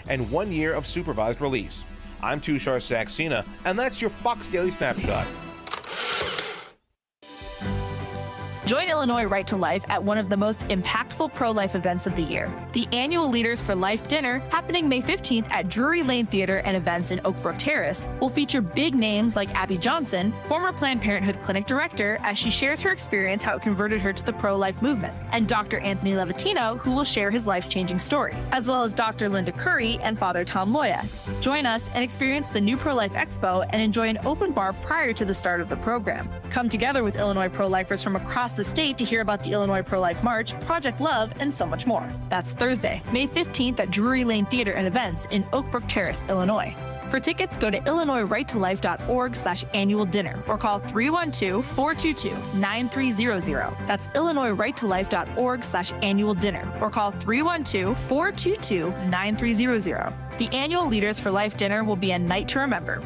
and 1 year of supervised release. I'm Tushar Saxena, and that's your Fox Daily Snapshot. Join Illinois Right to Life at one of the most impactful pro-life events of the year, the annual Leaders for Life dinner happening May 15th at Drury Lane Theater and Events in Oak Brook Terrace will feature big names like Abby Johnson, former Planned Parenthood clinic director, as she shares her experience how it converted her to the pro-life movement, and Dr. Anthony Levatino, who will share his life-changing story, as well as Dr. Linda Curry and Father Tom Loya. Join us and experience the new Pro-Life Expo and enjoy an open bar prior to the start of the program. Come together with Illinois pro-lifers from across the state to hear about the Illinois Pro-Life March, Project Love, and so much more. That's Thursday, May 15th at Drury Lane Theater and Events in Oak Brook Terrace, Illinois. For tickets, go to illinoisrighttolife.org/annual dinner or call 312-422-9300. That's illinoisrighttolife.org/annual dinner or call 312-422-9300. The annual Leaders for Life dinner will be a night to remember.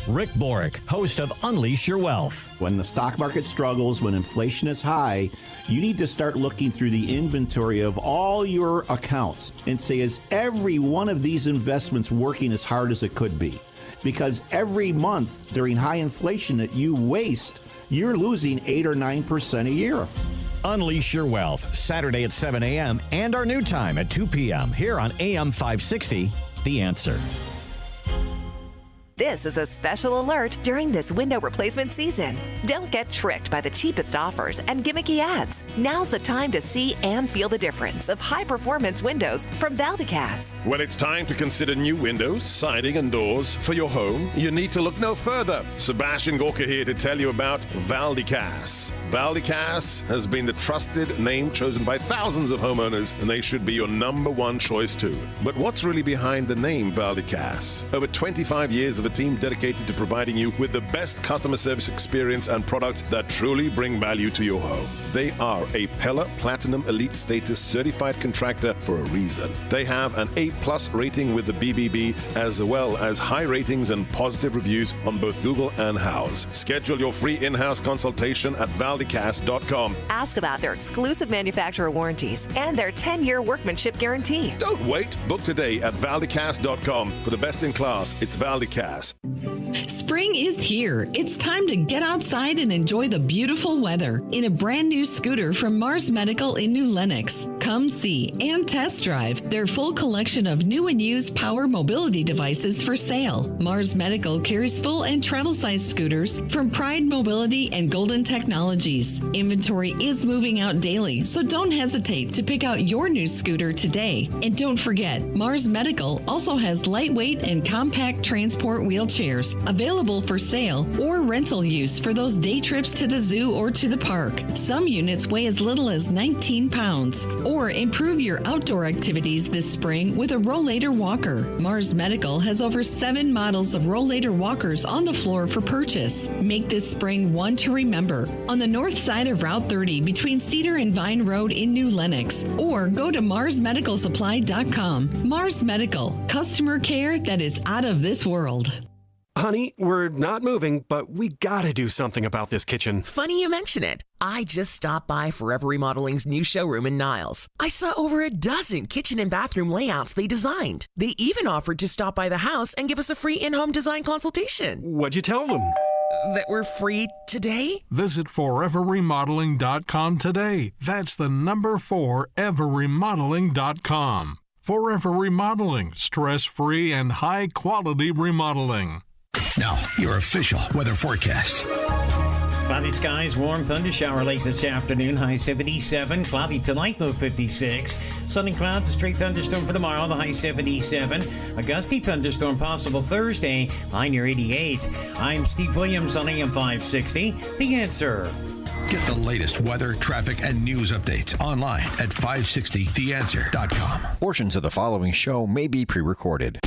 Rick Borick, host of Unleash Your Wealth. When the stock market struggles, when inflation is high, you need to start looking through the inventory of all your accounts and say, is every one of these investments working as hard as it could be? Because every month during high inflation that you waste, you're losing 8 or 9% a year. Unleash Your Wealth, Saturday at 7 a.m. and our new time at 2 p.m. here on AM 560, The Answer. This is a special alert during this window replacement season. Don't get tricked by the cheapest offers and gimmicky ads. Now's the time to see and feel the difference of high-performance windows from Valdicass. When it's time to consider new windows, siding, and doors for your home, you need to look no further. Sebastian Gorka here to tell you about Valdicass. Valdicass has been the trusted name chosen by thousands of homeowners, and they should be your number one choice too. But what's really behind the name Valdicass? Over 25 years of a team dedicated to providing you with the best customer service experience and products that truly bring value to your home. They are a Pella Platinum Elite Status certified contractor for a reason. They have an A+ rating with the BBB, as well as high ratings and positive reviews on both Google and Houzz. Schedule your free in-house consultation at valdicass.com. Ask about their exclusive manufacturer warranties and their 10-year workmanship guarantee. Don't wait. Book today at valdicass.com. For the best in class, it's Valdicass. Spring is here. It's time to get outside and enjoy the beautiful weather in a brand new scooter from Mars Medical in New Lenox. Come see and test drive their full collection of new and used power mobility devices for sale. Mars Medical carries full and travel size scooters from Pride Mobility and Golden Technologies. Inventory is moving out daily, so don't hesitate to pick out your new scooter today. And don't forget, Mars Medical also has lightweight and compact transport wheelchairs available for sale or rental use for those day trips to the zoo or to the park. Some units weigh as little as 19 pounds. Or improve your outdoor activities this spring with a rollator walker. Mars Medical has over 7 models of rollator walkers on the floor for purchase. Make this spring one to remember on the north side of Route 30 between Cedar and Vine Road in New Lenox, or go to marsmedicalsupply.com. Mars Medical, customer care that is out of this world. Honey, we're not moving, but we gotta do something about this kitchen. Funny you mention it. I just stopped by Forever Remodeling's new showroom in Niles. I saw over a dozen kitchen and bathroom layouts they designed. They even offered to stop by the house and give us a free in-home design consultation. What'd you tell them? That we're free today? Visit foreverremodeling.com today. That's the number 4, everremodeling.com. Forever Remodeling, stress-free and high-quality remodeling. Now, your official weather forecast. Cloudy skies, warm thunder shower late this afternoon, high 77. Cloudy tonight, low 56. Sun and clouds, a straight thunderstorm for tomorrow, the high 77. A gusty thunderstorm possible Thursday, high near 88. I'm Steve Williams on AM 560. The Answer. Get the latest weather, traffic, and news updates online at 560theanswer.com. Portions of the following show may be pre-recorded.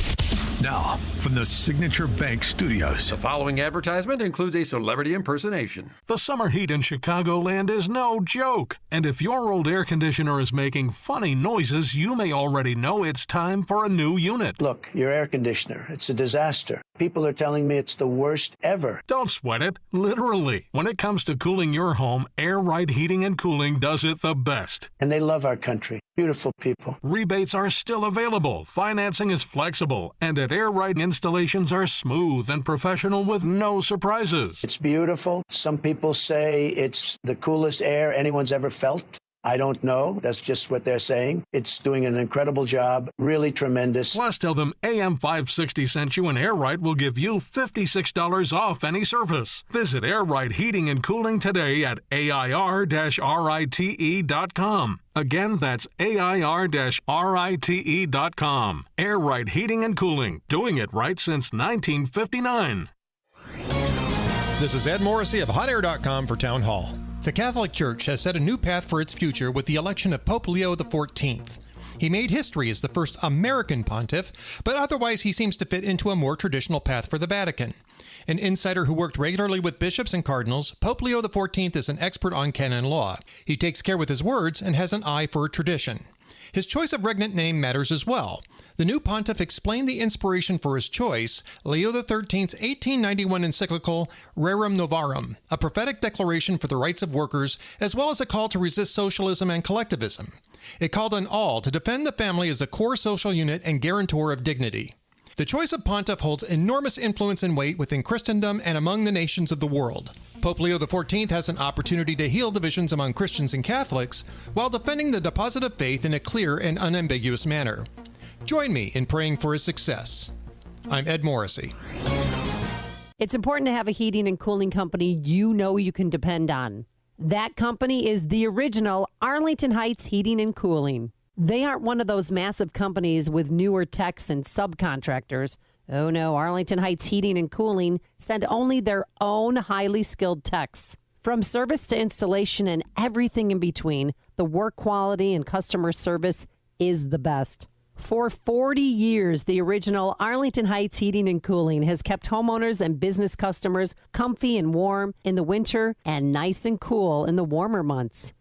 Now, from the Signature Bank Studios. The following advertisement includes a celebrity impersonation. The summer heat in Chicagoland is no joke. And if your old air conditioner is making funny noises, you may already know it's time for a new unit. Look, your air conditioner, it's a disaster. People are telling me it's the worst ever. Don't sweat it. Literally. When it comes to cooling your home, Air-rite Heating and Cooling does it the best. And they love our country. Beautiful people. Rebates are still available. Financing is flexible. And at Air-rite, installations are smooth and professional with no surprises. It's beautiful. Some people say it's the coolest air anyone's ever felt. I don't know. That's just what they're saying. It's doing an incredible job. Really tremendous. Plus, tell them AM 560 sent you, and Air-rite will give you $56 off any service. Visit Air-rite Heating and Cooling today at AIR-RITE.com. Again, that's AIR-RITE.com. Air-rite Heating and Cooling, doing it right since 1959. This is Ed Morrissey of HotAir.com for Town Hall. The Catholic Church has set a new path for its future with the election of Pope Leo XIV. He made history as the first American pontiff, but otherwise he seems to fit into a more traditional path for the Vatican. An insider who worked regularly with bishops and cardinals, Pope Leo XIV is an expert on canon law. He takes care with his words and has an eye for tradition. His choice of regnant name matters as well. The new pontiff explained the inspiration for his choice, Leo XIII's 1891 encyclical Rerum Novarum, a prophetic declaration for the rights of workers, as well as a call to resist socialism and collectivism. It called on all to defend the family as the core social unit and guarantor of dignity. The choice of pontiff holds enormous influence and weight within Christendom and among the nations of the world. Pope Leo XIV has an opportunity to heal divisions among Christians and Catholics while defending the deposit of faith in a clear and unambiguous manner. Join me in praying for his success. I'm Ed Morrissey. It's important to have a heating and cooling company you know you can depend on. That company is the original Arlington Heights Heating and Cooling. They aren't one of those massive companies with newer techs and subcontractors. Oh no, Arlington Heights Heating and Cooling send only their own highly skilled techs. From service to installation and everything in between, the work quality and customer service is the best. For 40 years, the original Arlington Heights Heating and Cooling has kept homeowners and business customers comfy and warm in the winter and nice and cool in the warmer months.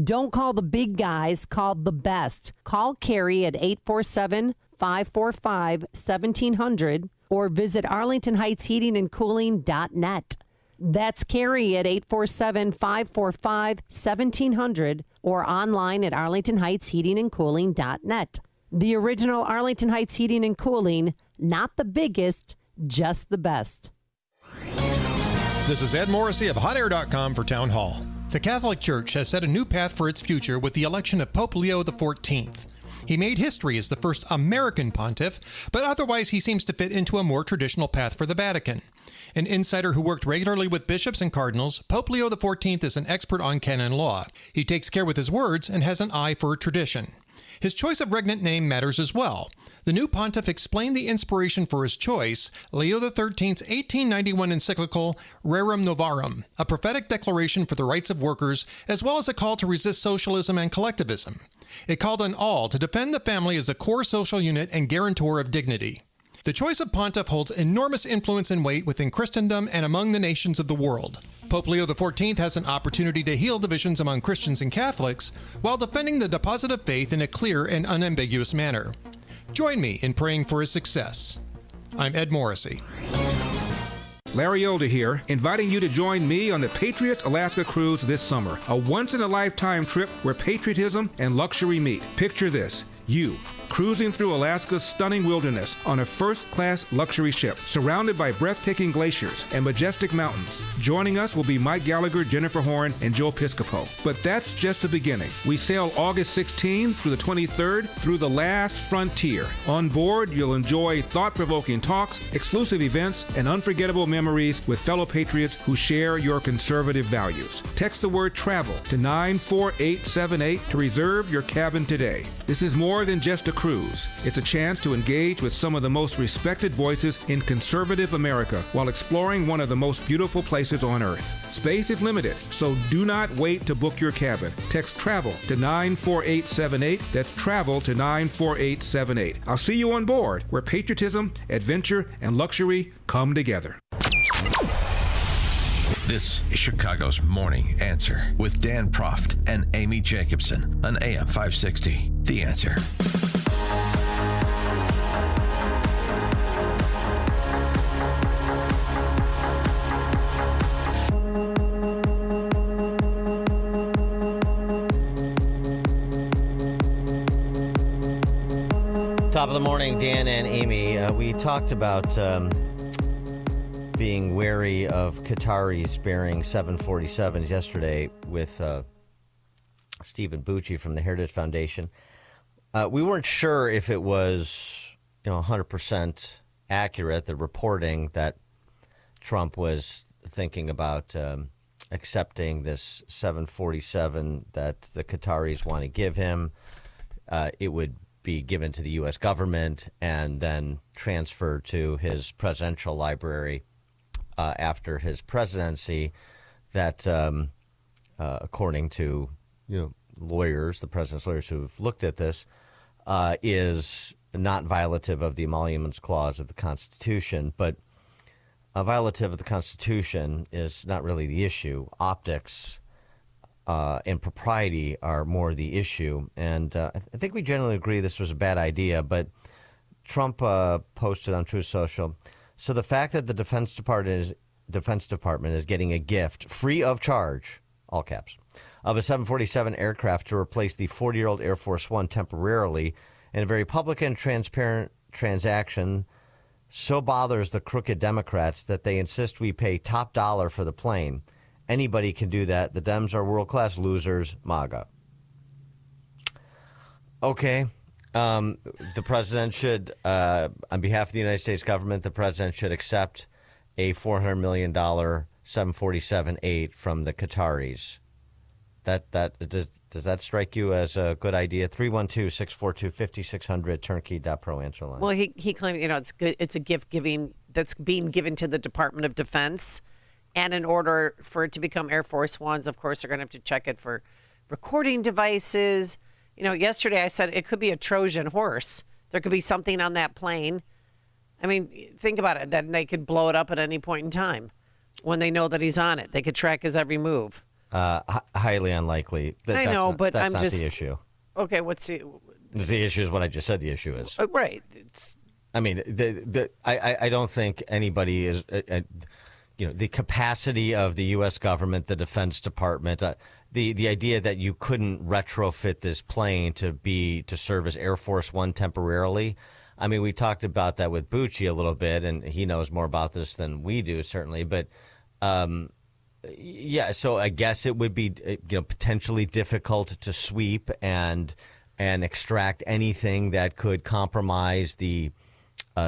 Don't call the big guys, call the best. Call Carrie at 847-545-1700 or visit arlingtonheightsheatingandcooling.net. That's Carrie at 847-545-1700 or online at arlingtonheightsheatingandcooling.net. The original Arlington Heights Heating and Cooling, not the biggest, just the best. This is Ed Morrissey of HotAir.com for Town Hall. The Catholic Church has set a new path for its future with the election of Pope Leo XIV. He made history as the first American pontiff, but otherwise he seems to fit into a more traditional path for the Vatican. An insider who worked regularly with bishops and cardinals, Pope Leo XIV is an expert on canon law. He takes care with his words and has an eye for tradition. His choice of regnant name matters as well. The new pontiff explained the inspiration for his choice, Leo XIII's 1891 encyclical Rerum Novarum, a prophetic declaration for the rights of workers, as well as a call to resist socialism and collectivism. It called on all to defend the family as the core social unit and guarantor of dignity. The choice of pontiff holds enormous influence and weight within Christendom and among the nations of the world. Pope Leo XIV has an opportunity to heal divisions among Christians and Catholics while defending the deposit of faith in a clear and unambiguous manner. Join me in praying for his success. I'm Ed Morrissey. Larry Older here, inviting you to join me on the Patriots Alaska cruise this summer. A once-in-a-lifetime trip where patriotism and luxury meet. Picture this, you cruising through Alaska's stunning wilderness on a first-class luxury ship, surrounded by breathtaking glaciers and majestic mountains. Joining us will be Mike Gallagher, Jennifer Horn, and Joe Piscopo. But that's just the beginning. We sail August 16th through the 23rd through the last frontier. On board, you'll enjoy thought-provoking talks, exclusive events, and unforgettable memories with fellow patriots who share your conservative values. Text the word TRAVEL to 94878 to reserve your cabin today. This is more than just a cruise. It's a chance to engage with some of the most respected voices in conservative America while exploring one of the most beautiful places on earth. Space is limited, so do not wait to book your cabin. Text TRAVEL to 94878. That's TRAVEL to 94878. I'll see you on board where patriotism, adventure, and luxury come together. This is Chicago's Morning Answer with Dan Proft and Amy Jacobson on AM 560. The Answer. Top of the morning, Dan and Amy. We talked about being wary of Qataris bearing 747s yesterday with Stephen Bucci from the Heritage Foundation. We weren't sure if it was 100% accurate, the reporting that Trump was thinking about accepting this 747 that the Qataris want to give him. It would be given to the U.S. government and then transferred to his presidential library after his presidency. That, according to lawyers, the president's lawyers who've looked at this, is not violative of the Emoluments Clause of the Constitution. But a violative of the Constitution is not really the issue. Optics and propriety are more the issue. And I think we generally agree this was a bad idea, but Trump posted on Truth Social, so the fact that the Defense Department is getting a gift free of charge, all caps, of a 747 aircraft to replace the 40-year-old Air Force One temporarily in a very public and transparent transaction so bothers the crooked Democrats that they insist we pay top dollar for the plane. Anybody can do that. The Dems are world-class losers. MAGA. Okay. The president should, on behalf of the United States government, the president should accept a $400 million 747-8 from the Qataris. Does that strike you as a good idea? 312-642-5600, turnkey.pro answer line. Well, he claimed, it's good. It's a gift giving that's being given to the Department of Defense. And in order for it to become Air Force Ones, of course, they're going to have to check it for recording devices. Yesterday I said it could be a Trojan horse. There could be something on that plane. I mean, think about it. That they could blow it up at any point in time when they know that he's on it. They could track his every move. Highly unlikely. I know, but that's I'm not just the issue. Okay, what's the issue? Is what I just said. The issue is right. I mean, I don't think anybody is. The capacity of the U.S. government, the Defense Department, the idea that you couldn't retrofit this plane to serve as Air Force One temporarily. I mean, we talked about that with Bucci a little bit, and he knows more about this than we do, certainly. But yeah, so I guess it would be potentially difficult to sweep and extract anything that could compromise the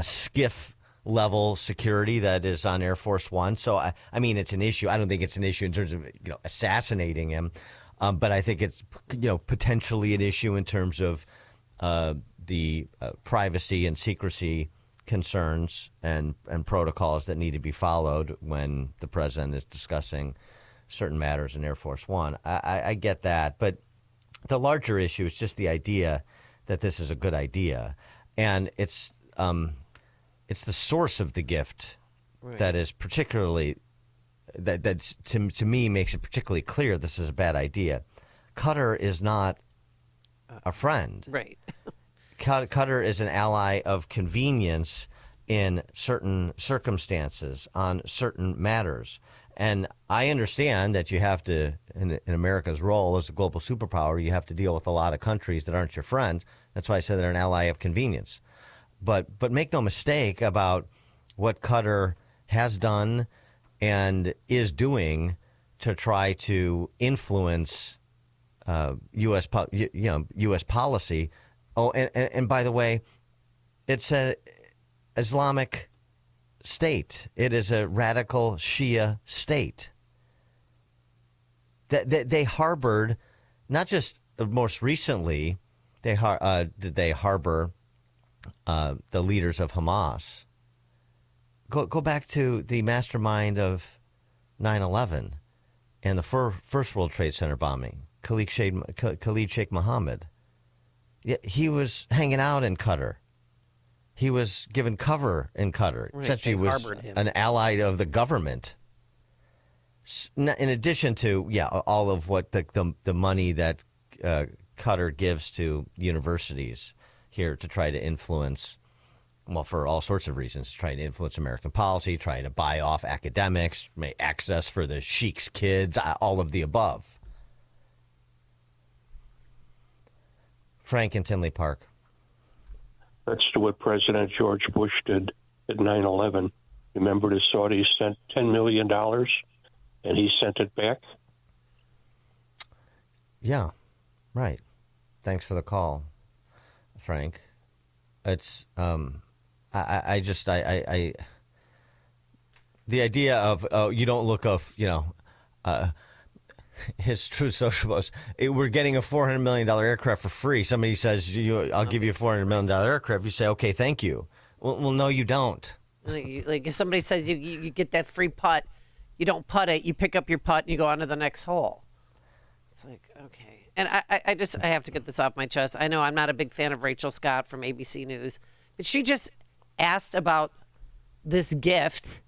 skiff level security that is on Air Force One. So, I mean, it's an issue. I don't think it's an issue in terms of, assassinating him. But I think it's, potentially an issue in terms of the privacy and secrecy concerns and protocols that need to be followed when the president is discussing certain matters in Air Force One. I get that. But the larger issue is just the idea that this is a good idea. And it's the source of the gift that is particularly that to me makes it particularly clear this is a bad idea. Qatar is not a friend. Right. Qatar is an ally of convenience in certain circumstances on certain matters. And I understand that you have to, in America's role as a global superpower, you have to deal with a lot of countries that aren't your friends. That's why I said they're an ally of convenience. But make no mistake about what Qatar has done and is doing to try to influence U.S. policy. Oh, and by the way, it's an Islamic state. It is a radical Shia state. They harbored, not just most recently, did they harbor the leaders of Hamas. Go back to the mastermind of 9/11 and the first World Trade Center bombing, Khalid Sheikh Mohammed. He was hanging out in Qatar. He was given cover in Qatar. Right, Essentially, was an ally of the government. In addition to all of what the money that Qatar gives to universities here to try to influence, well, for all sorts of reasons, trying to influence American policy, trying to buy off academics, make access for the sheikh's kids, all of the above. Frank in Tinley Park. That's to what President George Bush did at 9/11. Remember, the Saudis sent $10 million, and he sent it back? Yeah, right. Thanks for the call, Frank. It's the idea of you don't look of his true social post. We're getting a $400 million aircraft for free. Somebody says I'll give you a $400 million aircraft. You say okay, thank you. Well, no, you don't. Like if somebody says you get that free putt, you don't putt it. You pick up your putt and you go on to the next hole. It's like, okay. And I have to get this off my chest. I know I'm not a big fan of Rachel Scott from ABC News, but she just asked about this gift,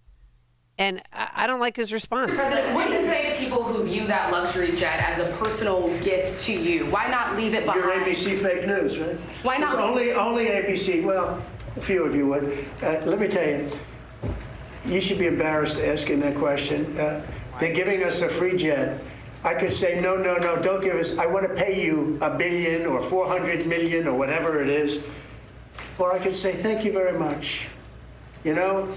and I don't like his response. President, what do you say to people who view that luxury jet as a personal gift to you? Why not leave it behind? You're ABC fake news, right? Why not? It's only ABC. Well, a few of you would. Let me tell you, you should be embarrassed asking that question. They're giving us a free jet. I could say, no, don't give us. I want to pay you $1 billion or 400 million or whatever it is. Or I could say, thank you very much. You know,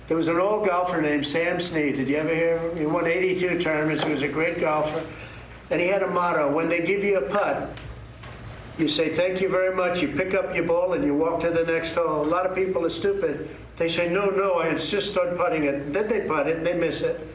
there was an old golfer named Sam Snead. Did you ever hear of him? He won 82 tournaments. He was a great golfer. And he had a motto: when they give you a putt, you say, thank you very much. You pick up your ball and you walk to the next hole. A lot of people are stupid. They say, no, I insist on putting it. Then they putt it and they miss it.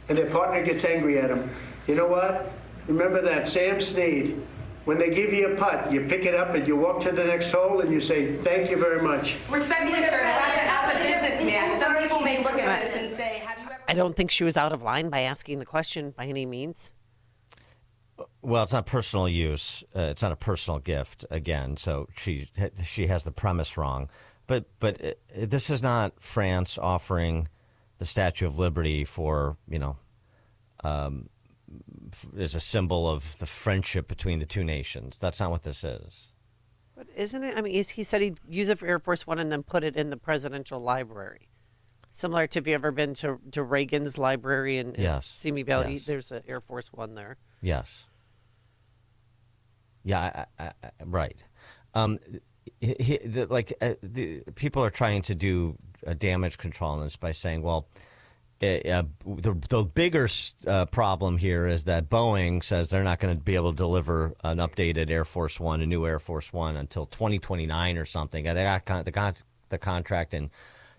And their partner gets angry at them. You know what? Remember that, Sam Snead. When they give you a putt, you pick it up and you walk to the next hole and you say, thank you very much. Respectfully, sir, as a businessman, some people may look at this and say, have you ever... I don't think she was out of line by asking the question by any means. Well, it's not personal use. It's not a personal gift, again, so she has the premise wrong. But this is not France offering the Statue of Liberty for, as a symbol of the friendship between the two nations. That's not what this is. But isn't it? I mean, he said he'd use it for Air Force One and then put it in the presidential library. Similar to, if you ever been to Reagan's library in Simi Valley, yes. There's an Air Force One there. Yes. Yeah, right. The people are trying to do damage control on this by saying, well, the bigger problem here is that Boeing says they're not going to be able to deliver an updated Air Force One, a new Air Force One, until 2029 or something. They got the contract in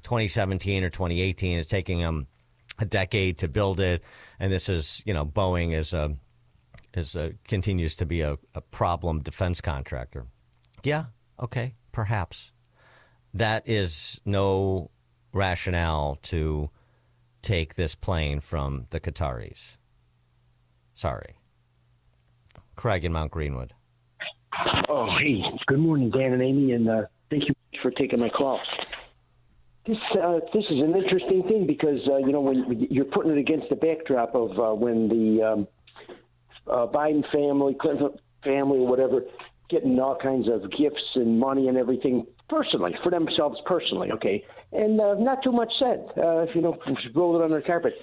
2017 or 2018. It's taking them a decade to build it, and this is, Boeing continues to be a problem defense contractor. Yeah, okay, perhaps. That is no rationale to take this plane from the Qataris. Sorry. Craig in Mount Greenwood. Oh, hey. Good morning, Dan and Amy, and thank you for taking my call. This is an interesting thing because, when you're putting it against the backdrop of when the Biden family, Clinton family, or whatever, getting all kinds of gifts and money and everything personally, for themselves personally, okay? And not too much said, roll it under the carpet.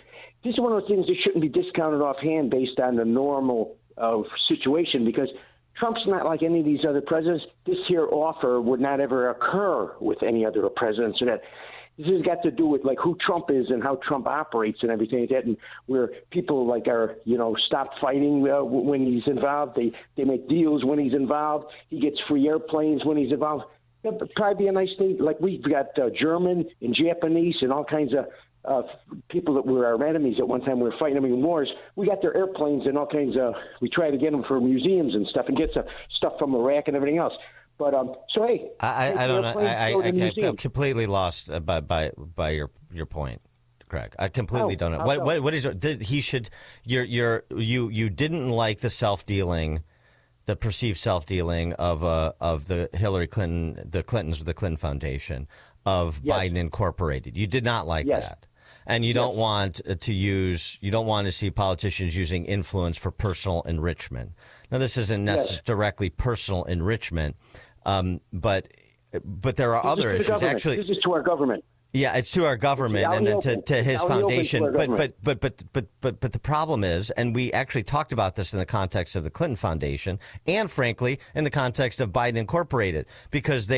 This is one of those things that shouldn't be discounted offhand based on the normal situation, because Trump's not like any of these other presidents. This here offer would not ever occur with any other presidents. And that this has got to do with like who Trump is and how Trump operates and everything like that, and where people are stop fighting when he's involved. They make deals when he's involved. He gets free airplanes when he's involved. That'd probably be a nice thing. Like we've got German and Japanese and all kinds of people that were our enemies at one time. We were fighting them in wars. We got their airplanes and all kinds of. We try to get them for museums and stuff, and get stuff from Iraq and everything else. But so hey, I don't know. I'm completely lost by your point, Craig. I completely don't know. What is he should? You didn't like the self-dealing, the perceived self-dealing of the Hillary Clinton, the Clintons, the Clinton Foundation, of Biden Incorporated. You did not like that. And you don't want to see politicians using influence for personal enrichment. Now, this isn't necessarily directly personal enrichment, but there are other issues. Actually, this is to our government. Yeah, it's to our government and then to his foundation. But the problem is, and we actually talked about this in the context of the Clinton Foundation, and frankly, in the context of Biden Incorporated, because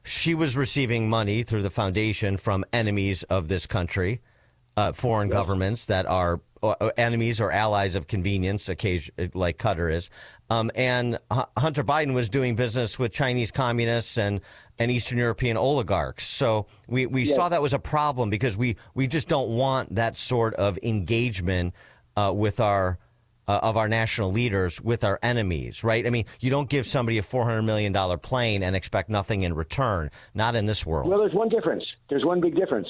she was receiving money through the foundation from enemies of this country, foreign governments that are enemies or allies of convenience, like Qatar is. And Hunter Biden was doing business with Chinese communists and Eastern European oligarchs. So we saw that was a problem because we just don't want that sort of engagement with our national leaders with our enemies, right? I mean, you don't give somebody a $400 million plane and expect nothing in return. Not in this world. Well, there's one difference. There's one big difference.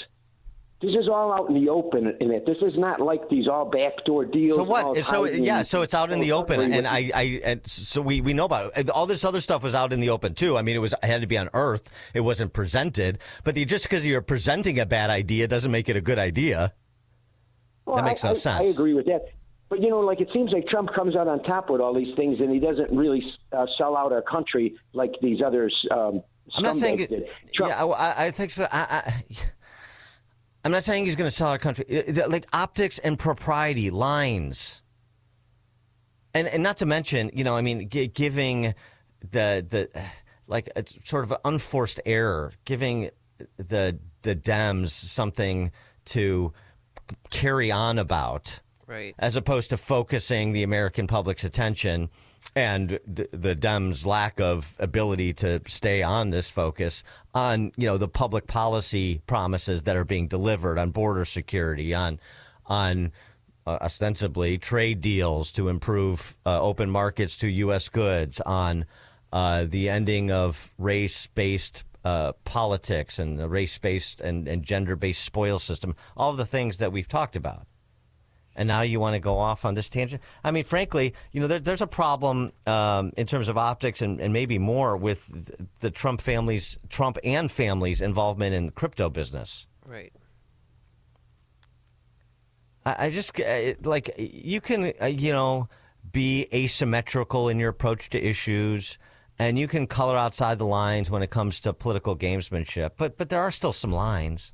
This is all out in the open in it. This is not like these all backdoor deals. So what? So it's out in the open, and so we know about it. All this other stuff was out in the open too. I mean, it had to be unearthed. It wasn't presented. But just because you're presenting a bad idea doesn't make it a good idea. Well, that makes no sense. I agree with that. But like it seems like Trump comes out on top with all these things, and he doesn't really sell out our country like these others. I'm not saying. I think so. I'm not saying he's going to sell our country. Like optics and propriety lines, and not to mention, I mean, giving the like a sort of an unforced error, giving the Dems something to carry on about, right? As opposed to focusing the American public's attention. And the Dems' lack of ability to stay on this focus on, the public policy promises that are being delivered on border security, on ostensibly trade deals to improve open markets to U.S. goods, on the ending of race-based politics and the race-based and gender-based spoil system, all of the things that we've talked about. And now you want to go off on this tangent? I mean, frankly, there's a problem in terms of optics and maybe more with the Trump and family's involvement in the crypto business. Right. I just you can, be asymmetrical in your approach to issues, and you can color outside the lines when it comes to political gamesmanship. But there are still some lines.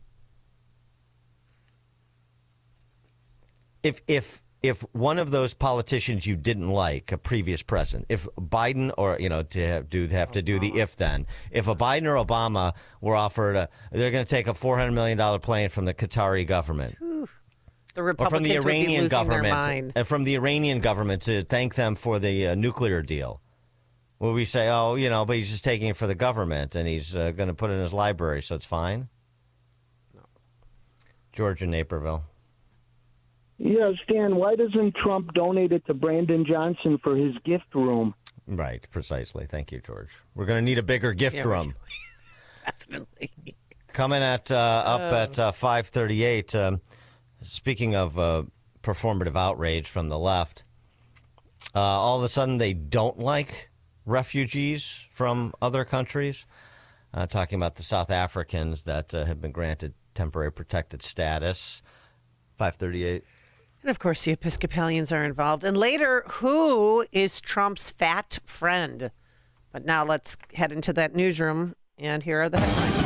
If one of those politicians you didn't like, a previous president, if Biden or, have to do the if then, if a Biden or Obama were offered, they're going to take a $400 million plane from the Qatari government. The Republicans or from the Iranian would be losing government, their mind. And from the Iranian government to thank them for the nuclear deal. Will we say, but he's just taking it for the government and he's going to put it in his library, so it's fine? No. George in Naperville. Yeah, Stan, why doesn't Trump donate it to Brandon Johnson for his gift room? Right, precisely. Thank you, George. We're going to need a bigger gift room. Definitely. Coming at up at 5:38. Speaking of performative outrage from the left, all of a sudden they don't like refugees from other countries. Talking about the South Africans that have been granted temporary protected status. 5:38. And of course, the Episcopalians are involved. And later, who is Trump's fat friend? But now let's head into that newsroom, and here are the headlines.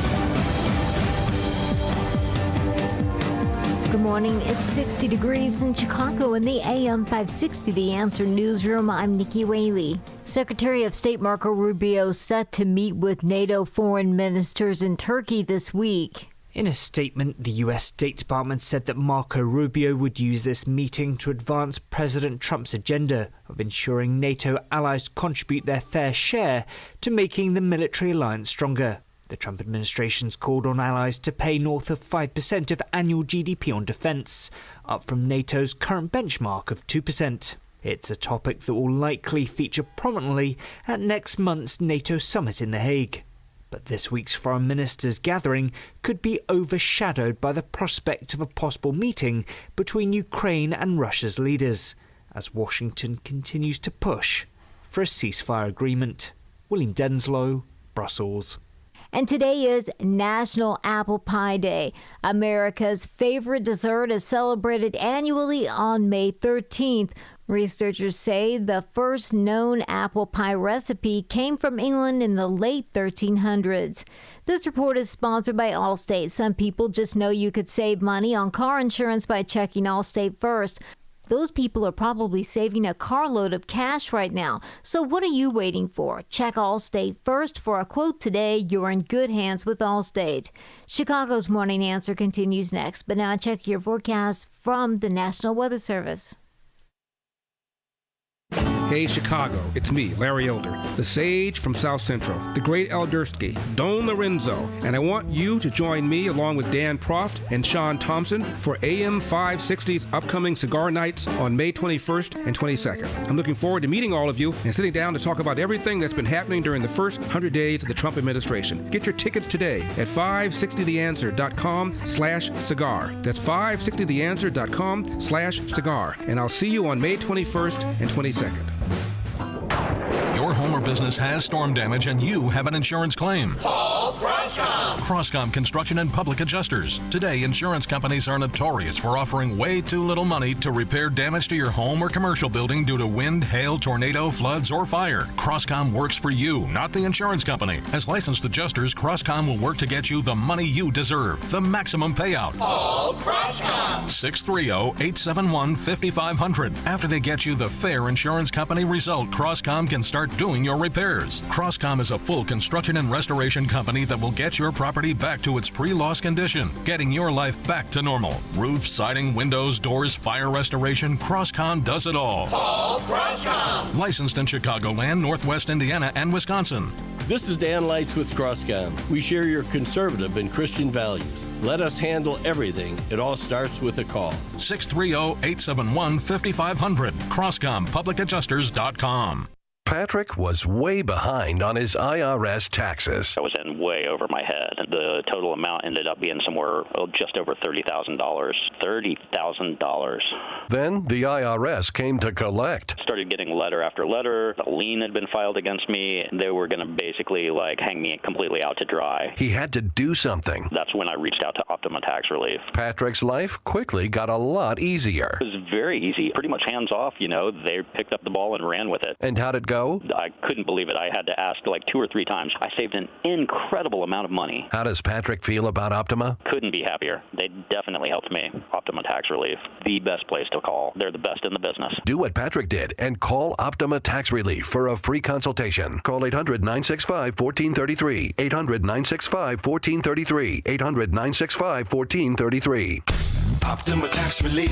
Good morning. It's 60 degrees in Chicago in the AM 560 The Answer newsroom. I'm Nikki Whaley. Secretary of State Marco Rubio set to meet with NATO foreign ministers in Turkey this week. In a statement, the U.S. State Department said that Marco Rubio would use this meeting to advance President Trump's agenda of ensuring NATO allies contribute their fair share to making the military alliance stronger. The Trump administration's called on allies to pay north of 5% of annual GDP on defence, up from NATO's current benchmark of 2%. It's a topic that will likely feature prominently at next month's NATO summit in The Hague. But this week's foreign ministers' gathering could be overshadowed by the prospect of a possible meeting between Ukraine and Russia's leaders, as Washington continues to push for a ceasefire agreement. William Denslow, Brussels. And today is National Apple Pie Day. America's favorite dessert is celebrated annually on May 13th. Researchers say the first known apple pie recipe came from England in the late 1300s. This report is sponsored by Allstate. Some people just know you could save money on car insurance by checking Allstate first. Those people are probably saving a carload of cash right now. So what are you waiting for? Check Allstate first. For a quote today, you're in good hands with Allstate. Chicago's Morning Answer continues next, but now check your forecast from the National Weather Service. Hey Chicago, it's me, Larry Elder, the sage from South Central, the great Eldersky, Don Lorenzo, and I want you to join me along with Dan Proft and Sean Thompson for AM 560's upcoming Cigar Nights on May 21st and 22nd. I'm looking forward to meeting all of you and sitting down to talk about everything that's been happening during the first 100 days of the Trump administration. Get your tickets today at 560theanswer.com/cigar. That's 560theanswer.com/cigar. And I'll see you on May 21st and 22nd. Your home or business has storm damage and you have an insurance claim. Call CrossCom. CrossCom Construction and Public Adjusters. Today, insurance companies are notorious for offering way too little money to repair damage to your home or commercial building due to wind, hail, tornado, floods, or fire. CrossCom works for you, not the insurance company. As licensed adjusters, CrossCom will work to get you the money you deserve, the maximum payout. Call CrossCom. 630-871-5500. After they get you the fair insurance company result, CrossCom can start doing your repairs. CrossCom is a full construction and restoration company that will get your property back to its pre-loss condition, getting your life back to normal. Roof, siding, windows, doors, fire restoration, CrossCom does it all. Call CrossCom. Licensed in Chicagoland, Northwest Indiana, and Wisconsin. This is Dan Leitz with CrossCom. We share your conservative and Christian values. Let us handle everything. It all starts with a call. 630-871-5500. CrossComPublicAdjusters.com. Patrick was way behind on his IRS taxes. I was in way over my head. The total amount ended up being somewhere just over $30,000. $30,000. Then the IRS came to collect. Started getting letter after letter. A lien had been filed against me. They were going to basically hang me completely out to dry. He had to do something. That's when I reached out to Optima Tax Relief. Patrick's life quickly got a lot easier. It was very easy, pretty much hands off. They picked up the ball and ran with it. And how'd it go? I couldn't believe it. I had to ask 2 or 3 times. I saved an incredible amount of money. How does Patrick feel about Optima? Couldn't be happier. They definitely helped me. Optima Tax Relief, the best place to call. They're the best in the business. Do what Patrick did and call Optima Tax Relief for a free consultation. Call 800-965-1433. 800-965-1433. 800-965-1433. Optima Tax Relief.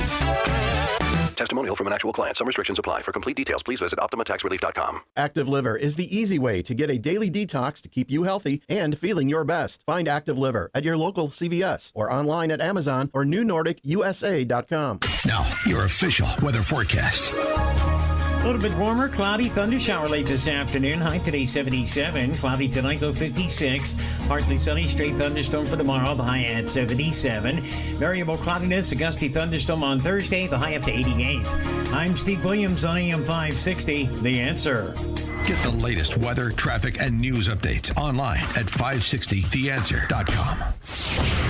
Testimonial from an actual client. Some restrictions apply. For complete details, please visit OptimaTaxRelief.com. Active Liver is the easy way to get a daily detox to keep you healthy and feeling your best. Find Active Liver at your local CVS or online at Amazon or NewNordicUSA.com. Now, your official weather forecast. A little bit warmer, cloudy, thunder shower late this afternoon. High today 77. Cloudy tonight, low 56. Partly sunny, straight thunderstorm for tomorrow, the high at 77. Variable cloudiness, a gusty thunderstorm on Thursday, the high up to 88. I'm Steve Williams on AM 560. The Answer. Get the latest weather, traffic, and news updates online at 560theanswer.com.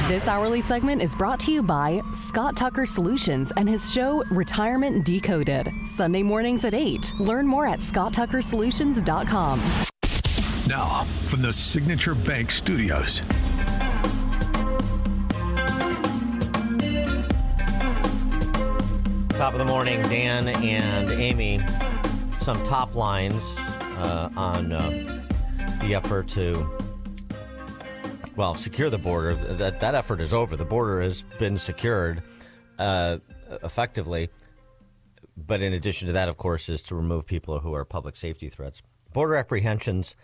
This hourly segment is brought to you by Scott Tucker Solutions and his show Retirement Decoded. Sunday mornings at 8. Learn more at scotttuckersolutions.com. Now, from the Signature Bank Studios. Top of the morning, Dan and Amy. Some top lines on the effort to, secure the border. That effort is over. The border has been secured effectively. But in addition to that, of course, is to remove people who are public safety threats. Border apprehensions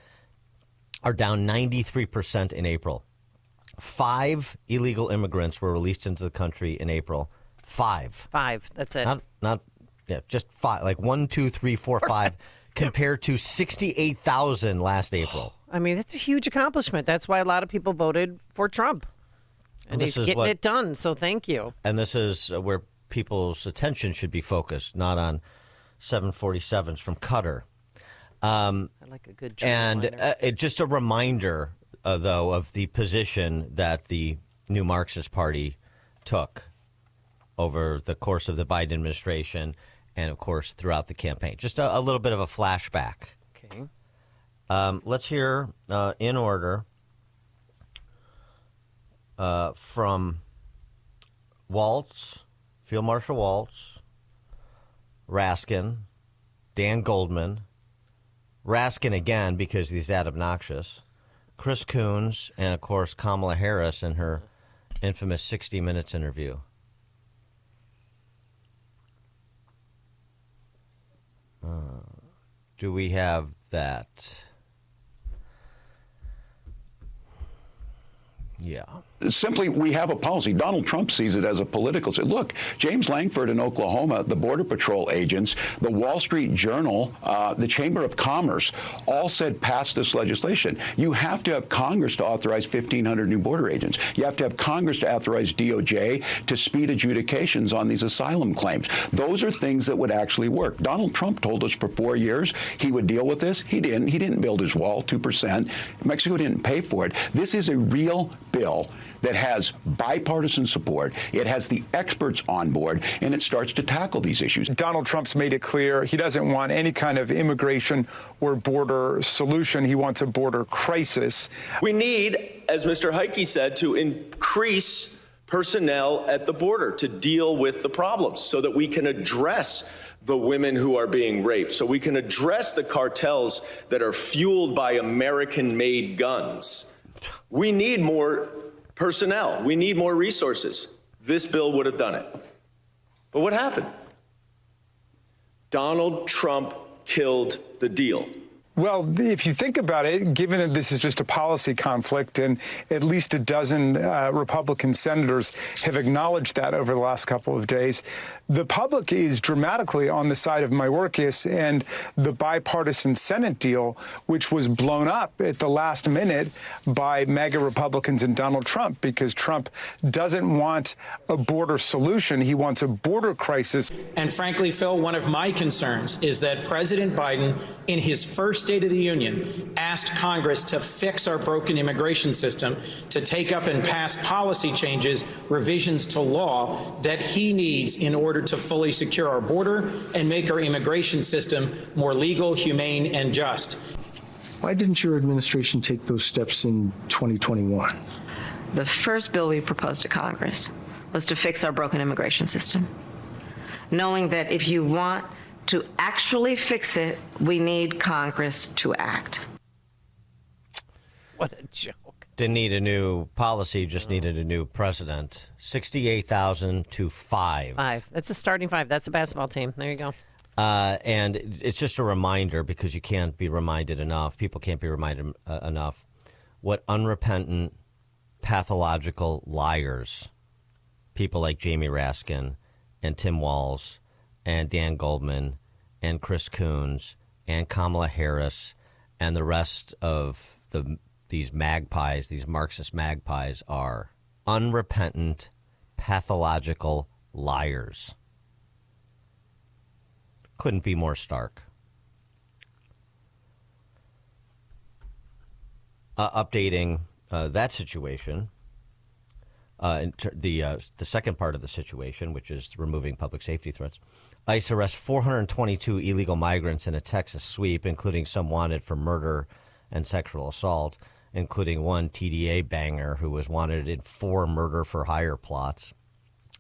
are down 93% in April. 5 illegal immigrants were released into the country in April. 5. That's it. Just 5. 1, 2, 3, 4, 5. Compared to 68,000 last April. I mean, that's a huge accomplishment. That's why a lot of people voted for Trump. And he's getting it done, so thank you. And this is where people's attention should be focused, not on 747s from Qatar. I like a good and just a reminder, though, of the position that the new Marxist Party took over the course of the Biden administration and, of course, throughout the campaign. Just a little bit of a flashback. Okay. Let's hear, in order, from Waltz, Field Marshal Waltz, Raskin, Dan Goldman, Raskin again because he's that obnoxious, Chris Coons, and, of course, Kamala Harris in her infamous 60 Minutes interview. Do we have that? Yeah. Simply, we have a policy. Donald Trump sees it as a political. Look, James Langford in Oklahoma, the Border Patrol agents, the Wall Street Journal, the Chamber of Commerce all said pass this legislation. You have to have Congress to authorize 1,500 new border agents. You have to have Congress to authorize DOJ to speed adjudications on these asylum claims. Those are things that would actually work. Donald Trump told us for 4 years he would deal with this. He didn't. He didn't build his wall, 2%. Mexico didn't pay for it. This is a real bill that has bipartisan support. It has the experts on board, and it starts to tackle these issues. Donald Trump's made it clear he doesn't want any kind of immigration or border solution. He wants a border crisis. We need, as Mr. Heike said, to increase personnel at the border to deal with the problems so that we can address the women who are being raped, so we can address the cartels that are fueled by American-made guns. We need more personnel. We need more resources. This bill would have done it. But what happened? Donald Trump killed the deal. Well, if you think about it, given that this is just a policy conflict and at least a dozen Republican senators have acknowledged that over the last couple of days, the public is dramatically on the side of Mayorkas and the bipartisan Senate deal, which was blown up at the last minute by MAGA Republicans and Donald Trump, because Trump doesn't want a border solution. He wants a border crisis. And frankly, Phil, one of my concerns is that President Biden, in his first State of the Union, asked Congress to fix our broken immigration system, to take up and pass policy changes, revisions to law that he needs in order to fully secure our border and make our immigration system more legal, humane, and just. Why didn't your administration take those steps in 2021? The first bill we proposed to Congress was to fix our broken immigration system, knowing that if you want to actually fix it, we need Congress to act. What a joke. Didn't need a new policy, just needed a new president. 68,000 to 5. 5. That's a starting 5. That's a basketball team. There you go. And it's just a reminder, because you can't be reminded enough, people can't be reminded enough, what unrepentant, pathological liars people like Jamie Raskin and Tim Walz and Dan Goldman and Chris Coons and Kamala Harris and the rest of these magpies, these Marxist magpies, are unrepentant, pathological liars. Couldn't be more stark. Updating that situation, the second part of the situation, which is removing public safety threats. ICE arrests 422 illegal migrants in a Texas sweep, including some wanted for murder and sexual assault, including one TDA banger who was wanted in 4 murder-for-hire plots.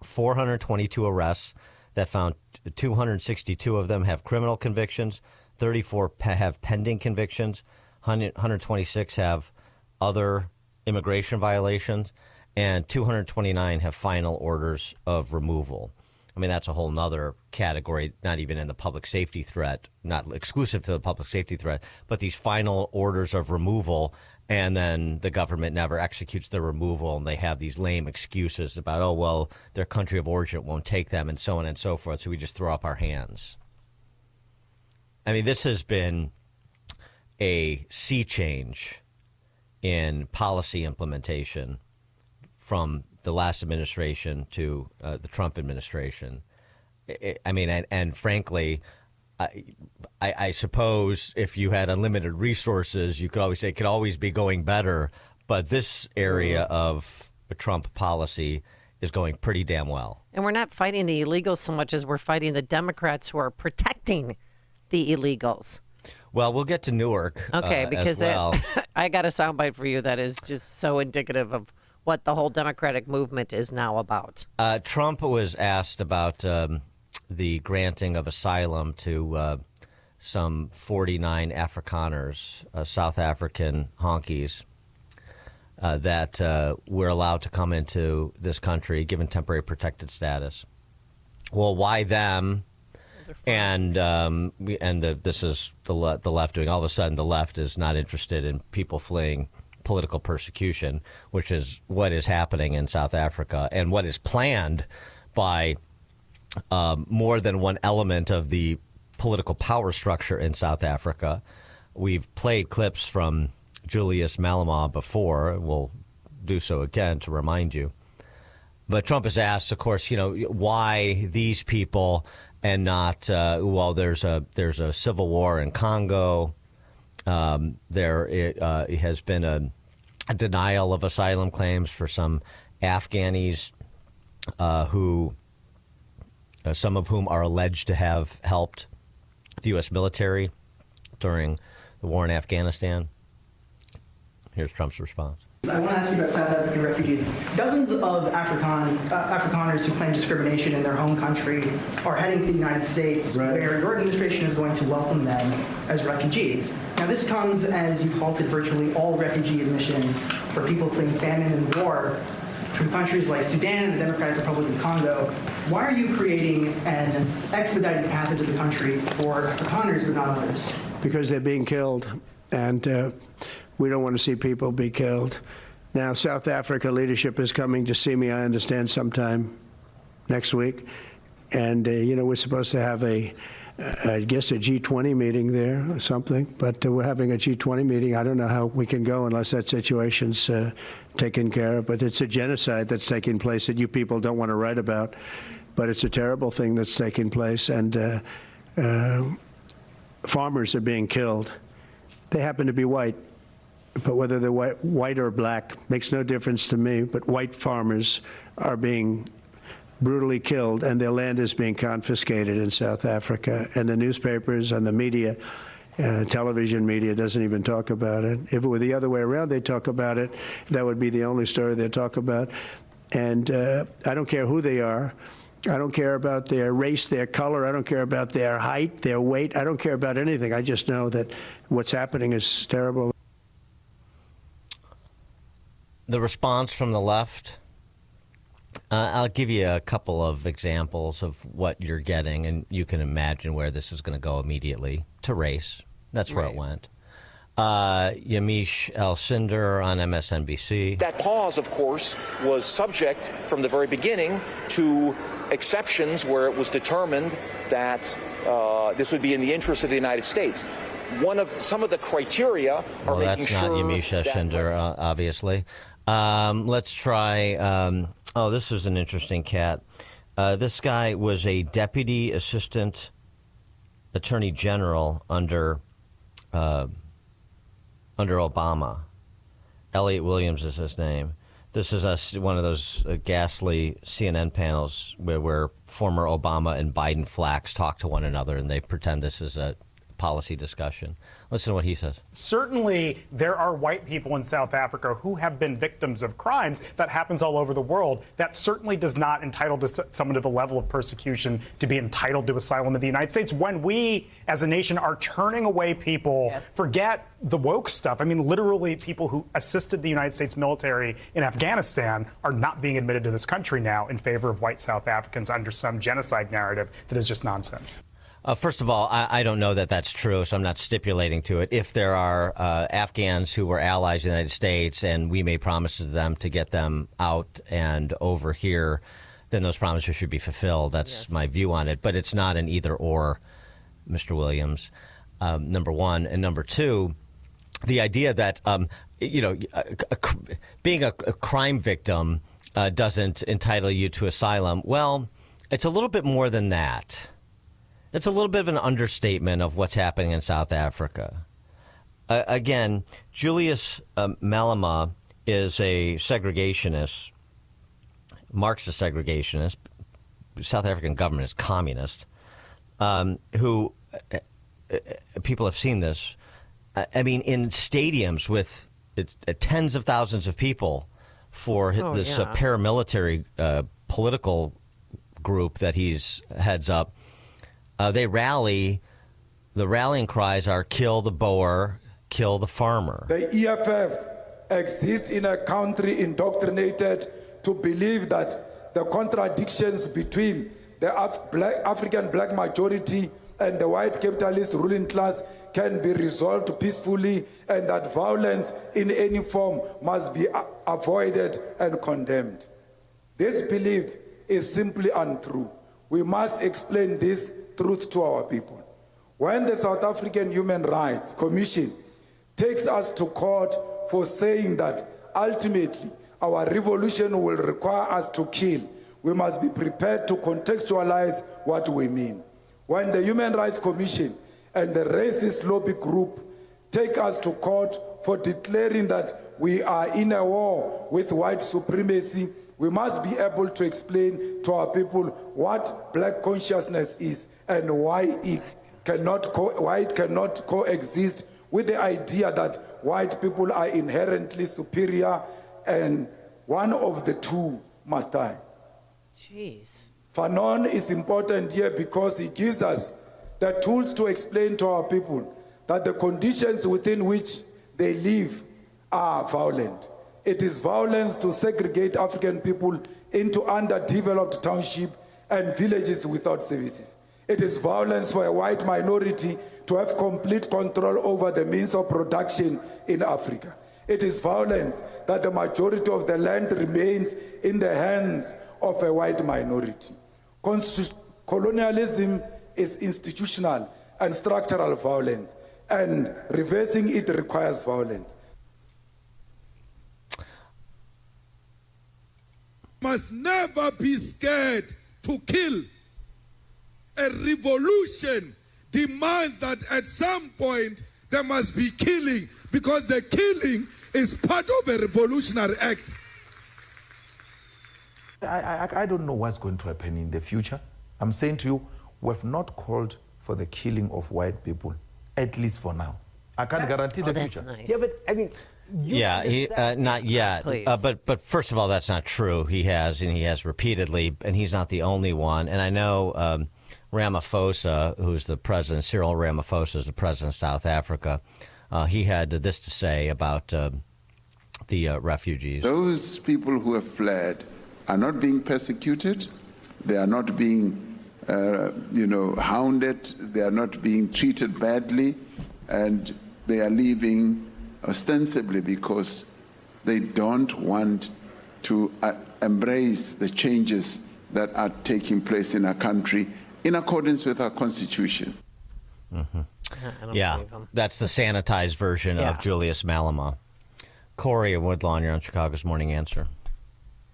422 arrests that found 262 of them have criminal convictions, 34 have pending convictions, 126 have other immigration violations, and 229 have final orders of removal. I mean, that's a whole nother category, not even in the public safety threat, not exclusive to the public safety threat, but these final orders of removal, and then the government never executes the removal, and they have these lame excuses about, oh, well, their country of origin won't take them, and so on and so forth, so we just throw up our hands. I mean, this has been a sea change in policy implementation from the last administration to the Trump administration. I mean, and frankly, I suppose if you had unlimited resources, you could always say it could always be going better. But this area of Trump policy is going pretty damn well. And we're not fighting the illegals so much as we're fighting the Democrats who are protecting the illegals. Well, we'll get to Newark. Okay, because as well. I got a soundbite for you that is just so indicative of what the whole Democratic movement is now about. Trump was asked about the granting of asylum to some 49 Afrikaners, South African honkies, that were allowed to come into this country, given temporary protected status. Well, why them? And this is the left doing. All of a sudden, the left is not interested in people fleeing political persecution, which is what is happening in South Africa and what is planned by more than one element of the political power structure in South Africa. We've played clips from Julius Malema before. We'll do so again to remind you. But Trump has asked, of course, why these people and not, there's a civil war in Congo. There has been a denial of asylum claims for some Afghanis who, some of whom are alleged to have helped the U.S. military during the war in Afghanistan. Here's Trump's response. I want to ask you about South African refugees. Dozens of Afrikaners who claim discrimination in their home country are heading to the United States, where your administration is going to welcome them as refugees. Now, this comes as you've halted virtually all refugee admissions for people fleeing famine and war from countries like Sudan and the Democratic Republic of Congo. Why are you creating an expedited path into the country for Afrikaners but not others? Because they're being killed, and we don't want to see people be killed. Now, South Africa leadership is coming to see me, I understand, sometime next week. And, we're supposed to have I guess a G20 meeting there or something. But we're having a G20 meeting. I don't know how we can go unless that situation's taken care of. But it's a genocide that's taking place that you people don't want to write about. But it's a terrible thing that's taking place. And farmers are being killed. They happen to be white. But whether they're white or black makes no difference to me. But white farmers are being brutally killed, and their land is being confiscated in South Africa. And the newspapers and the media, television media, doesn't even talk about it. If it were the other way around, they'd talk about it. That would be the only story they'd talk about. And I don't care who they are. I don't care about their race, their color. I don't care about their height, their weight. I don't care about anything. I just know that what's happening is terrible. The response from the left, I'll give you a couple of examples of what you're getting, and you can imagine where this is going to go immediately. To race. That's where it went. Yamiche Alcindor on MSNBC. That pause, of course, was subject from the very beginning to exceptions where it was determined that this would be in the interest of the United States. Some of the criteria are making sure. That's not Yamiche Alcindor, obviously. Let's try. This is an interesting cat. This guy was a deputy assistant attorney general under Obama. Elliot Williams is his name. This is one of those ghastly CNN panels where former Obama and Biden flacks talk to one another, and they pretend this is a policy discussion. Listen to what he says. Certainly, there are white people in South Africa who have been victims of crimes. That happens all over the world. That certainly does not entitle someone to the level of persecution to be entitled to asylum in the United States. When we, as a nation, are turning away people, forget the woke stuff. I mean, literally, people who assisted the United States military in Afghanistan are not being admitted to this country now in favor of white South Africans under some genocide narrative that is just nonsense. First of all, I don't know that that's true, so I'm not stipulating to it. If there are Afghans who were allies of the United States and we made promises to them to get them out and over here, then those promises should be fulfilled. That's my view on it. But it's not an either or, Mr. Williams, number one. And number two, the idea that, being a crime victim doesn't entitle you to asylum. Well, it's a little bit more than that. It's a little bit of an understatement of what's happening in South Africa. Again, Julius Malema is a segregationist, Marxist segregationist. South African government is communist. Who people have seen this. I mean, in stadiums with tens of thousands of people for this paramilitary political group that he's heads up. They rally. The rallying cries are "Kill the Boer, kill the farmer." The EFF exists in a country indoctrinated to believe that the contradictions between the African black majority and the white capitalist ruling class can be resolved peacefully, and that violence in any form must be avoided and condemned. This belief is simply untrue. We must explain this truth to our people. When the South African Human Rights Commission takes us to court for saying that ultimately our revolution will require us to kill, we must be prepared to contextualize what we mean. When the Human Rights Commission and the racist lobby group take us to court for declaring that we are in a war with white supremacy, we must be able to explain to our people what black consciousness is and why it cannot coexist with the idea that white people are inherently superior and one of the two must die. Jeez. Fanon is important here because he gives us the tools to explain to our people that the conditions within which they live are violent. It is violence to segregate African people into underdeveloped townships and villages without services. It is violence for a white minority to have complete control over the means of production in Africa. It is violence that the majority of the land remains in the hands of a white minority. Colonialism is institutional and structural violence, and reversing it requires violence. Must never be scared to kill. A revolution demands that at some point there must be killing, because the killing is part of a revolutionary act. I don't know what's going to happen in the future. I'm saying to you, we have not called for the killing of white people, at least for now. I can't guarantee the future. Nice. Yeah, but I mean, not yet. But first of all, that's not true. He has repeatedly, and he's not the only one. And I know Ramaphosa, who's the president, Cyril Ramaphosa is the president of South Africa. He had this to say about the refugees. Those people who have fled are not being persecuted. They are not being, hounded. They are not being treated badly, and they are leaving ostensibly because they don't want to embrace the changes that are taking place in our country in accordance with our Constitution. Mm-hmm. Yeah, that's the sanitized version of Julius Malema. Corey of Woodlawn, you're on Chicago's Morning Answer.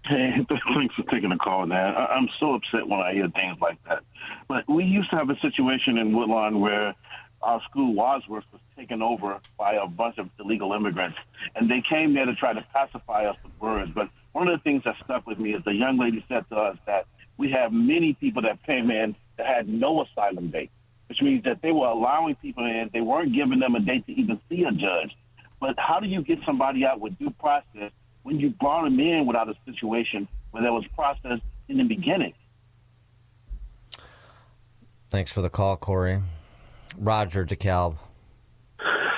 Hey, thanks for taking the call, man. I'm so upset when I hear things like that. But we used to have a situation in Woodlawn where our school, Wadsworth, was taken over by a bunch of illegal immigrants, and they came there to try to pacify us with words. But one of the things that stuck with me is the young lady said to us that we have many people that came in that had no asylum date, which means that they were allowing people in. They weren't giving them a date to even see a judge. But how do you get somebody out with due process when you brought them in without a situation where there was process in the beginning? Thanks for the call, Corey. Roger, DeKalb.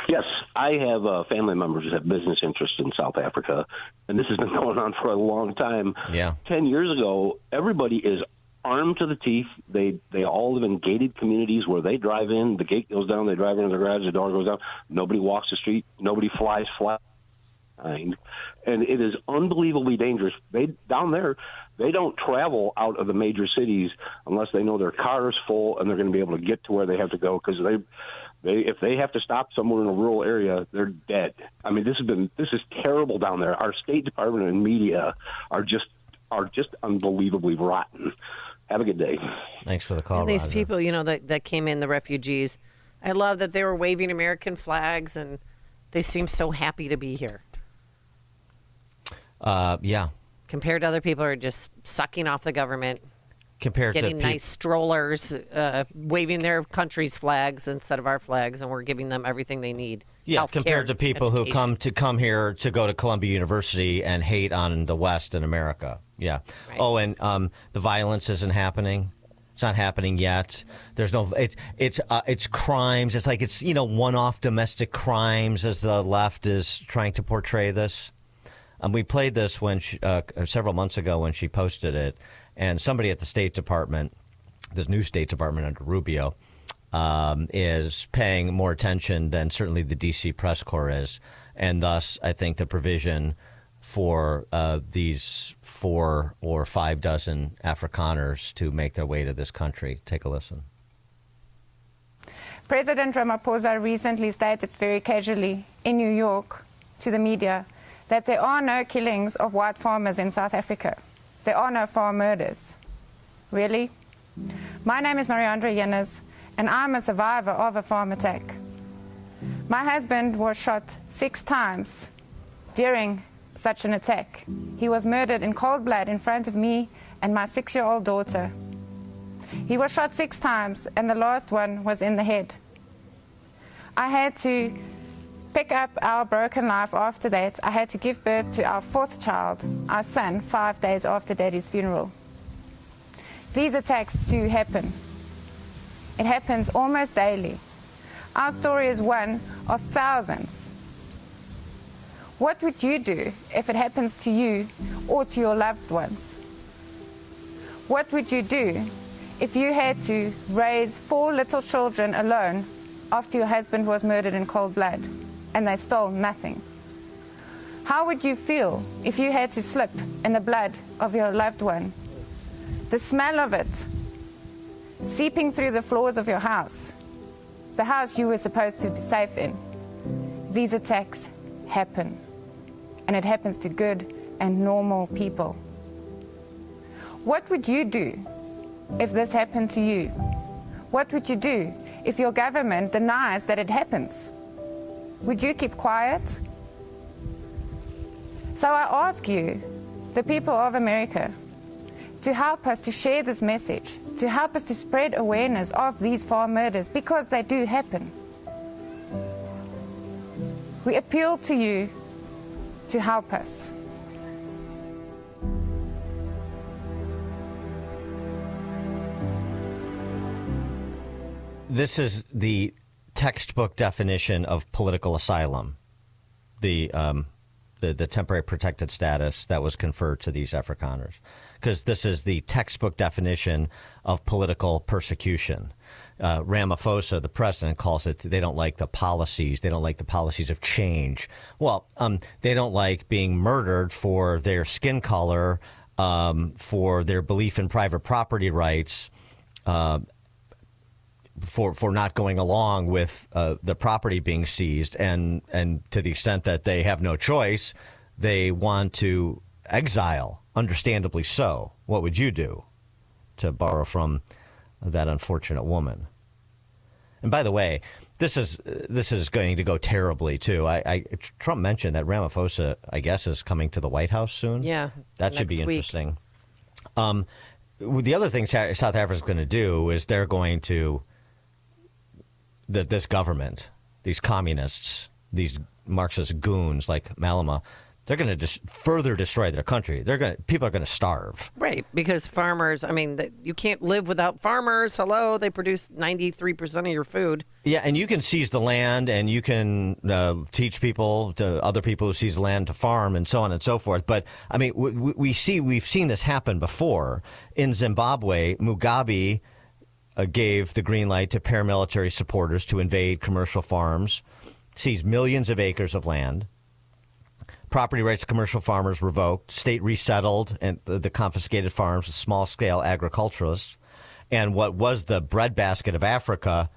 Yes, I have family members that have business interests in South Africa, and this has been going on for a long time. Yeah. 10 years ago, everybody is armed to the teeth. They all live in gated communities where they drive in, the gate goes down, they drive into the garage, the door goes down. Nobody walks the street. Nobody flies flat. And it is unbelievably dangerous. Down there, they don't travel out of the major cities unless they know their car is full and they're going to be able to get to where they have to go, because if they have to stop somewhere in a rural area, they're dead. I mean, this is terrible down there. Our State Department and media are just unbelievably rotten. Have a good day. Thanks for the call, and these Roger. people, that came in, the refugees, I love that they were waving American flags and they seem so happy to be here. Yeah. Compared to other people who are just sucking off the government, Compared getting to nice strollers, waving their country's flags instead of our flags, and we're giving them everything they need. Yeah, Healthcare, compared to people education. who come here to go to Columbia University and hate on the West and America. Yeah. Right. Oh, and the violence isn't happening. It's not happening yet. There's no. It's crimes. It's like it's one-off domestic crimes as the left is trying to portray this. We played this when several months ago when she posted it, and somebody at the State Department, the new State Department under Rubio, is paying more attention than certainly the D.C. press corps is, and thus I think the provision for these 4 or 5 dozen Afrikaners to make their way to this country. Take a listen. President Ramaphosa recently stated very casually in New York to the media that there are no killings of white farmers in South Africa. There are no farm murders. Really? My name is Mariandra Yennes, and I'm a survivor of a farm attack. My husband was shot 6 times during such an attack. He was murdered in cold blood in front of me and my 6-year-old daughter. He was shot 6 times, and the last one was in the head. I had to pick up our broken life after that. I had to give birth to our 4th child, our son, 5 days after Daddy's funeral. These attacks do happen. It happens almost daily. Our story is one of thousands. What would you do if it happens to you or to your loved ones? What would you do if you had to raise 4 little children alone after your husband was murdered in cold blood and they stole nothing? How would you feel if you had to slip in the blood of your loved one? The smell of it seeping through the floors of your house, the house you were supposed to be safe in. These attacks happen, and it happens to good and normal people. What would you do if this happened to you? What would you do if your government denies that it happens? Would you keep quiet? So I ask you, the people of America, to help us to share this message, to help us to spread awareness of these farm murders, because they do happen. We appeal to you to help us. This is the textbook definition of political asylum, the temporary protected status that was conferred to these Afrikaners, because this is the textbook definition of political persecution. Ramaphosa, the president, calls it, they don't like the policies. They don't like the policies of change. Well, they don't like being murdered for their skin color, for their belief in private property rights, for not going along with the property being seized. And to the extent that they have no choice, they want to exile, understandably so. What would you do, to borrow from that unfortunate woman? And by the way, this is going to go terribly too. Trump mentioned that Ramaphosa, I guess, is coming to the White House soon. Yeah, that should be next week. interesting. The other thing South Africa is going to do is they're going to this government, these communists, these Marxist goons like Malema, they're going to further destroy their country. People are going to starve. Right, because farmers, I mean, you can't live without farmers. Hello, they produce 93% of your food. Yeah, and you can seize the land, and you can teach people, to other people who seize the land, to farm, and so on and so forth. But I mean, we've seen this happen before. In Zimbabwe, Mugabe gave the green light to paramilitary supporters to invade commercial farms, seize millions of acres of land. Property rights of commercial farmers revoked, state resettled and the confiscated farms with small-scale agriculturalists, and what was the breadbasket of Africa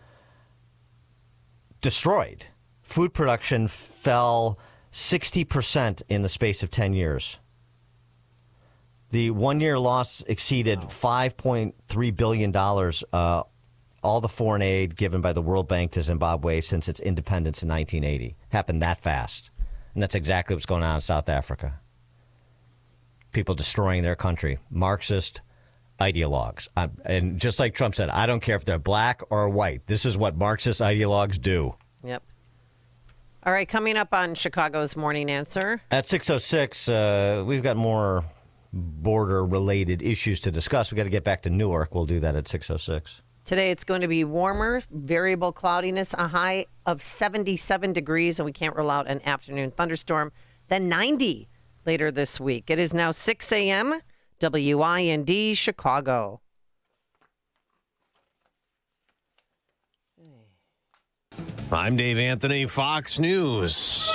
destroyed. Food production fell 60% in the space of 10 years. The one-year loss exceeded $5.3 billion, all the foreign aid given by the World Bank to Zimbabwe since its independence in 1980. Happened that fast. And that's exactly what's going on in South Africa. people destroying their country, Marxist ideologues. And just like Trump said, I don't care if they're black or white. This is what Marxist ideologues do. Yep. All right, coming up on Chicago's Morning Answer. At 6:06, we've got more border-related issues to discuss. We've got to get back to Newark. We'll do that at 6:06. Today it's going to be warmer, variable cloudiness, a high of 77 degrees, and we can't rule out an afternoon thunderstorm. Then 90 later this week. It is now 6 a.m. WIND Chicago. I'm Dave Anthony, Fox News.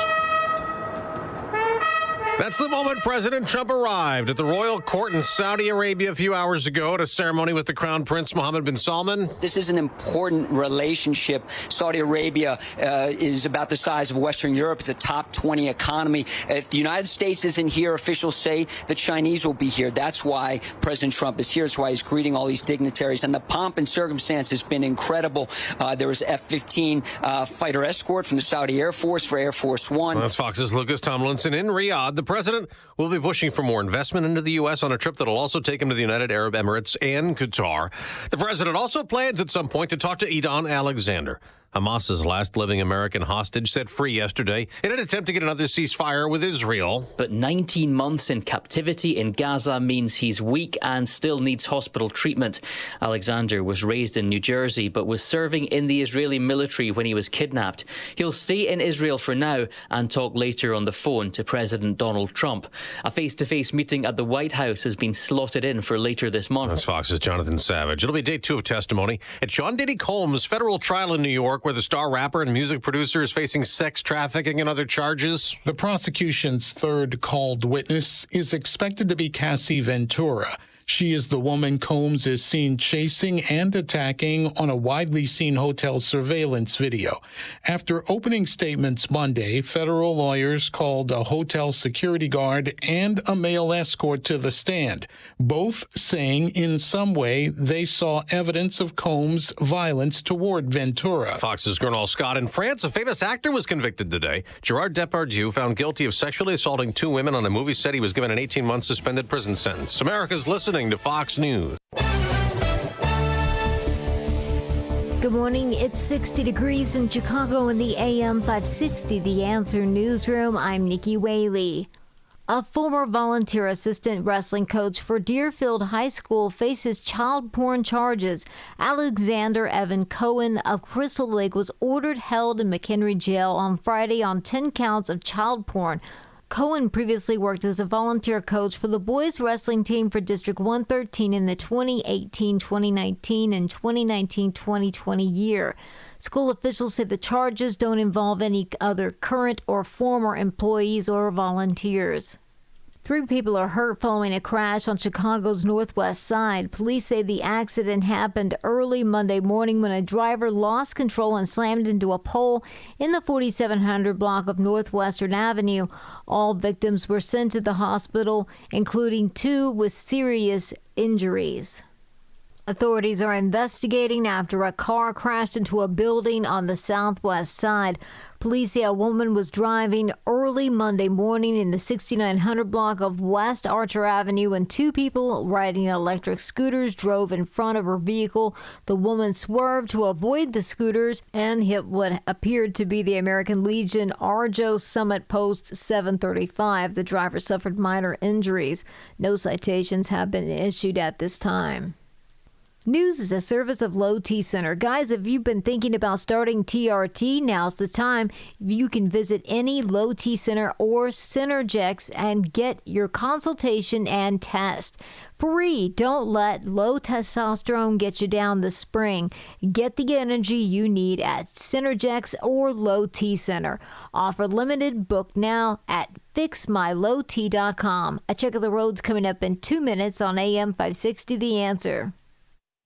That's the moment President Trump arrived at the royal court in Saudi Arabia a few hours ago at a ceremony with the Crown Prince Mohammed bin Salman. This is an important relationship. Saudi Arabia is about the size of Western Europe. It's a top 20 economy. If the United States isn't here, officials say the Chinese will be here. That's why President Trump is here. That's why he's greeting all these dignitaries. And the pomp and circumstance has been incredible. There was F-15 fighter escort from the Saudi Air Force for Air Force One. That's Fox's Lucas Tomlinson in Riyadh. The president will be pushing for more investment into the U.S. on a trip that will also take him to the United Arab Emirates and Qatar. The president also plans at some point to talk to Idan Alexander, Hamas's last living American hostage, set free yesterday in an attempt to get another ceasefire with Israel. But 19 months in captivity in Gaza means he's weak and still needs hospital treatment. Alexander was raised in New Jersey but was serving in the Israeli military when he was kidnapped. He'll stay in Israel for now and talk later on the phone to President Donald Trump. A face-to-face meeting at the White House has been slotted in for later this month. That's Fox's Jonathan Savage. It'll be day 2 of testimony at Sean Diddy Combs' federal trial in New York, where the star rapper and music producer is facing sex trafficking and other charges. The prosecution's third called witness is expected to be Cassie Ventura. She is the woman Combs is seen chasing and attacking on a widely seen hotel surveillance video. After opening statements Monday, federal lawyers called a hotel security guard and a male escort to the stand, both saying in some way they saw evidence of Combs' violence toward Ventura. Fox's Gernal Scott. In France, a famous actor was convicted today. Gerard Depardieu, found guilty of sexually assaulting 2 women on a movie set. He was given an 18-month suspended prison sentence. America's listening to Fox News. Good morning. It's 60 degrees in Chicago in the AM 560 The Answer Newsroom. I'm Nikki Whaley. A former volunteer assistant wrestling coach for Deerfield High School faces child porn charges. Alexander Evan Cohen of Crystal Lake was ordered held in McHenry Jail on Friday on 10 counts of child porn. Cohen previously worked as a volunteer coach for the boys wrestling team for District 113 in the 2018-2019 and 2019-2020 year. School officials say the charges don't involve any other current or former employees or volunteers. 3 people are hurt following a crash on Chicago's northwest side. Police say the accident happened early Monday morning when a driver lost control and slammed into a pole in the 4700 block of Northwestern Avenue. All victims were sent to the hospital, including 2 with serious injuries. Authorities are investigating after a car crashed into a building on the southwest side. Police say a woman was driving early Monday morning in the 6900 block of West Archer Avenue and 2 people riding electric scooters drove in front of her vehicle. The woman swerved to avoid the scooters and hit what appeared to be the American Legion Arjo Summit Post 735. The driver suffered minor injuries. No citations have been issued at this time. News is a service of Low T Center. Guys, if you've been thinking about starting TRT, now's the time. You can visit any Low T Center or Synergex and get your consultation and test. Free. Don't let low testosterone get you down this spring. Get the energy you need at Synergex or Low T Center. Offer limited. Book now at fixmylowt.com. A check of the roads coming up in 2 minutes on AM 560 The Answer.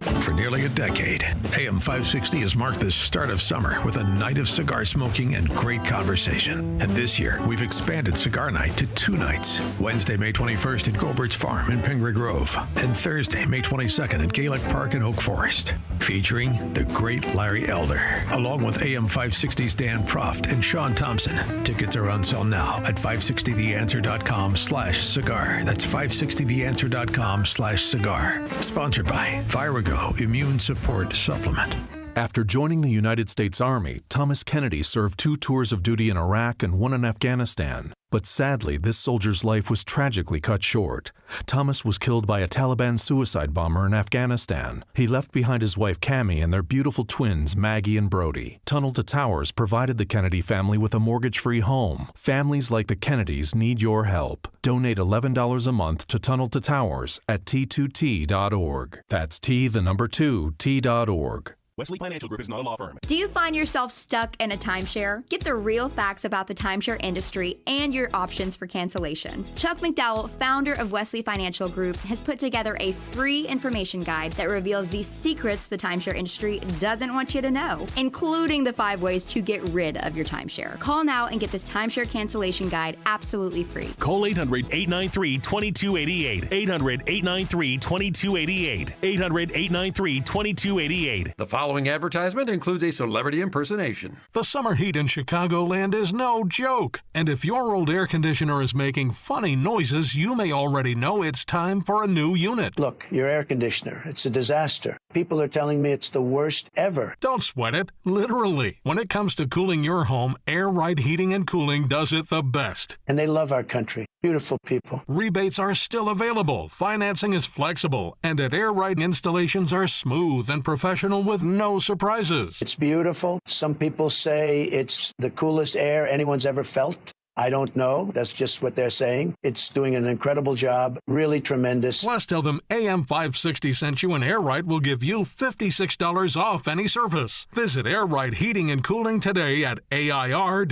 For nearly a decade, AM 560 has marked the start of summer with a night of cigar smoking and great conversation. And this year, we've expanded Cigar Night to 2 nights. Wednesday, May 21st at Goldbert's Farm in Pingree Grove. And Thursday, May 22nd at Gaelic Park in Oak Forest. Featuring the great Larry Elder, along with AM 560's Dan Proft and Sean Thompson. Tickets are on sale now at 560theanswer.com/cigar. That's 560theanswer.com/cigar. Sponsored by Virago Immune Support Supplement. After joining the United States Army, Thomas Kennedy served 2 tours of duty in Iraq and 1 in Afghanistan. But sadly, this soldier's life was tragically cut short. Thomas was killed by a Taliban suicide bomber in Afghanistan. He left behind his wife Cammie and their beautiful twins Maggie and Brody. Tunnel to Towers provided the Kennedy family with a mortgage-free home. Families like the Kennedys need your help. Donate $11 a month to Tunnel to Towers at T2T.org. That's T2T.org. Wesley Financial Group is not a law firm. Do you find yourself stuck in a timeshare? Get the real facts about the timeshare industry and your options for cancellation. Chuck McDowell, founder of Wesley Financial Group, has put together a free information guide that reveals the secrets the timeshare industry doesn't want you to know, including the 5 ways to get rid of your timeshare. Call now and get this timeshare cancellation guide absolutely free. Call 800-893-2288. 800-893-2288. 800-893-2288. The following advertisement includes a celebrity impersonation. The summer heat in Chicagoland is no joke. And if your old air conditioner is making funny noises, you may already know it's time for a new unit. Look, your air conditioner, it's a disaster. People are telling me it's the worst ever. Don't sweat it, literally. When it comes to cooling your home, Air-rite Heating and Cooling does it the best. And they love our country. Beautiful people. Rebates are still available, financing is flexible, and at Air-rite installations are smooth and professional with no surprises. It's beautiful. Some people say it's the coolest air anyone's ever felt. I don't know. That's just what they're saying. It's doing an incredible job. Really tremendous. Plus, tell them AM 560 sent you, and Air-rite will give you $56 off any service. Visit Air-rite Heating and Cooling today at AIR-RITE.com.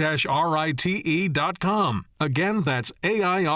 Again, that's AIR-RITE.com.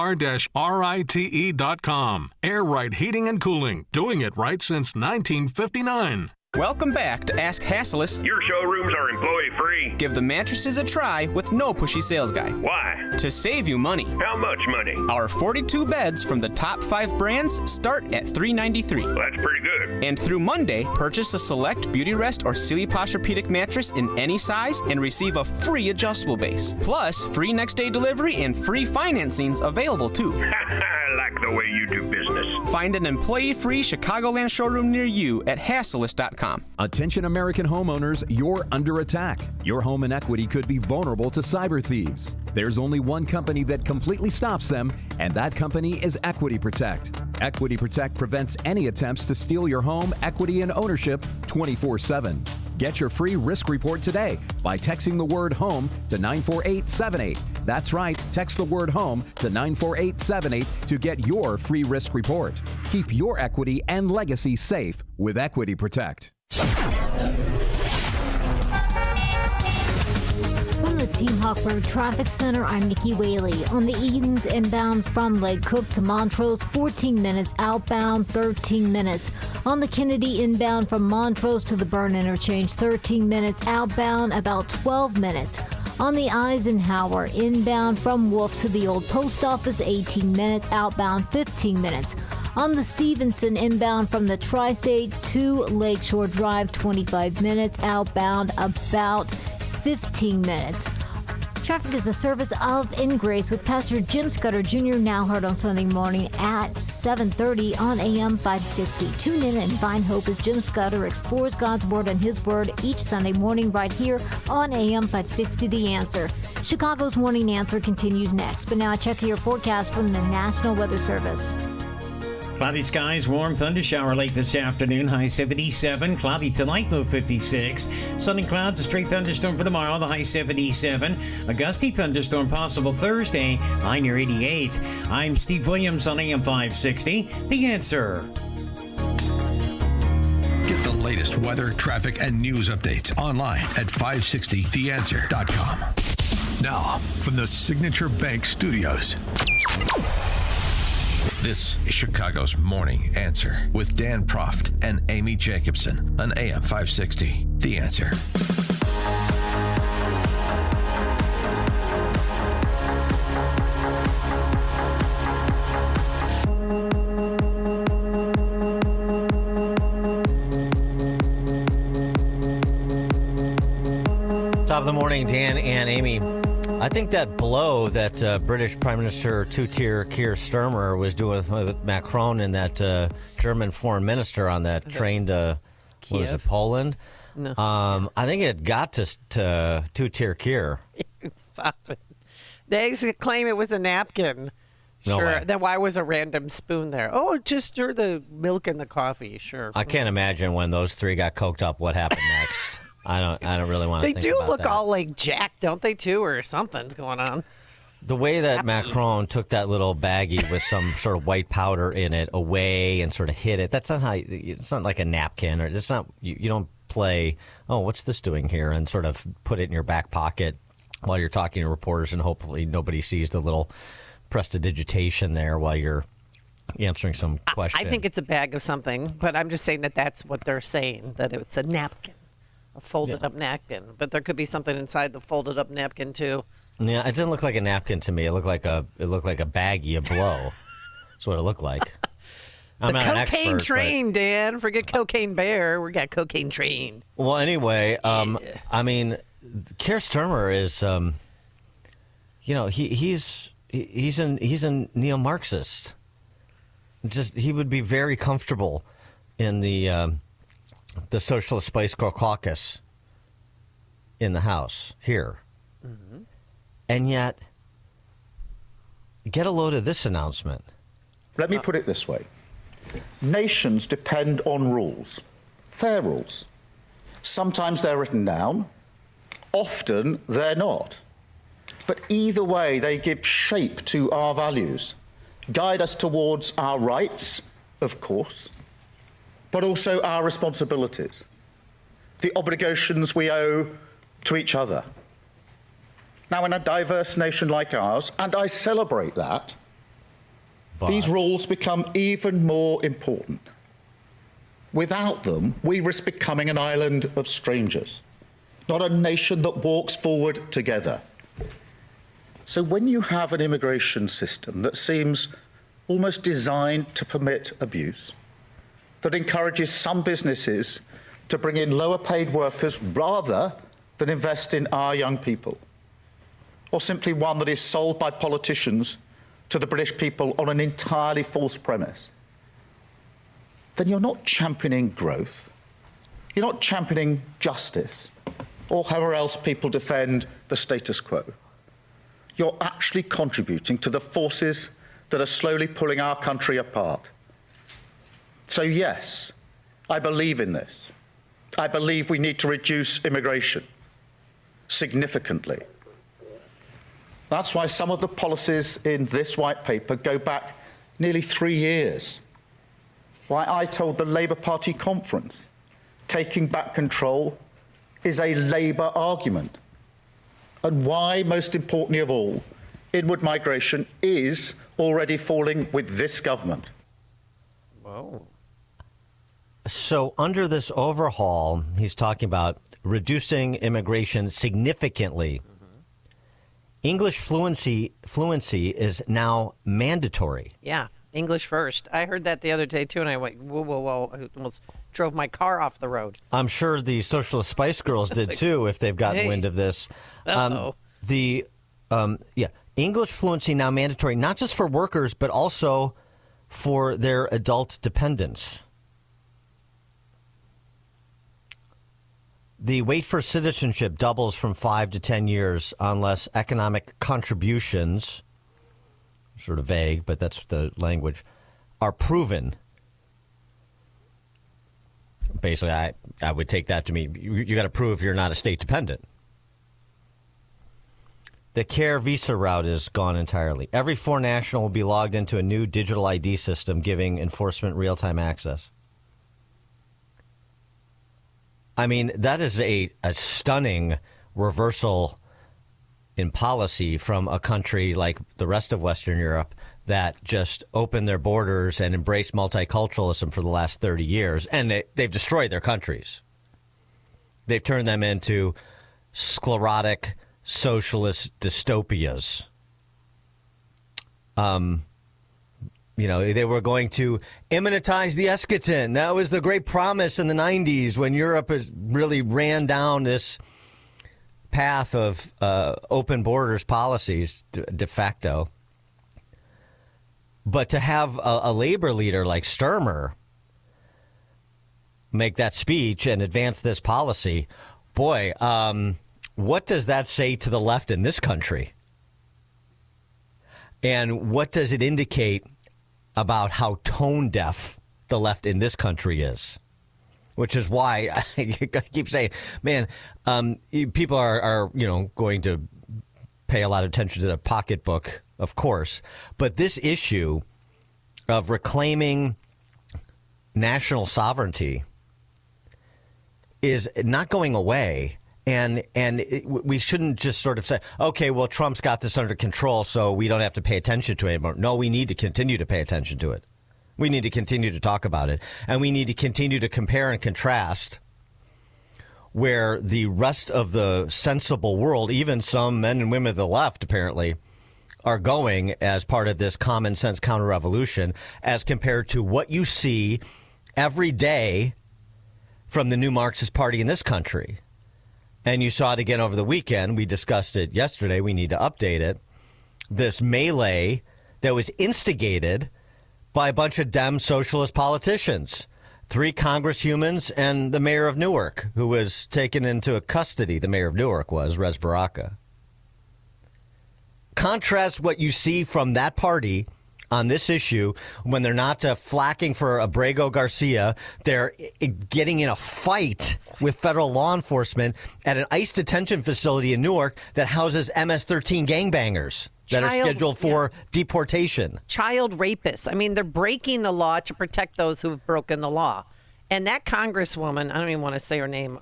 Air-rite Heating and Cooling, doing it right since 1959. Welcome back to Ask Hassleus. Your showrooms are employee-free. Give the mattresses a try with no pushy sales guy. Why? To save you money. How much money? Our 42 beds from the top 5 brands start at $393. Well, that's pretty good. And through Monday, purchase a select Beauty Rest or Silly Posturepedic mattress in any size and receive a free adjustable base. Plus, free next-day delivery and free financing's available too. I like the way you do business. Find an employee-free Chicagoland showroom near you at Hassleus.com. Attention American homeowners, you're under attack. Your home and equity could be vulnerable to cyber thieves. There's only one company that completely stops them, and that company is Equity Protect. Equity Protect prevents any attempts to steal your home, equity, and ownership 24/7. Get your free risk report today by texting the word HOME to 94878. That's right, text the word HOME to 94878 to get your free risk report. Keep your equity and legacy safe with Equity Protect. From the Team Hawkburg Traffic Center, I'm Nikki Whaley. On the Edens inbound from Lake Cook to Montrose, 14 minutes. Outbound, 13 minutes. On the Kennedy inbound from Montrose to the Burn Interchange, 13 minutes. Outbound, about 12 minutes. On the Eisenhower inbound from Wolf to the Old Post Office, 18 minutes. Outbound, 15 minutes. On the Stevenson inbound from the Tri-State to Lakeshore Drive, 25 minutes. Outbound, about 15 minutes. Traffic is a service of In Grace with Pastor Jim Scudder Jr. now heard on Sunday morning at 7:30 on AM 560. Tune in and find hope as Jim Scudder explores God's Word and His Word each Sunday morning right here on AM 560 The Answer. Chicago's Morning Answer continues next, but now check your forecast from the National Weather Service. Cloudy skies, warm thunder shower late this afternoon, high 77. Cloudy tonight, low 56. Sun and clouds, a straight thunderstorm for tomorrow, the high 77. A gusty thunderstorm possible Thursday, high near 88. I'm Steve Williams on AM 560. The Answer. Get the latest weather, traffic, and news updates online at 560theanswer.com. Now, from the Signature Bank Studios. This is Chicago's Morning Answer with Dan Proft and Amy Jacobson on AM 560. The Answer. Top of the morning, Dan and Amy. I think that blow that British Prime Minister two-tier Keir Starmer was doing with Macron and that German foreign minister on that train to, what was it, Poland? No. I think it got to two-tier Keir. Stop it. They claim it was a napkin. No Sure. way. Then why was a random spoon there? Oh, just stir the milk in the coffee. Sure. I can't imagine when those three got coked up what happened next. I don't really want to They think do about look that. all like jacked, don't they, too? Or something's going on. The way that Macron took that little baggie with some sort of white powder in it away and sort of hid it, that's not how it's not like a napkin, or it's not, you don't play, oh, what's this doing here, and sort of put it in your back pocket while you're talking to reporters, and hopefully nobody sees the little prestidigitation there while you're answering some question. I think it's a bag of something, but I'm just saying that that's what they're saying, that it's a napkin, a folded up napkin. But there could be something inside the folded up napkin, too. Yeah, it didn't look like a napkin to me. It looked like a baggie of blow. That's what it looked like. I'm not an Cocaine expert, train, Dan. Forget Cocaine Bear. We got Cocaine Train. Well, anyway, I mean, Keir Starmer is, he's a neo-Marxist. Just he would be very comfortable in the Socialist Spice Girl caucus in the House here. Mm-hmm. And yet, get a load of this announcement. Let me put it this way. Nations depend on rules, fair rules. Sometimes they're written down, often they're not. But either way, they give shape to our values, guide us towards our rights, of course, but also our responsibilities, the obligations we owe to each other. Now, in a diverse nation like ours, and I celebrate that, these rules become even more important. Without them, we risk becoming an island of strangers, not a nation that walks forward together. So when you have an immigration system that seems almost designed to permit abuse, that encourages some businesses to bring in lower paid workers rather than invest in our young people, or simply one that is sold by politicians to the British people on an entirely false premise, then you're not championing growth, you're not championing justice, or however else people defend the status quo. You're actually contributing to the forces that are slowly pulling our country apart. So yes, I believe in this. I believe we need to reduce immigration significantly. That's why some of the policies in this white paper go back nearly 3 years. Why I told the Labour Party conference, taking back control is a Labour argument. And why, most importantly of all, inward migration is already falling with this government. Whoa. So under this overhaul, he's talking about reducing immigration significantly. English fluency is now mandatory. Yeah, English first. I heard that the other day, too, and I went, whoa, whoa, whoa. I almost drove my car off the road. I'm sure the Socialist Spice Girls did, too, if they've gotten wind of this. English fluency now mandatory, not just for workers, but also for their adult dependents. The wait for citizenship doubles from 5 to 10 years unless economic contributions, sort of vague, but that's the language, are proven. Basically, I would take that to mean you got to prove you're not a state dependent. The CARE visa route is gone entirely. Every foreign national will be logged into a new digital ID system giving enforcement real-time access. I mean, that is a stunning reversal in policy from a country like the rest of Western Europe that just opened their borders and embraced multiculturalism for the last 30 years, and they've destroyed their countries. They've turned them into sclerotic socialist dystopias. They were going to immunize the eschaton. That was the great promise in the 90s when Europe really ran down this path of open borders policies de facto. But to have a labor leader like Sturmer make that speech and advance this policy, boy, what does that say to the left in this country? And what does it indicate about how tone deaf the left in this country is? Which is why I keep saying, man, people are going to pay a lot of attention to the pocketbook, of course. But this issue of reclaiming national sovereignty is not going away. And we shouldn't just sort of say, okay, well, Trump's got this under control, so we don't have to pay attention to it anymore. No, we need to continue to pay attention to it. We need to continue to talk about it. And we need to continue to compare and contrast where the rest of the sensible world, even some men and women of the left, apparently, are going as part of this common sense counter-revolution as compared to what you see every day from the new Marxist Party in this country. And you saw it again over the weekend. We discussed it yesterday. We need to update it. This melee that was instigated by a bunch of Dem socialist politicians, 3 congresswomen and the mayor of Newark, who was taken into custody. The mayor of Newark was Res Baraka. Contrast what you see from that party on this issue when they're not flacking for Abrego Garcia. They're getting in a fight with federal law enforcement at an ICE detention facility in Newark that houses MS-13 gangbangers that are scheduled for deportation. Child rapists. I mean, they're breaking the law to protect those who have broken the law. And that congresswoman, I don't even want to say her name,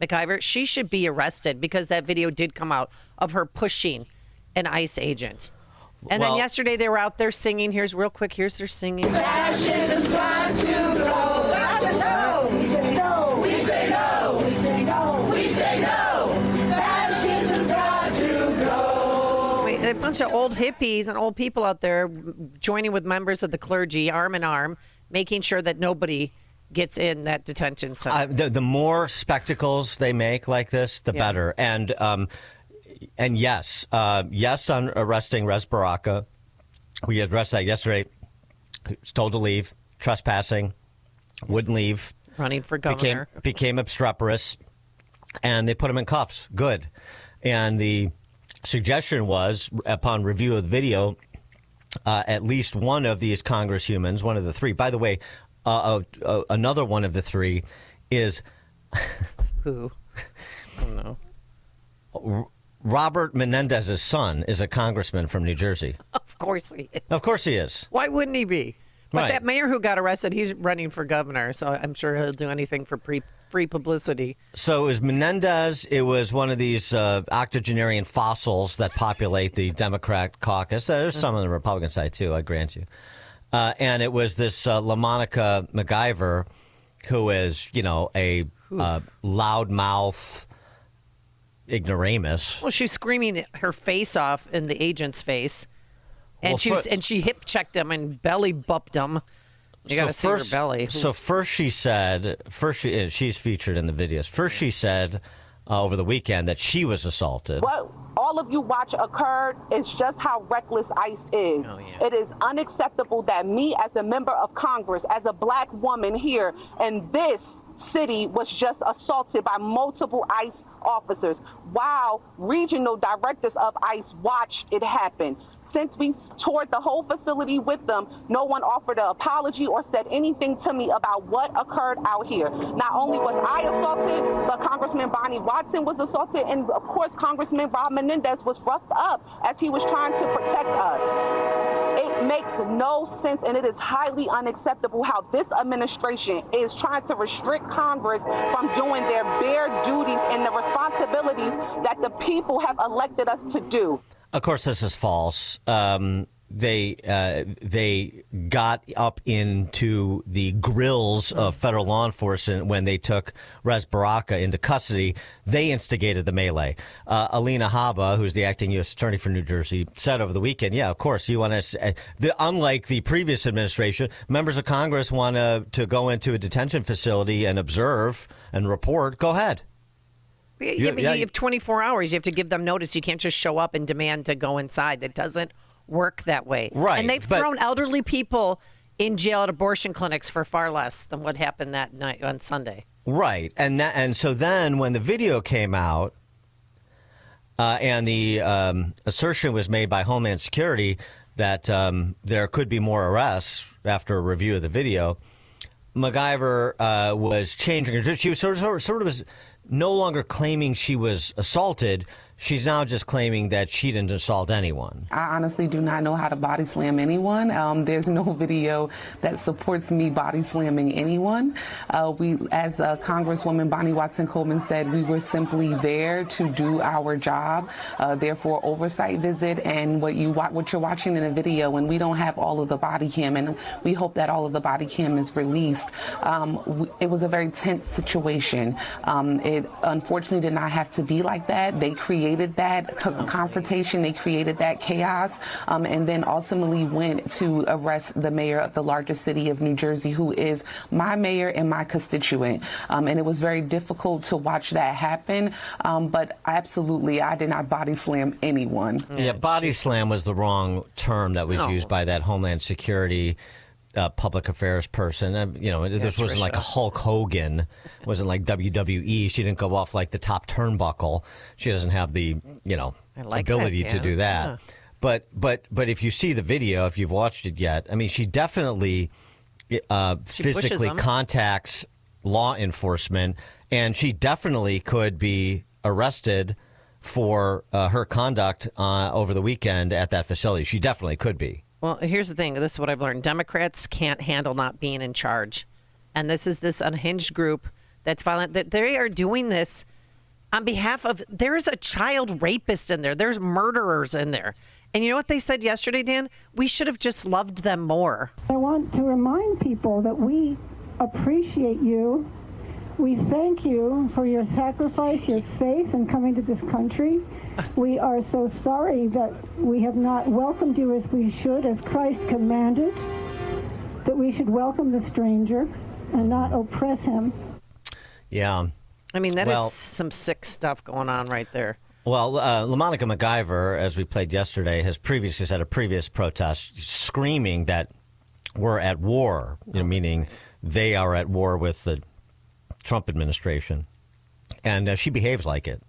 McIver, she should be arrested because that video did come out of her pushing an ICE agent. And then yesterday they were out there singing. Here's their singing. Fascism's got to go. Got to go. We say no. We say no. We say no. We say no. Fascism's got to go. A bunch of old hippies and old people out there joining with members of the clergy, arm in arm, making sure that nobody gets in that detention center. The more spectacles they make like this, the better. And yes, on arresting Res Baraka. We addressed that yesterday. He was told to leave, trespassing, wouldn't leave. Running for governor. Became obstreperous, and they put him in cuffs. Good. And the suggestion was, upon review of the video, at least one of these congresswomen, one of the 3. By the way, another one of the 3 is... Who? I don't know. Robert Menendez's son is a congressman from New Jersey. Of course he is. Of course he is. Why wouldn't he be? But Right. that mayor who got arrested, he's running for governor, so I'm sure he'll do anything for free publicity. So it was Menendez. It was one of these octogenarian fossils that populate the Democrat caucus. There's some on the Republican side, too, I grant you. And it was this LaMonica McIver, who is, a loudmouth ignoramus. Well, she was screaming her face off in the agent's face, and she hip checked him and belly bumped him. You got to see her belly. So first she said, she's featured in the videos. First she said over the weekend that she was assaulted. What all of you watch occurred is just how reckless ICE is. It is unacceptable that me, as a member of Congress, as a black woman here in this city, was just assaulted by multiple ICE officers while regional directors of ICE watched it happen. Since we toured the whole facility with them, no one offered an apology or said anything to me about what occurred out here. Not only was I assaulted, but Congressman Bonnie Watson was assaulted, and of course Congressman Bob Menendez was roughed up as he was trying to protect us. It makes no sense, and it is highly unacceptable how this administration is trying to restrict Congress from doing their bare duties and the responsibilities that the people have elected us to do. Of course, this is false. they got up into the grills of federal law enforcement when they took Rez Baraka into custody. They instigated the melee. Alina Habba, who's the acting U.S. attorney for New Jersey, said over the weekend, yeah, of course, you want to, unlike the previous administration, members of Congress want to go into a detention facility and observe and report. Go ahead. You have 24 hours. You have to give them notice. You can't just show up and demand to go inside. That doesn't work that way. Right. And they've thrown elderly people in jail at abortion clinics for far less than what happened that night on Sunday. Right. And so then when the video came out and the assertion was made by Homeland Security that there could be more arrests after a review of the video, MacGyver was changing. She was sort of was no longer claiming she was assaulted. She's now just claiming that she didn't assault anyone. I honestly do not know how to body slam anyone. There's no video that supports me body slamming anyone. As Congresswoman Bonnie Watson Coleman said, we were simply there to do our job. Therefore, oversight visit and what you're watching in a video, and we don't have all of the body cam, and we hope that all of the body cam is released. It was a very tense situation. It unfortunately did not have to be like that. They created that confrontation, they created that chaos, and then ultimately went to arrest the mayor of the largest city of New Jersey, who is my mayor and my constituent. And it was very difficult to watch that happen, but absolutely, I did not body slam anyone. Yeah, body slam was the wrong term that was used by that Homeland Security public affairs person. This wasn't like a Hulk Hogan. It wasn't like WWE. She didn't go off like the top turnbuckle. She doesn't have the, ability to do that. Yeah. But if you see the video, if you've watched it yet, I mean, she definitely physically contacts law enforcement, and she definitely could be arrested for her conduct over the weekend at that facility. She definitely could be. Well, here's the thing. This is what I've learned. Democrats can't handle not being in charge. And this is this unhinged group that's violent. That they are doing this on behalf of, there's a child rapist in there. There's murderers in there. And you know what they said yesterday, Dan? We should have just loved them more. I want to remind people that we appreciate you. We thank you for your sacrifice, your faith in coming to this country. We are so sorry that we have not welcomed you as we should, as Christ commanded, that we should welcome the stranger and not oppress him. Yeah. I mean, that is some sick stuff going on right there. Well, LaMonica MacGyver, as we played yesterday, has previously said a previous protest screaming that we're at war, meaning they are at war with the Trump administration. And she behaves like it.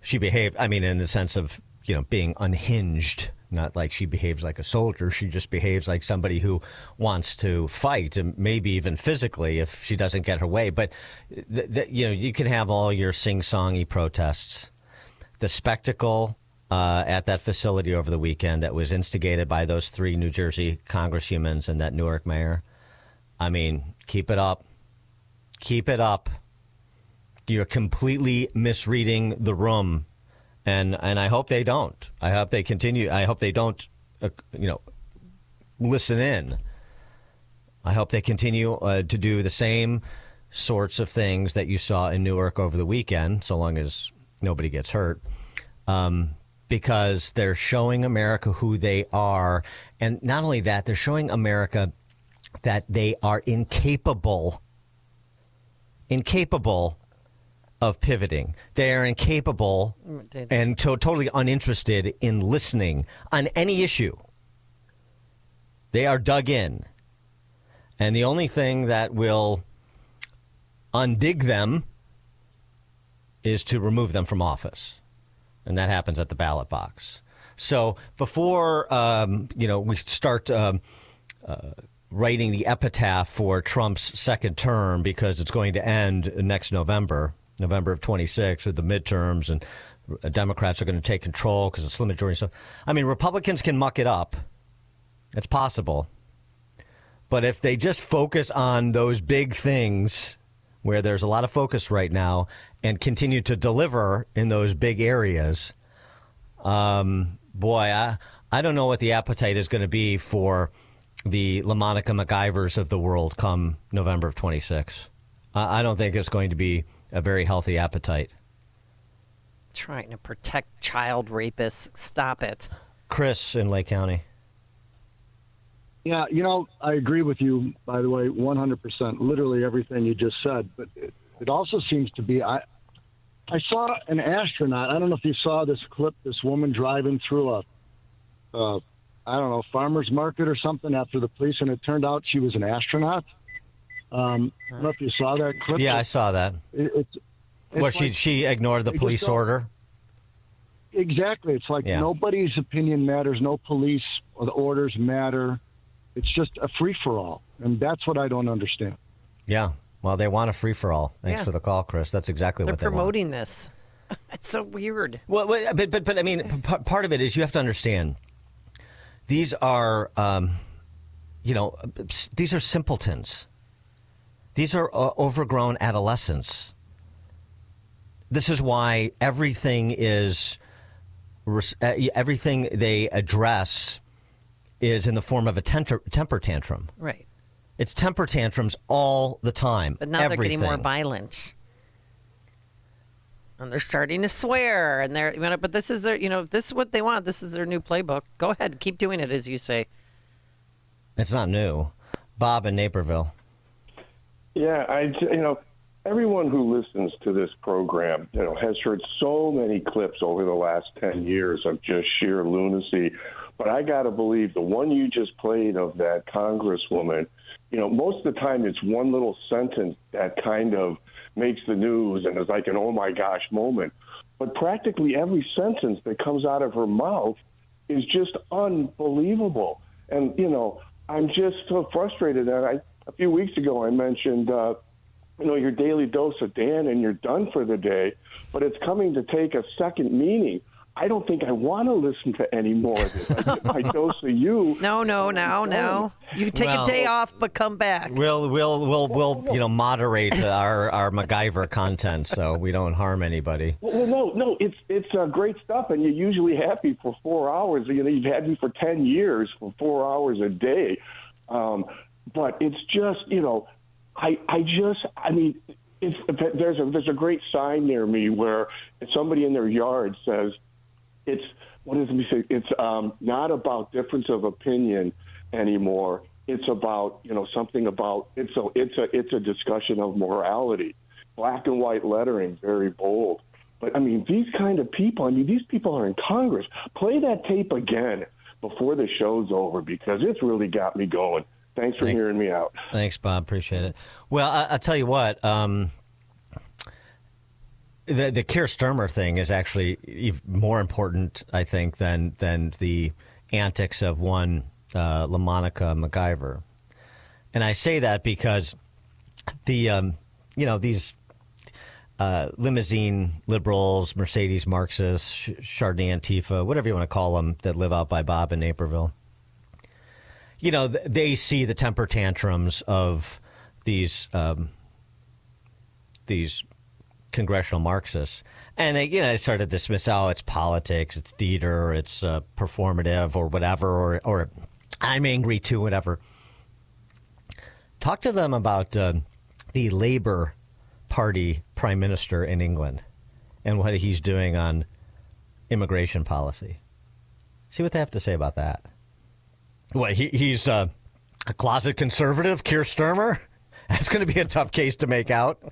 She behaved, in the sense of, being unhinged, not like she behaves like a soldier. She just behaves like somebody who wants to fight, and maybe even physically if she doesn't get her way. But, you can have all your sing-songy protests. The spectacle at that facility over the weekend that was instigated by those 3 New Jersey congresswomen and that Newark mayor, keep it up. Keep it up. You're completely misreading the room, and I hope they don't. I hope they continue. I hope they don't, listen in. I hope they continue to do the same sorts of things that you saw in Newark over the weekend, so long as nobody gets hurt, because they're showing America who they are, and not only that, they're showing America that they are incapable of pivoting. They are incapable and totally uninterested in listening on any issue. They are dug in. And the only thing that will undig them is to remove them from office. And that happens at the ballot box. So before, we start writing the epitaph for Trump's second term, because it's going to end next November of 26 with the midterms, and Democrats are going to take control because of slim majority stuff. Republicans can muck it up. It's possible. But if they just focus on those big things where there's a lot of focus right now and continue to deliver in those big areas, I don't know what the appetite is going to be for the LaMonica MacGyvers of the world come November of 26. I don't think it's going to be a very healthy appetite. Trying to protect child rapists. Stop it. Chris in Lake County. Yeah, I agree with you, by the way, 100%, literally everything you just said. But it also seems to be, I saw an astronaut. I don't know if you saw this clip, this woman driving through farmer's market or something after the police, and it turned out she was an astronaut. I don't know if you saw that clip. Yeah, I saw that. She ignored the police order? Exactly. It's like nobody's opinion matters. No police or the orders matter. It's just a free-for-all, and that's what I don't understand. Yeah. Well, they want a free-for-all. Thanks for the call, Chris. That's exactly what they want. They're promoting this. It's so weird. Well, but I mean, part of it is you have to understand. These are, these are simpletons. These are overgrown adolescents. This is why everything they address is in the form of a temper tantrum. Right. It's temper tantrums all the time. But now they're getting more violent. And they're starting to swear. And but this is their, this is what they want. This is their new playbook. Go ahead. Keep doing it, as you say. It's not new. Bob in Naperville. Yeah, everyone who listens to this program, has heard so many clips over the last 10 years of just sheer lunacy. But I got to believe the one you just played of that congresswoman, most of the time it's one little sentence that kind of makes the news and is like an oh my gosh moment. But practically every sentence that comes out of her mouth is just unbelievable. And, I'm just so frustrated that a few weeks ago I mentioned, your daily dose of Dan and you're done for the day, but it's coming to take a second meaning. I don't think I want to listen to any more of this. I get my dose of you. No. You can take a day off, but come back. We'll moderate our MacGyver content so we don't harm anybody. Well, no, it's great stuff, and you're usually happy for 4 hours. You've had me for 10 years for 4 hours a day, but it's just there's a great sign near me where somebody in their yard says. It's not about difference of opinion anymore. It's about something about it's a discussion of morality, black and white lettering, very bold. But these kind of people. These people are in Congress. Play that tape again before the show's over because it's really got me going. Thanks for hearing me out. Thanks, Bob. Appreciate it. Well, I'll tell you what. The Keir Starmer thing is actually even more important, I think, than the antics of one LaMonica MacGyver. And I say that because the these limousine liberals, Mercedes Marxists, Chardonnay Antifa, whatever you want to call them, that live out by Bob in Naperville. They see the temper tantrums of these Congressional Marxists, and they sort of dismiss, it's politics, it's theater, it's performative or whatever, or I'm angry too, whatever. Talk to them about the Labour Party Prime Minister in England and what he's doing on immigration policy. See what they have to say about that. What, he's a closet conservative, Keir Starmer? That's going to be a tough case to make out.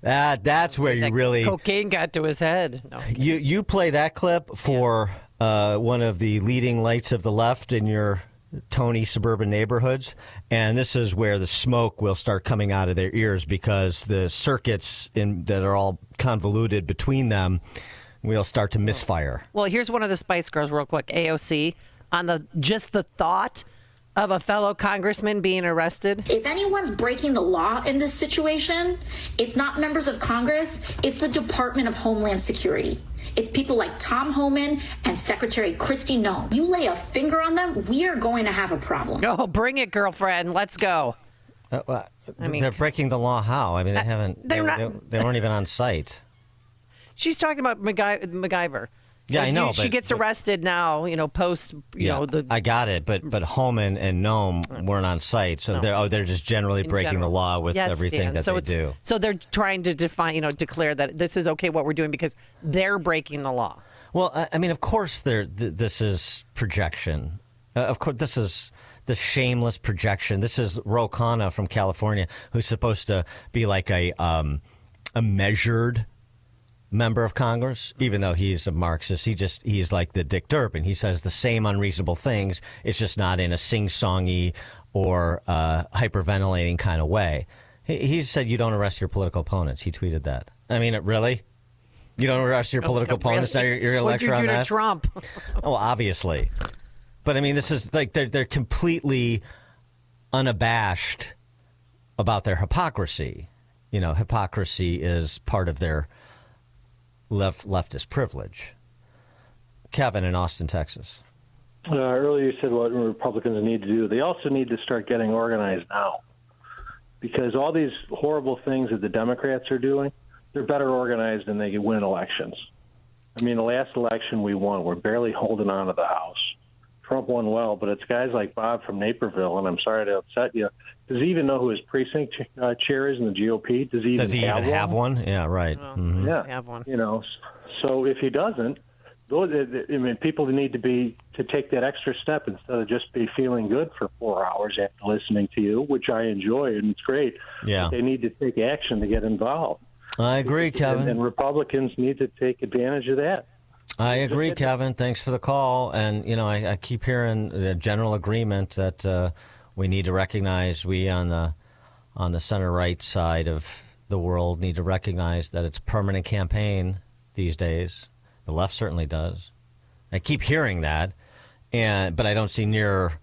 That's where you really... Cocaine got to his head. No, you play that clip for one of the leading lights of the left in your Tony suburban neighborhoods, and this is where the smoke will start coming out of their ears because the circuits that are all convoluted between them will start to misfire. Well, here's one of the Spice Girls real quick. AOC, on the thought of a fellow congressman being arrested. If anyone's breaking the law in this situation, it's not members of Congress, it's the Department of Homeland Security. It's people like Tom Homan and Secretary Kristi Noem. You lay a finger on them, we are going to have a problem. Oh, bring it, girlfriend. Let's go. They're breaking the law how? They haven't. They weren't even on site. She's talking about MacGyver. Yeah, I know. She gets arrested now, post, I got it, but Holman and Nome weren't on site, so they're just generally breaking the law with everything that they do. So they're trying to declare that this is okay what we're doing because they're breaking the law. Well, I mean, of course, this is projection. Of course, this is the shameless projection. This is Ro Khanna from California, who's supposed to be like a measured member of Congress, even though he's a Marxist. He's like the Dick Durbin. He says the same unreasonable things. It's just not in a sing-songy or hyperventilating kind of way. He said you don't arrest your political opponents. He tweeted that. I mean, really? You don't arrest your political opponents? Now you're going to lecture on that? What'd you do to Trump? Oh, obviously. But I mean, this is like they're completely unabashed about their hypocrisy. Hypocrisy is part of their leftist privilege. Kevin in Austin, Texas. Earlier you said what Republicans need to do. They also need to start getting organized now, because all these horrible things that the Democrats are doing, they're better organized and they can win elections. I mean, the last election we won, we're barely holding on to the House. Trump won well, but it's guys like Bob from Naperville, and I'm sorry to upset you. Does he even know who his precinct chair is in the GOP? Does he even have one? Yeah, right. Yeah, have one. So if he doesn't, people need to take that extra step instead of just be feeling good for 4 hours after listening to you, which I enjoy and it's great. Yeah, but they need to take action to get involved. I agree, Kevin. And Republicans need to take advantage of that. I agree, Kevin. Thanks for the call. And, I keep hearing the general agreement that we need to recognize, we on the center-right side of the world need to recognize that it's a permanent campaign these days. The left certainly does. I keep hearing that, but I don't see near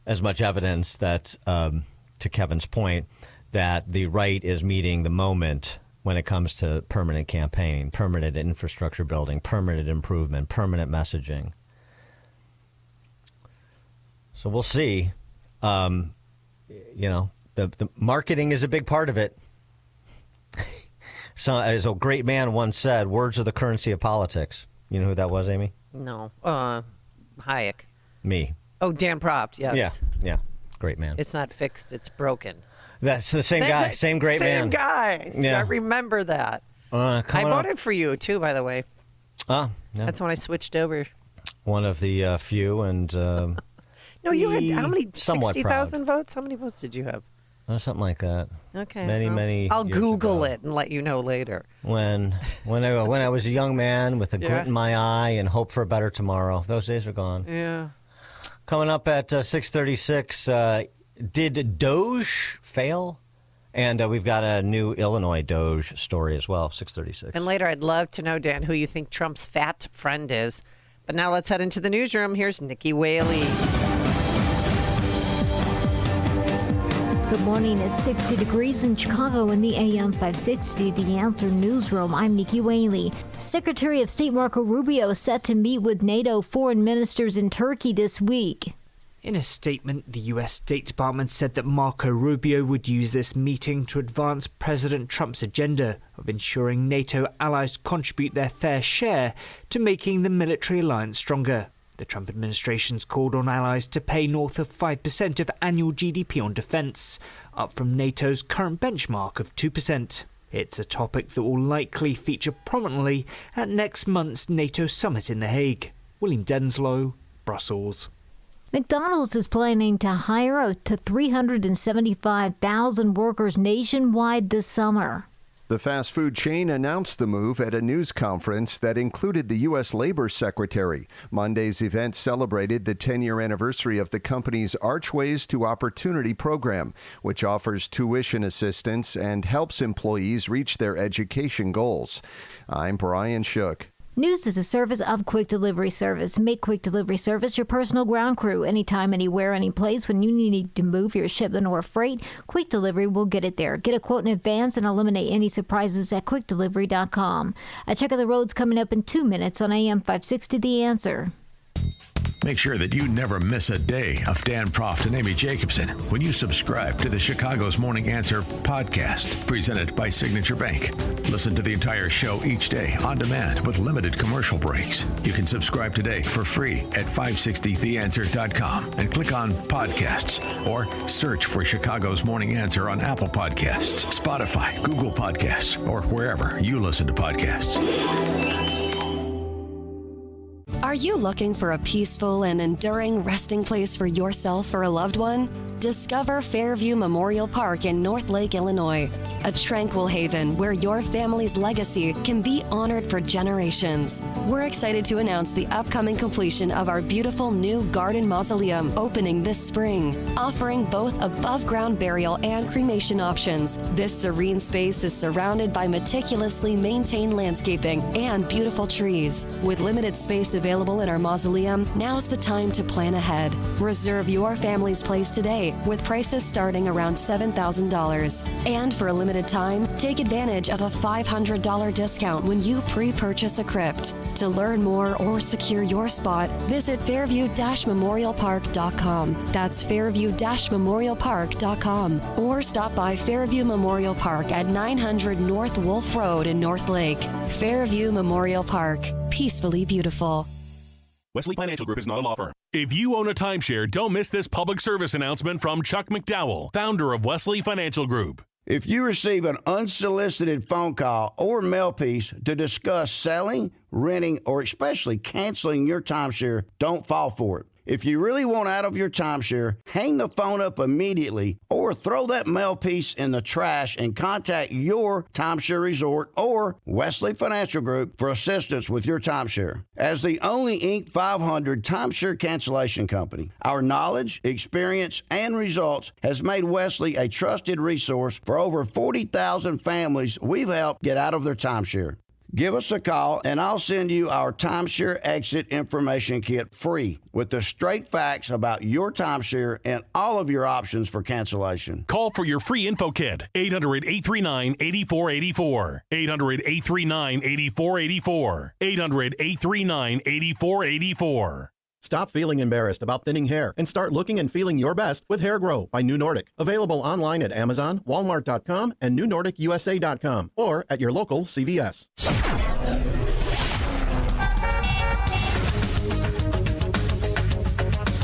as much evidence that, to Kevin's point, that the right is meeting the moment when it comes to permanent campaigning, permanent infrastructure building, permanent improvement, permanent messaging. So we'll see. The marketing is a big part of it. So, as a great man once said, words are the currency of politics. You know who that was, Amy? No. Hayek. Me. Oh, Dan Proft, yes. Yeah. Great man. It's not fixed, it's broken. That's the same guy. Same great man. Same guy. Yeah. I remember that. I voted for you, too, by the way. Yeah. That's when I switched over. One of the few, and... no, you had how many? 60,000 votes? How many votes did you have? Something like that. Okay. Many. I'll Google it and let you know later. When I was a young man with a glint in my eye and hope for a better tomorrow, those days are gone. Yeah. Coming up at 6:36, did Doge fail? And we've got a new Illinois Doge story as well, 6:36. And later, I'd love to know, Dan, who you think Trump's fat friend is. But now let's head into the newsroom. Here's Nikki Whaley. Good morning. It's 60 degrees in Chicago in the AM 560. The Answer Newsroom. I'm Nikki Whaley. Secretary of State Marco Rubio is set to meet with NATO foreign ministers in Turkey this week. In a statement, the U.S. State Department said that Marco Rubio would use this meeting to advance President Trump's agenda of ensuring NATO allies contribute their fair share to making the military alliance stronger. The Trump administration's called on allies to pay north of 5% of annual GDP on defence, up from NATO's current benchmark of 2%. It's a topic that will likely feature prominently at next month's NATO summit in The Hague. William Denslow, Brussels. McDonald's is planning to hire up to 375,000 workers nationwide this summer. The fast food chain announced the move at a news conference that included the U.S. Labor Secretary. Monday's event celebrated the 10-year anniversary of the company's Archways to Opportunity program, which offers tuition assistance and helps employees reach their education goals. I'm Brian Shook. News is a service of Quick Delivery Service. Make Quick Delivery Service your personal ground crew. Anytime, anywhere, any place. When you need to move your shipment or freight, Quick Delivery will get it there. Get a quote in advance and eliminate any surprises at QuickDelivery.com. A check of the roads coming up in 2 minutes on AM 560 The Answer. Make sure that you never miss a day of Dan Proft and Amy Jacobson when you subscribe to the Chicago's Morning Answer podcast, presented by Signature Bank. Listen to the entire show each day on demand with limited commercial breaks. You can subscribe today for free at 560theanswer.com and click on podcasts or search for Chicago's Morning Answer on Apple Podcasts, Spotify, Google Podcasts, or wherever you listen to podcasts. Are you looking for a peaceful and enduring resting place for yourself or a loved one? Discover Fairview Memorial Park in North Lake, Illinois, a tranquil haven where your family's legacy can be honored for generations. We're excited to announce the upcoming completion of our beautiful new garden mausoleum opening this spring, offering both above-ground burial and cremation options. This serene space is surrounded by meticulously maintained landscaping and beautiful trees. With limited space available in our mausoleum, now's the time to plan ahead. Reserve your family's place today with prices starting around $7,000. And for a limited time, take advantage of a $500 discount when you pre-purchase a crypt. To learn more or secure your spot, visit fairview-memorialpark.com. That's fairview-memorialpark.com. Or stop by Fairview Memorial Park at 900 North Wolf Road in North Lake. Fairview Memorial Park. Peacefully beautiful. Wesley Financial Group is not a law firm. If you own a timeshare, don't miss this public service announcement from Chuck McDowell, founder of Wesley Financial Group. If you receive an unsolicited phone call or mail piece to discuss selling, renting, or especially canceling your timeshare, don't fall for it. If you really want out of your timeshare, hang the phone up immediately or throw that mail piece in the trash and contact your timeshare resort or Wesley Financial Group for assistance with your timeshare. As the only Inc. 500 timeshare cancellation company, our knowledge, experience, and results has made Wesley a trusted resource for over 40,000 families we've helped get out of their timeshare. Give us a call, and I'll send you our timeshare exit information kit free with the straight facts about your timeshare and all of your options for cancellation. Call for your free info kit, 800-839-8484. 800-839-8484. 800-839-8484. Stop feeling embarrassed about thinning hair and start looking and feeling your best with Hair Grow by New Nordic. Available online at Amazon, Walmart.com, and NewNordicUSA.com, or at your local CVS.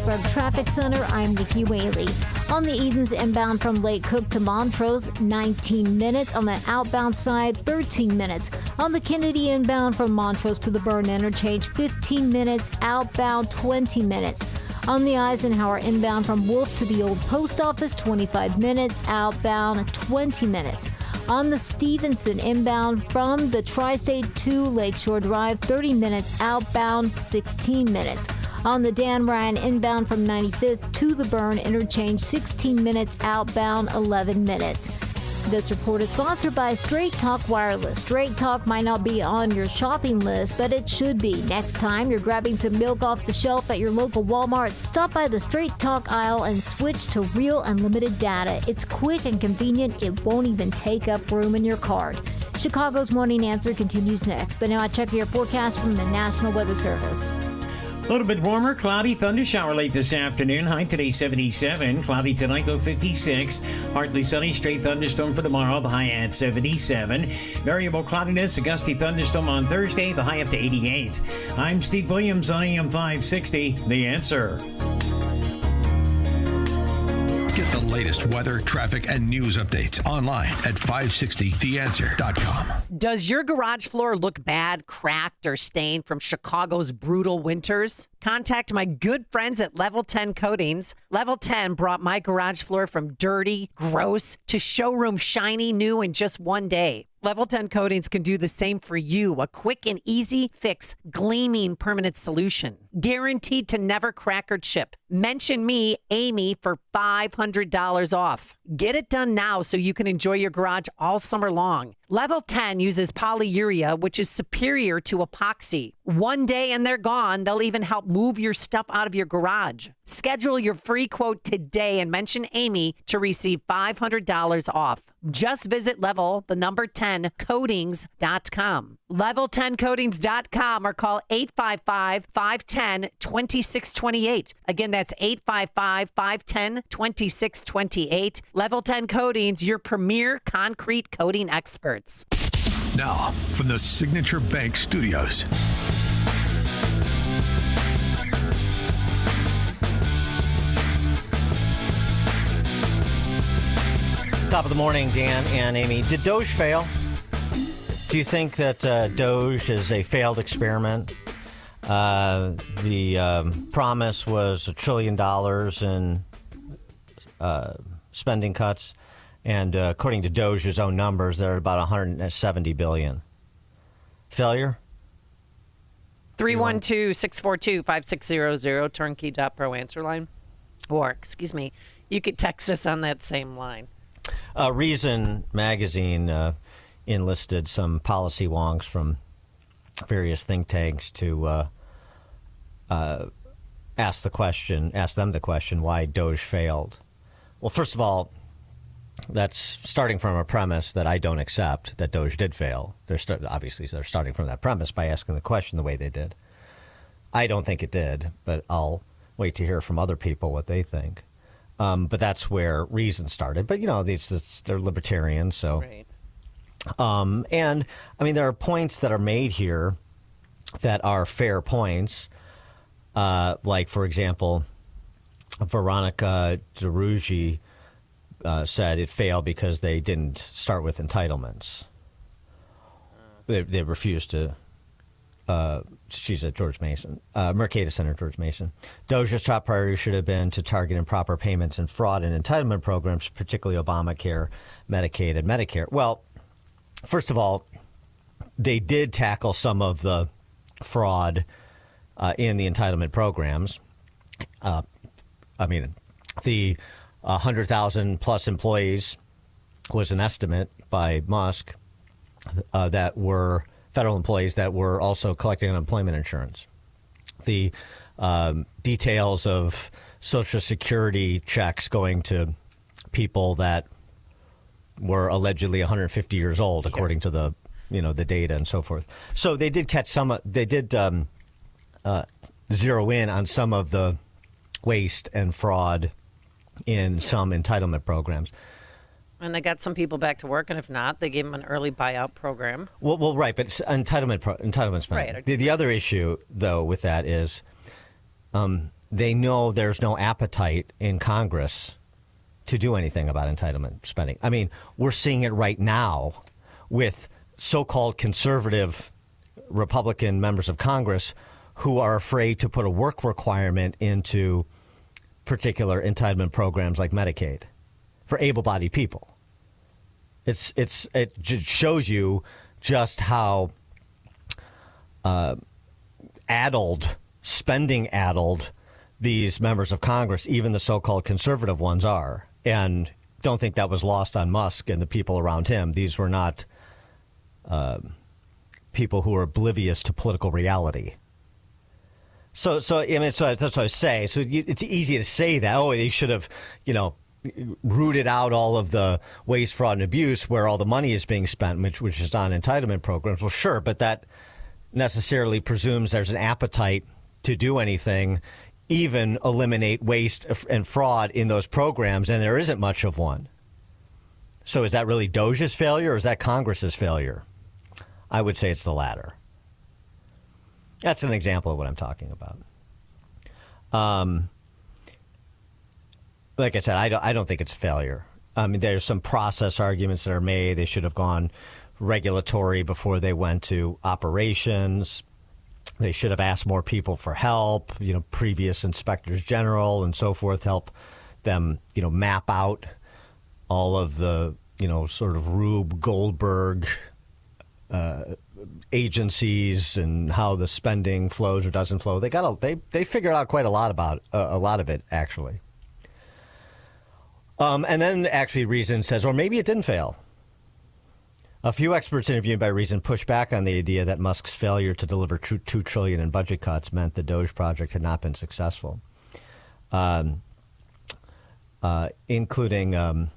From Traffic Center, I'm Nikki Whaley. On the Edens inbound from Lake Cook to Montrose, 19 minutes. On the outbound side, 13 minutes. On the Kennedy inbound from Montrose to the Byrne Interchange, 15 minutes. Outbound, 20 minutes. On the Eisenhower inbound from Wolf to the Old Post Office, 25 minutes. Outbound, 20 minutes. On the Stevenson inbound from the Tri-State to Lakeshore Drive, 30 minutes. Outbound, 16 minutes. On the Dan Ryan inbound from 95th to the Byrne Interchange, 16 minutes. Outbound, 11 minutes. This report is sponsored by Straight Talk Wireless. Straight Talk might not be on your shopping list, but it should be. Next time you're grabbing some milk off the shelf at your local Walmart, stop by the Straight Talk aisle and switch to real unlimited data. It's quick and convenient. It won't even take up room in your card. Chicago's Morning Answer continues next, but now I check your forecast from the National Weather Service. A little bit warmer, cloudy, thunder shower late this afternoon. High today 77. Cloudy tonight, low 56. Partly sunny, straight thunderstorm for tomorrow. The high at 77. Variable cloudiness, a gusty thunderstorm on Thursday. The high up to 88. I'm Steve Williams on AM 560. The Answer. Get the latest weather, traffic, and news updates online at 560theanswer.com. Does your garage floor look bad, cracked, or stained from Chicago's brutal winters? Contact my good friends at Level 10 Coatings. Level 10 brought my garage floor from dirty, gross, to showroom shiny new in just one day. Level 10 Coatings can do the same for you. A quick and easy fix, gleaming permanent solution. Guaranteed to never crack or chip. Mention me, Amy, for $500 off. Get it done now so you can enjoy your garage all summer long. Level 10 uses polyurea, which is superior to epoxy. One day and they're gone. They'll even help move your stuff out of your garage. Schedule your free quote today and mention Amy to receive $500 off. Just visit Level, the number 10, coatings.com. Level10coatings.com or call 855-510-2628. Again, that's 855-510-2628. Level 10 Coatings, your premier concrete coating experts. Now, from the Signature Bank Studios. Top of the morning, Dan and Amy. Did Doge fail? Do you think that Doge is a failed experiment? The promise was $1 trillion in spending cuts, and according to Doge's own numbers, they're about 170 billion. Failure? 312-642-5600, turnkey.pro answer line. Or, excuse me, you could text us on that same line. Reason magazine enlisted some policy wonks from various think tanks to ask them the question why Doge failed. Well, first of all, that's starting from a premise that I don't accept, that Doge did fail. Obviously, they're starting from that premise by asking the question the way they did. I don't think it did, but I'll wait to hear from other people what they think. But that's where reason started. But, they're libertarians, so... Right. And, I mean, there are points that are made here that are fair points. Like, for example, Veronica DeRugi said it failed because they didn't start with entitlements. They refused to. She's at George Mason, Mercatus Center, George Mason. Doge's top priority should have been to target improper payments and fraud in entitlement programs, particularly Obamacare, Medicaid, and Medicare. Well, first of all, they did tackle some of the fraud in the entitlement programs. The 100,000 plus employees was an estimate by Musk that were federal employees that were also collecting unemployment insurance. The details of Social Security checks going to people that were allegedly 150 years old, according to the data and so forth. So they did catch some. They did zero in on some of the waste and fraud in some entitlement programs. And they got some people back to work, and if not, they gave them an early buyout program. Well, right, but it's entitlement spending. Right. The other issue, though, with that is they know there's no appetite in Congress to do anything about entitlement spending. I mean, we're seeing it right now with so-called conservative Republican members of Congress who are afraid to put a work requirement into particular entitlement programs like Medicaid for able-bodied people. It shows you just how spending addled these members of Congress, even the so-called conservative ones, are. And don't think that was lost on Musk and the people around him. These were not people who were oblivious to political reality. So that's what I say. So it's easy to say that, they should have, rooted out all of the waste, fraud, and abuse where all the money is being spent, which is on entitlement programs. Well, sure, but that necessarily presumes there's an appetite to do anything, even eliminate waste and fraud in those programs, and there isn't much of one. So is that really Doge's failure, or is that Congress's failure? I would say it's the latter. That's an example of what I'm talking about. Like I said, I don't think it's failure. I mean, there's some process arguments that are made. They should have gone regulatory before they went to operations. They should have asked more people for help, previous inspectors general and so forth, help them, map out all of the, sort of Rube Goldberg agencies and how the spending flows or doesn't flow. They figured out quite a lot about a lot of it, actually. And then actually Reason says, or maybe it didn't fail. A few experts interviewed by Reason pushed back on the idea that Musk's failure to deliver $2 trillion in budget cuts meant the Doge project had not been successful, including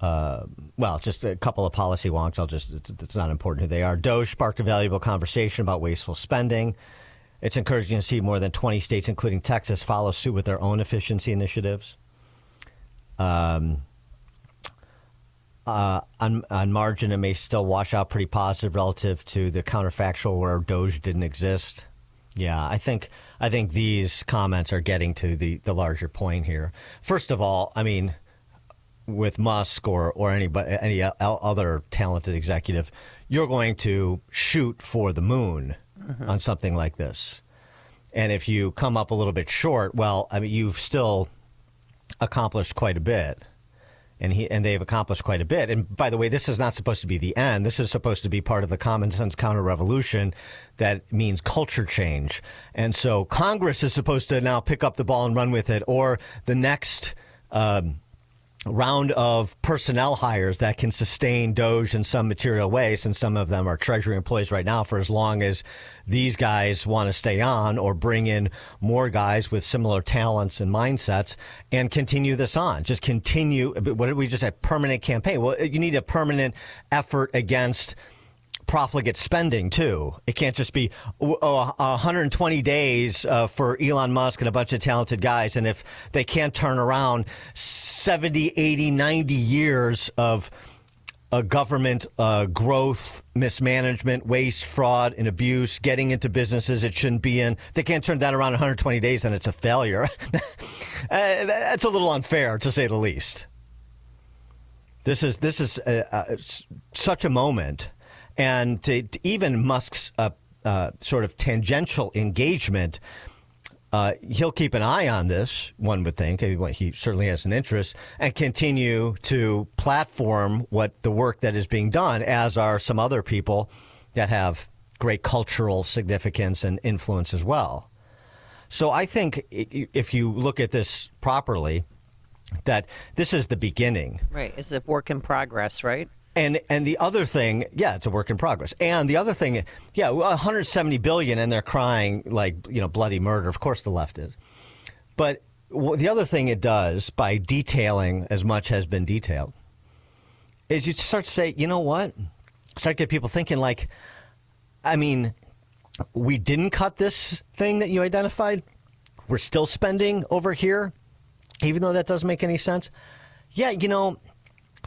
well, just a couple of policy wonks. It's not important who they are. Doge sparked a valuable conversation about wasteful spending. It's encouraging to see more than 20 states, including Texas, follow suit with their own efficiency initiatives. On margin, it may still wash out pretty positive relative to the counterfactual where Doge didn't exist. Yeah, I think these comments are getting to the larger point here. First of all, I mean, with Musk or any other talented executive, you're going to shoot for the moon on something like this. And if you come up a little bit short, well, I mean, you've still accomplished quite a bit. And they've accomplished quite a bit. And by the way, this is not supposed to be the end. This is supposed to be part of the common sense counter-revolution that means culture change. And so Congress is supposed to now pick up the ball and run with it, or the next round of personnel hires that can sustain Doge in some material way, since some of them are Treasury employees right now, for as long as these guys want to stay on, or bring in more guys with similar talents and mindsets and continue this on. Just continue. What did we just say? Permanent campaign. Well, you need a permanent effort against profligate spending, too. It can't just be 120 days for Elon Musk and a bunch of talented guys. And if they can't turn around 70, 80, 90 years of government growth, mismanagement, waste, fraud, and abuse, getting into businesses it shouldn't be in, if they can't turn that around in 120 days, then it's a failure. That's a little unfair, to say the least. This is such a moment. And to even Musk's sort of tangential engagement, he'll keep an eye on this, one would think. He certainly has an interest, and continue to platform the work that is being done, as are some other people that have great cultural significance and influence as well. So I think if you look at this properly, that this is the beginning. Right. It's a work in progress, right? And the other thing, yeah, it's a work in progress. And the other thing, yeah, 170 billion, and they're crying like, bloody murder. Of course the left is. But the other thing it does, by detailing as much has been detailed, is you start to say, you know what? Start to get people thinking, like, I mean, we didn't cut this thing that you identified. We're still spending over here, even though that doesn't make any sense. Yeah,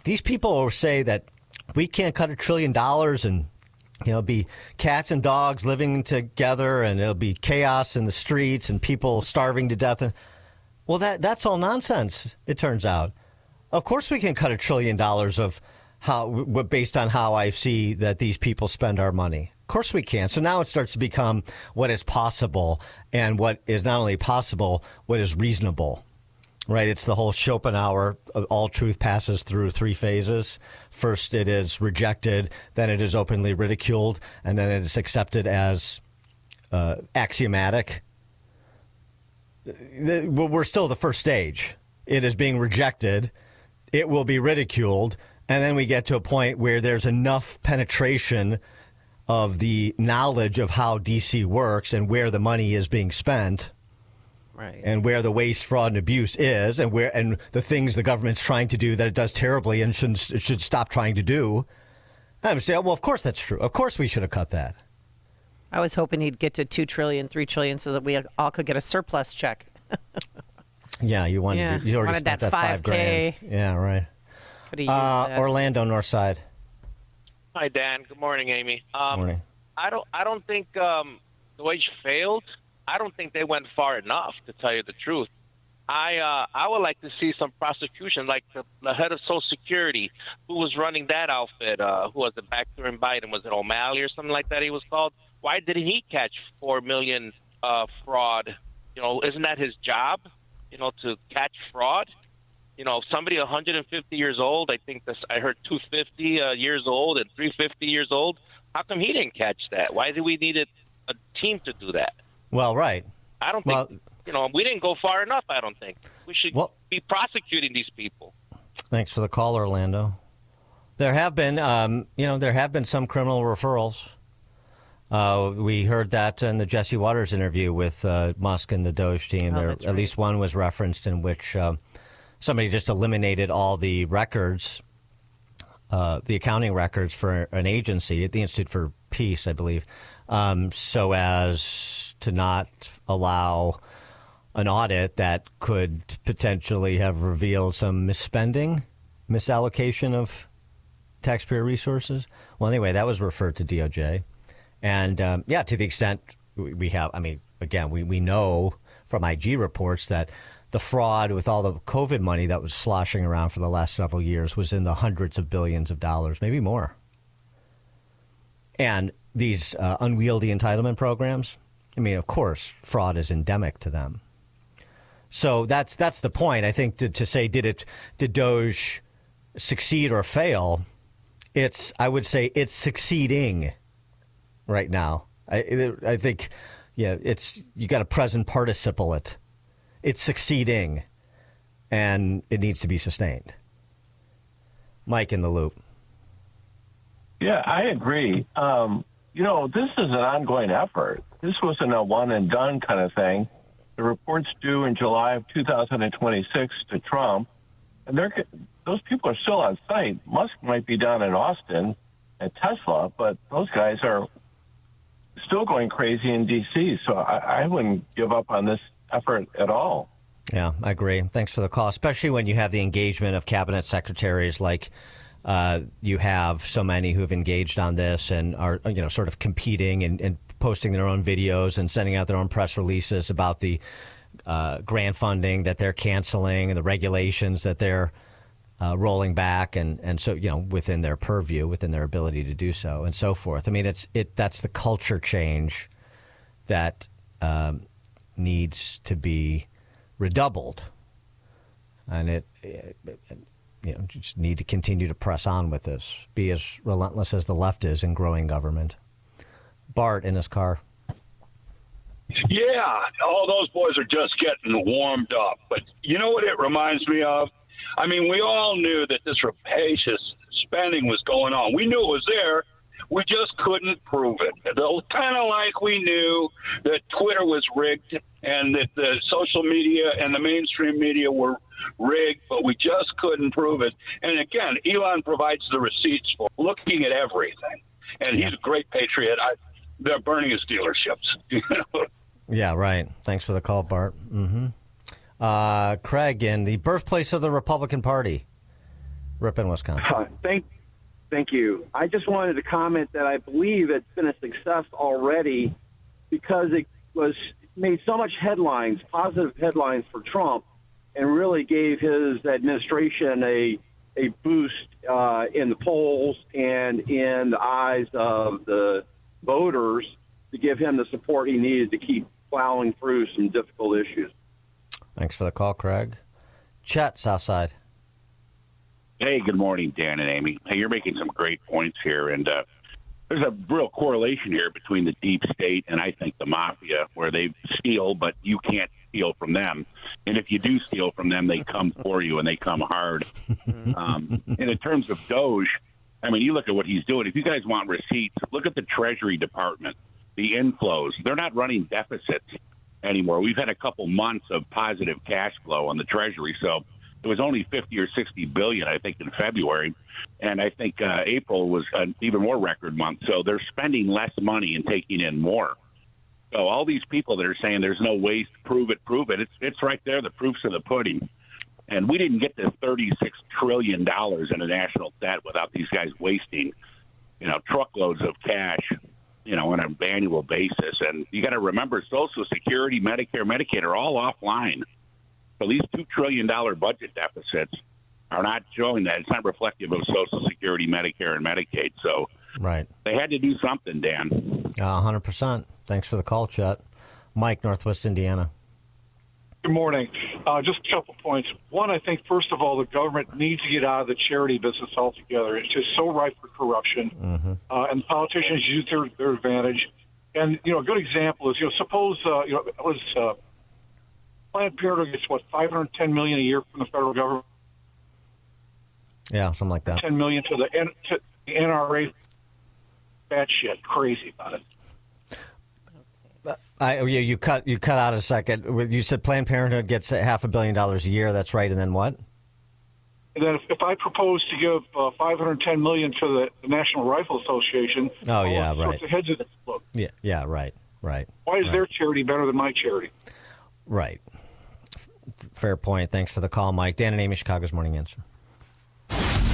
these people will say that we can't cut $1 trillion and, be cats and dogs living together, and it'll be chaos in the streets and people starving to death. Well, that's all nonsense, it turns out. Of course we can cut $1 trillion based on how I see that these people spend our money. Of course we can. So now it starts to become what is possible, and what is not only possible, what is reasonable. Right, it's the whole Schopenhauer, all truth passes through 3 phases. First, it is rejected, then it is openly ridiculed, and then it is accepted as axiomatic. We're still the first stage. It is being rejected, it will be ridiculed, and then we get to a point where there's enough penetration of the knowledge of how DC works and where the money is being spent. Right. And where the waste, fraud, and abuse is, and the things the government's trying to do that it does terribly and should stop trying to do. I would say, well, of course that's true. Of course we should have cut that. I was hoping he'd get to 2 trillion, 3 trillion, so that we all could get a surplus check. Yeah, you wanted that $5K. Yeah, right. Could have used that. Orlando, North Side. Hi, Dan. Good morning, Amy. Morning. I don't think the wage failed. I don't think they went far enough, to tell you the truth. I would like to see some prosecution, like the head of Social Security, who was running that outfit, who was it back during Biden? Was it O'Malley or something like that he was called? Why didn't he catch 4 million fraud? Isn't that his job, to catch fraud? Somebody 150 years old, I heard 250 years old and 350 years old. How come he didn't catch that? Why did we need a team to do that? Well, right. I don't think, we didn't go far enough, I don't think. We should be prosecuting these people. Thanks for the call, Orlando. There have been, some criminal referrals. We heard that in the Jesse Waters interview with Musk and the Doge team. At least one was referenced in which somebody just eliminated all the records the accounting records for an agency at the Institute for Peace, I believe, so as to not allow an audit that could potentially have revealed some misspending, misallocation of taxpayer resources. Well, anyway, that was referred to DOJ. And, to the extent we have, again, we know from IG reports that the fraud with all the COVID money that was sloshing around for the last several years was in the hundreds of billions of dollars, maybe more. And these unwieldy entitlement programs, of course, fraud is endemic to them. So that's the point. I think to say did Doge succeed or fail? I would say it's succeeding right now. I think, you got a present participle it. It's succeeding, and it needs to be sustained. Mike in the loop. Yeah, I agree. This is an ongoing effort. This wasn't a one and done kind of thing. The report's due in July of 2026 to Trump, and those people are still on site. Musk might be down in Austin at Tesla, but those guys are still going crazy in D.C., so I wouldn't give up on this effort at all. Yeah, I agree. Thanks for the call, especially when you have the engagement of cabinet secretaries like you have so many who have engaged on this and are, sort of competing and posting their own videos and sending out their own press releases about the grant funding that they're canceling and the regulations that they're rolling back, and so within their purview, within their ability to do so, and so forth. That's the culture change that needs to be redoubled, and just need to continue to press on with this. Be as relentless as the left is in growing government. Bart in his car. Yeah, all those boys are just getting warmed up. But you know what it reminds me of? We all knew that this rapacious spending was going on. We knew it was there. We just couldn't prove it. Kind of like we knew that Twitter was rigged and that the social media and the mainstream media were rigged, but we just couldn't prove it. And again, Elon provides the receipts for looking at everything. And he's a great patriot. They're burning his dealerships. Yeah, right. Thanks for the call, Bart. Mm-hmm. Craig in the birthplace of the Republican Party, Ripon, Wisconsin. Thank you. I just wanted to comment that I believe it's been a success already because it made so much headlines, positive headlines for Trump, and really gave his administration a boost in the polls and in the eyes of the voters to give him the support he needed to keep plowing through some difficult issues. Thanks for the call, Craig. Chet, Southside. Hey, good morning, Dan and Amy. Hey, you're making some great points here, and there's a real correlation here between the deep state and I think the mafia, where they steal, but you can't steal from them. And if you do steal from them, they come for you, and they come hard. And in terms of Doge, you look at what he's doing. If you guys want receipts, look at the Treasury Department, the inflows. They're not running deficits anymore. We've had a couple months of positive cash flow on the Treasury, so it was only 50 or 60 billion, I think, in February, and I think April was an even more record month. So they're spending less money and taking in more. So all these people that are saying there's no waste, prove it. It's right there. The proof's in the pudding. And we didn't get to $36 trillion in a national debt without these guys wasting, truckloads of cash, on an annual basis. And you got to remember, Social Security, Medicare, Medicaid are all offline. So these $2 trillion budget deficits are not showing that. It's not reflective of Social Security, Medicare, and Medicaid. So right, they had to do something, Dan. 100%. Thanks for the call, Chet. Mike, Northwest Indiana. Good morning. Just a couple points. One, I think, first of all, the government needs to get out of the charity business altogether. It's just so ripe for corruption, and politicians use their advantage. And, a good example is, suppose, Planned Parenthood gets, $510 million a year from the federal government? Yeah, something like that. $10 million to the NRA. Bad shit. Crazy about it. You cut out a second. You said Planned Parenthood gets $500 million a year. That's right. And then what? And then if I propose to give $510 million to the National Rifle Association, Oh, yeah, all right. sorts of heads would explode. Yeah, right. Why is their charity better than my charity? Right. Fair point. Thanks for the call, Mike. Dan and Amy, Chicago's Morning Answer.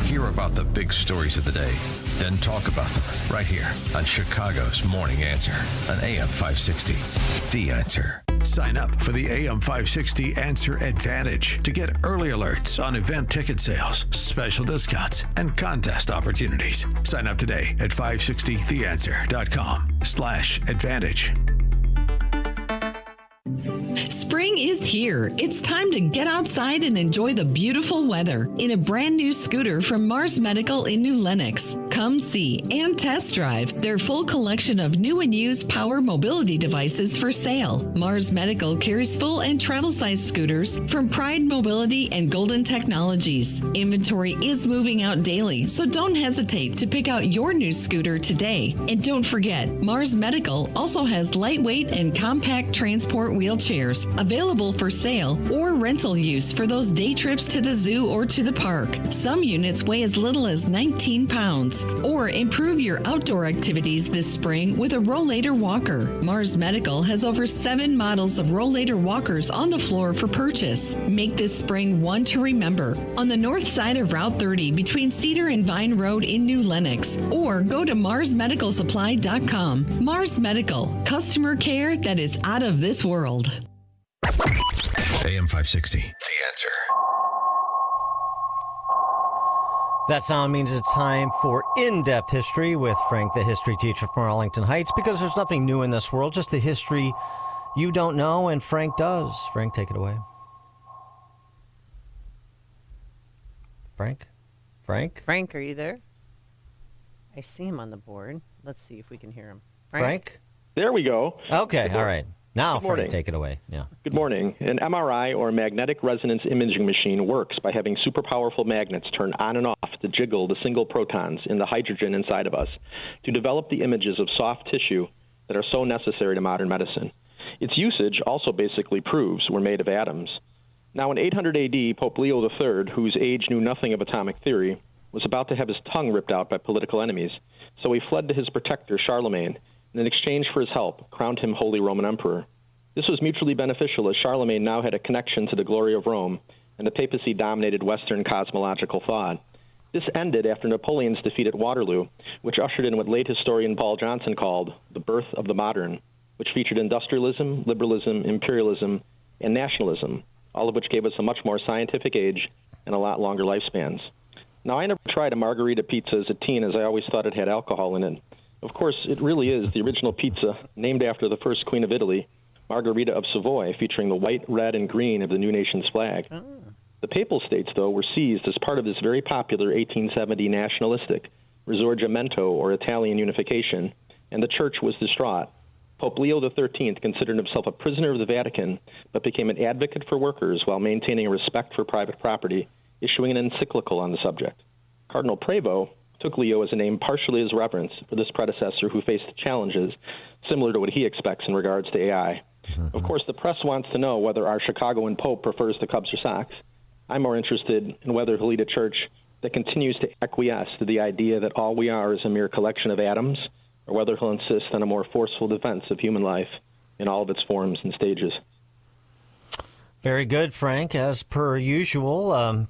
Hear about the big stories of the day, then talk about them right here on Chicago's Morning Answer on AM 560. The Answer. Sign up for the AM 560 Answer Advantage to get early alerts on event ticket sales, special discounts, and contest opportunities. Sign up today at 560theanswer.com/advantage. Spring is here. It's time to get outside and enjoy the beautiful weather in a brand new scooter from Mars Medical in New Lenox. Come see and test drive their full collection of new and used power mobility devices for sale. Mars Medical carries full and travel size scooters from Pride Mobility and Golden Technologies. Inventory is moving out daily, so don't hesitate to pick out your new scooter today. And don't forget, Mars Medical also has lightweight and compact transport wheelchairs available for sale or rental use for those day trips to the zoo or to the park. Some units weigh as little as 19 pounds. Or improve your outdoor activities this spring with a rollator walker. Mars Medical has over 7 models of rollator walkers on the floor for purchase. Make this spring one to remember on the north side of Route 30 between Cedar and Vine Road in New Lenox. Or go to marsmedicalsupply.com. Mars Medical, customer care that is out of this world. AM 560. The Answer. That sound means it's time for In-Depth History with Frank, the history teacher from Arlington Heights, because there's nothing new in this world, just the history you don't know, and Frank does. Frank, take it away. Frank? Frank, are you there? I see him on the board. Let's see if we can hear him. Frank? There we go. Okay, all right. Now, Good morning. Frank, take it away. Yeah. Good morning. An MRI, or magnetic resonance imaging machine, works by having super powerful magnets turn on and off to jiggle the single protons in the hydrogen inside of us to develop the images of soft tissue that are so necessary to modern medicine. Its usage also basically proves we're made of atoms. Now, in 800 AD, Pope Leo XIII, whose age knew nothing of atomic theory, was about to have his tongue ripped out by political enemies, so he fled to his protector, Charlemagne, and in exchange for his help, crowned him Holy Roman Emperor. This was mutually beneficial, as Charlemagne now had a connection to the glory of Rome, and the papacy dominated Western cosmological thought. This ended after Napoleon's defeat at Waterloo, which ushered in what late historian Paul Johnson called the birth of the modern, which featured industrialism, liberalism, imperialism, and nationalism, all of which gave us a much more scientific age and a lot longer lifespans. Now, I never tried a margarita pizza as a teen, as I always thought it had alcohol in it. Of course, it really is the original pizza, named after the first queen of Italy, Margherita of Savoy, featuring the white, red, and green of the new nation's flag. Oh. The Papal States, though, were seized as part of this very popular 1870 nationalistic Risorgimento, or Italian unification, and the church was distraught. Pope Leo XIII considered himself a prisoner of the Vatican, but became an advocate for workers while maintaining a respect for private property, issuing an encyclical on the subject. Cardinal Prevost took Leo as a name partially as reverence for this predecessor who faced challenges similar to what he expects in regards to AI. Mm-hmm. Of course, the press wants to know whether our Chicagoan Pope prefers the Cubs or Sox. I'm more interested in whether he'll lead a church that continues to acquiesce to the idea that all we are is a mere collection of atoms, or whether he'll insist on a more forceful defense of human life in all of its forms and stages. Very good, Frank. As per usual,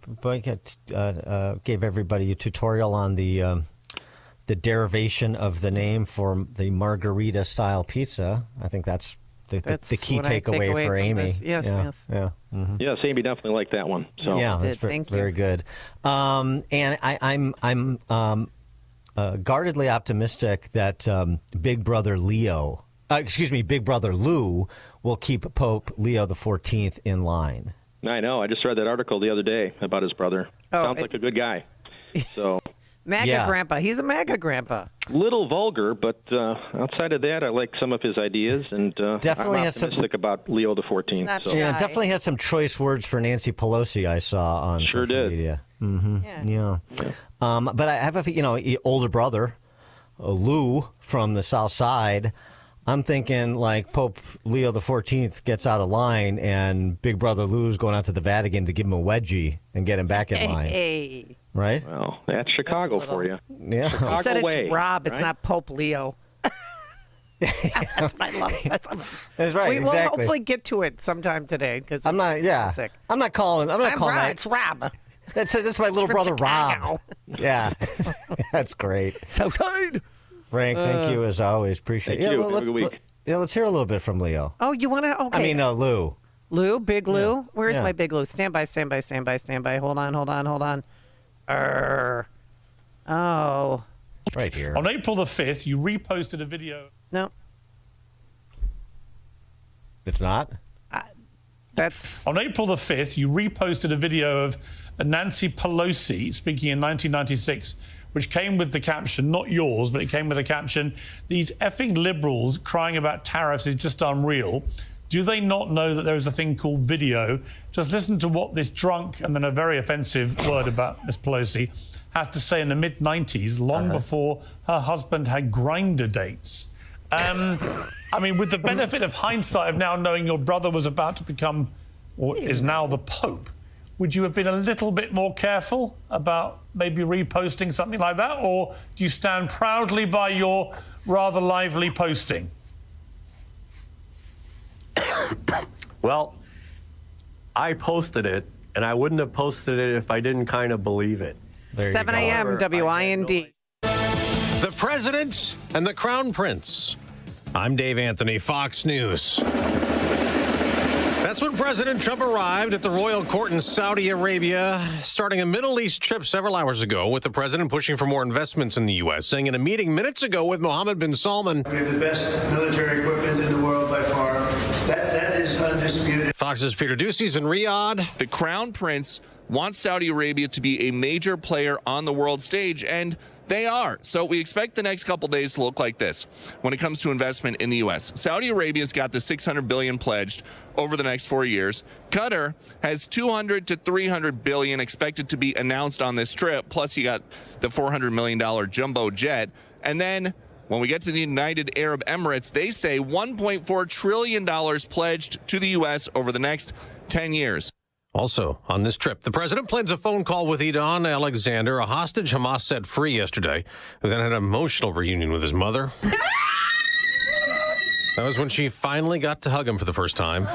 gave everybody a tutorial on the derivation of the name for the margarita-style pizza. I think that's the key takeaway for Amy. Yes, yes. Yeah. Mm-hmm. Yes, Amy definitely liked that one. So. Yeah, that's very good. And I'm guardedly optimistic that Big Brother Lou will keep Pope Leo XIV in line. I know. I just read that article the other day about his brother. Sounds like a good guy. So MAGA grandpa. He's a MAGA grandpa. Little vulgar, but outside of that, I like some of his ideas, and definitely I'm optimistic about Leo XIV. So. Yeah, definitely had some choice words for Nancy Pelosi. I saw on social media. Mm-hmm. Yeah. But I have older brother, Lou from the South Side. I'm thinking like Pope Leo XIV gets out of line and Big Brother Lou's going out to the Vatican to give him a wedgie and get him back in line. Hey. Right? Well, that's Chicago for you. Yeah. Chicago You said it's way, Rob. It's right? not Pope Leo. That's what I love. That's right. We will exactly. hopefully get to it sometime today because I'm not. Yeah. sick. I'm not calling. I'm not calling Rob. that. It's Rob. That's my little From brother Chicago. Rob. Yeah. That's great. So tired. Frank, thank you as always. Appreciate it. Thank you. Well, Have a good week. let's hear a little bit from Leo. Oh, you want to? Okay. I mean, Lou. Lou, Big Lou. Yeah. Where's Yeah. my Big Lou? Stand by. Hold on. Oh. Right here. On April the 5th, you reposted a video. No. It's not? That's... On April the 5th, you reposted a video of Nancy Pelosi speaking in 1996, which came with the caption, not yours, but it came with a caption, "These effing liberals crying about tariffs is just unreal. Do they not know that there is a thing called video? Just listen to what this drunk," and then a very offensive word about Miss Pelosi, has to say in the mid-90s, long before her husband had Grindr dates. I mean, with the benefit of hindsight of now knowing your brother was about to become, or is now the Pope, would you have been a little bit more careful about maybe reposting something like that? Or do you stand proudly by your rather lively posting? Well, I posted it, and I wouldn't have posted it if I didn't kind of believe it. 7 a.m. WIND. The President and the Crown Prince. I'm Dave Anthony, Fox News. That's when President Trump arrived at the royal court in Saudi Arabia, starting a Middle East trip several hours ago, with the president pushing for more investments in the U.S., saying in a meeting minutes ago with Mohammed bin Salman, "We have the best military equipment in the world by far. That is undisputed." Fox's Peter Ducey's in Riyadh. The Crown Prince wants Saudi Arabia to be a major player on the world stage, and they are. So we expect the next couple days to look like this when it comes to investment in the U.S. Saudi Arabia's got the $600 billion pledged over the next 4 years. Qatar has $200 to $300 billion expected to be announced on this trip. Plus, you got the $400 million jumbo jet. And then when we get to the United Arab Emirates, they say $1.4 trillion pledged to the U.S. over the next 10 years. Also, on this trip, the president plans a phone call with Idan Alexander, a hostage Hamas set free yesterday, who then had an emotional reunion with his mother. That was when she finally got to hug him for the first time.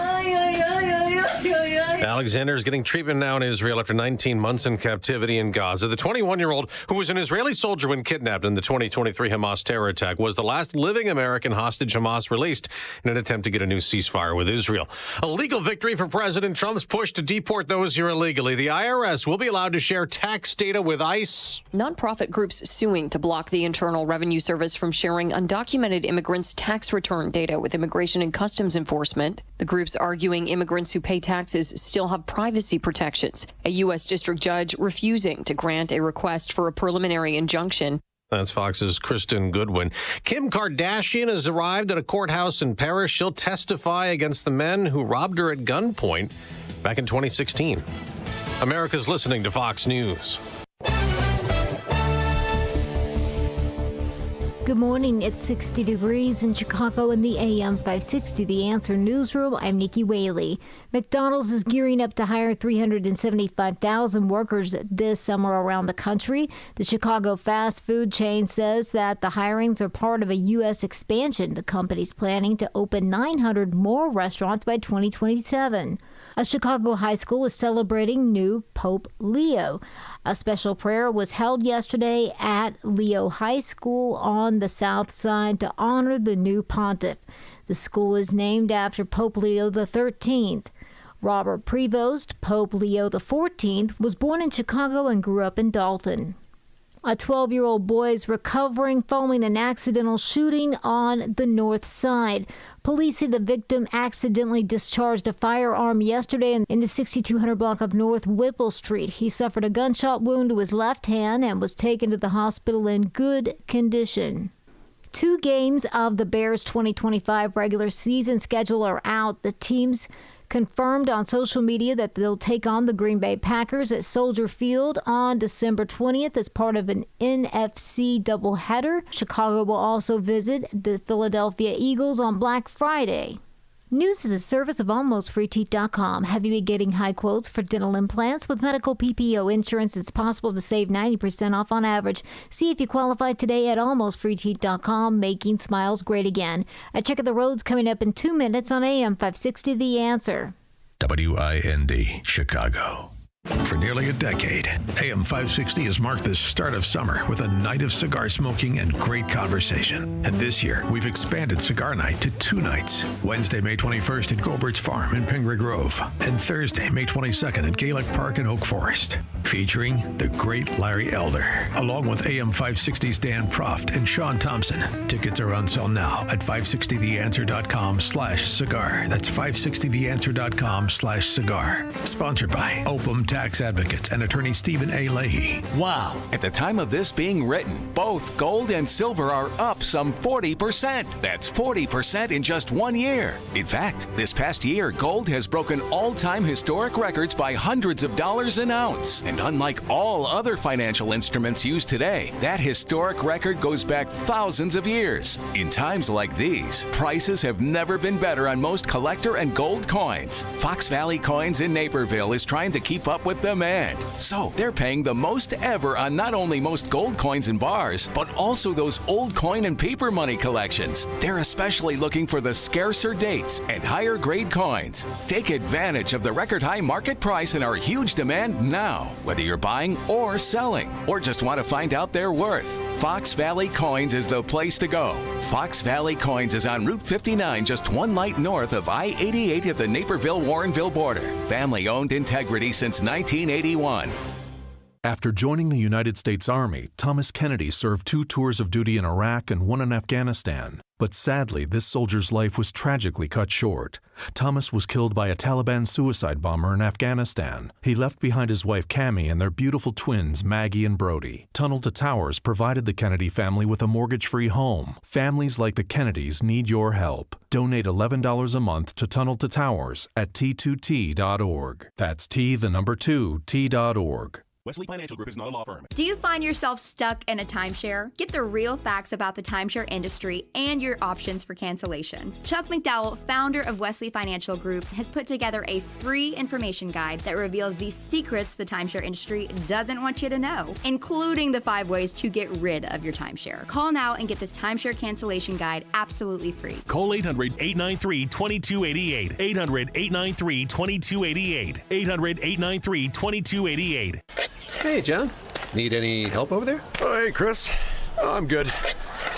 Alexander is getting treatment now in Israel after 19 months in captivity in Gaza. The 21-year-old, who was an Israeli soldier when kidnapped in the 2023 Hamas terror attack, was the last living American hostage Hamas released in an attempt to get a new ceasefire with Israel. A legal victory for President Trump's push to deport those here illegally. The IRS will be allowed to share tax data with ICE. Nonprofit groups suing to block the Internal Revenue Service from sharing undocumented immigrants' tax return data with Immigration and Customs Enforcement. The groups arguing immigrants who pay taxes still have privacy protections. A U.S. district judge refusing to grant a request for a preliminary injunction. That's Fox's Kristen Goodwin. Kim Kardashian has arrived at a courthouse in Paris. She'll testify against the men who robbed her at gunpoint back in 2016. America's listening to Fox News. Good morning. It's 60 degrees in Chicago in the AM 560 The Answer newsroom. I'm Nikki Whaley. McDonald's is gearing up to hire 375,000 workers this summer around the country. The Chicago fast food chain says that the hirings are part of a U.S. expansion. The company's planning to open 900 more restaurants by 2027. A Chicago high school is celebrating new Pope Leo. A special prayer was held yesterday at Leo High School on the south side to honor the new pontiff. The school is named after Pope Leo XIII. Robert Prevost, Pope Leo XIV, was born in Chicago and grew up in Dalton. A 12-year-old boy is recovering following an accidental shooting on the north side. Police say the victim accidentally discharged a firearm yesterday in the 6200 block of North Whipple Street. He suffered a gunshot wound to his left hand and was taken to the hospital in good condition. 2 games of the Bears' 2025 regular season schedule are out. The team's confirmed on social media that they'll take on the Green Bay Packers at Soldier Field on December 20th as part of an NFC doubleheader. Chicago will also visit the Philadelphia Eagles on Black Friday. News is a service of AlmostFreeTeeth.com. Have you been getting high quotes for dental implants? With medical PPO insurance, it's possible to save 90% off on average. See if you qualify today at AlmostFreeTeeth.com, making smiles great again. A check of the roads coming up in 2 minutes on AM 560 The Answer. WIND, Chicago. For nearly a decade, AM 560 has marked the start of summer with a night of cigar smoking and great conversation. And this year, we've expanded Cigar Night to 2 nights. Wednesday, May 21st at Goldbert's Farm in Pingree Grove. And Thursday, May 22nd at Gaelic Park in Oak Forest. Featuring the great Larry Elder, along with AM 560's Dan Proft and Sean Thompson. Tickets are on sale now at 560theanswer.com/cigar. That's 560theanswer.com/cigar. Sponsored by Optima Tax Advocates and attorney Stephen A. Leahy. Wow. At the time of this being written, both gold and silver are up some 40%. That's 40% in just 1 year. In fact, this past year, gold has broken all-time historic records by hundreds of dollars an ounce. And unlike all other financial instruments used today, that historic record goes back thousands of years. In times like these, prices have never been better on most collector and gold coins. Fox Valley Coins in Naperville is trying to keep up with demand. So they're paying the most ever on not only most gold coins and bars, but also those old coin and paper money collections. They're especially looking for the scarcer dates and higher grade coins. Take advantage of the record high market price and our huge demand now, whether you're buying or selling, or just want to find out their worth. Fox Valley Coins is the place to go. Fox Valley Coins is on Route 59, just 1 light north of I-88 at the Naperville-Warrenville border. Family-owned integrity since 1981. After joining the United States Army, Thomas Kennedy served 2 tours of duty in Iraq and 1 in Afghanistan. But sadly, this soldier's life was tragically cut short. Thomas was killed by a Taliban suicide bomber in Afghanistan. He left behind his wife Cammie and their beautiful twins Maggie and Brody. Tunnel to Towers provided the Kennedy family with a mortgage-free home. Families like the Kennedys need your help. Donate $11 a month to Tunnel to Towers at T2T.org. That's T2T.org. Wesley Financial Group is not a law firm. Do you find yourself stuck in a timeshare? Get the real facts about the timeshare industry and your options for cancellation. Chuck McDowell, founder of Wesley Financial Group, has put together a free information guide that reveals the secrets the timeshare industry doesn't want you to know, including the 5 ways to get rid of your timeshare. Call now and get this timeshare cancellation guide absolutely free. Call 800-893-2288. 800-893-2288. 800-893-2288. Hey, John. Need any help over there? Oh, hey, Chris. Oh, I'm good.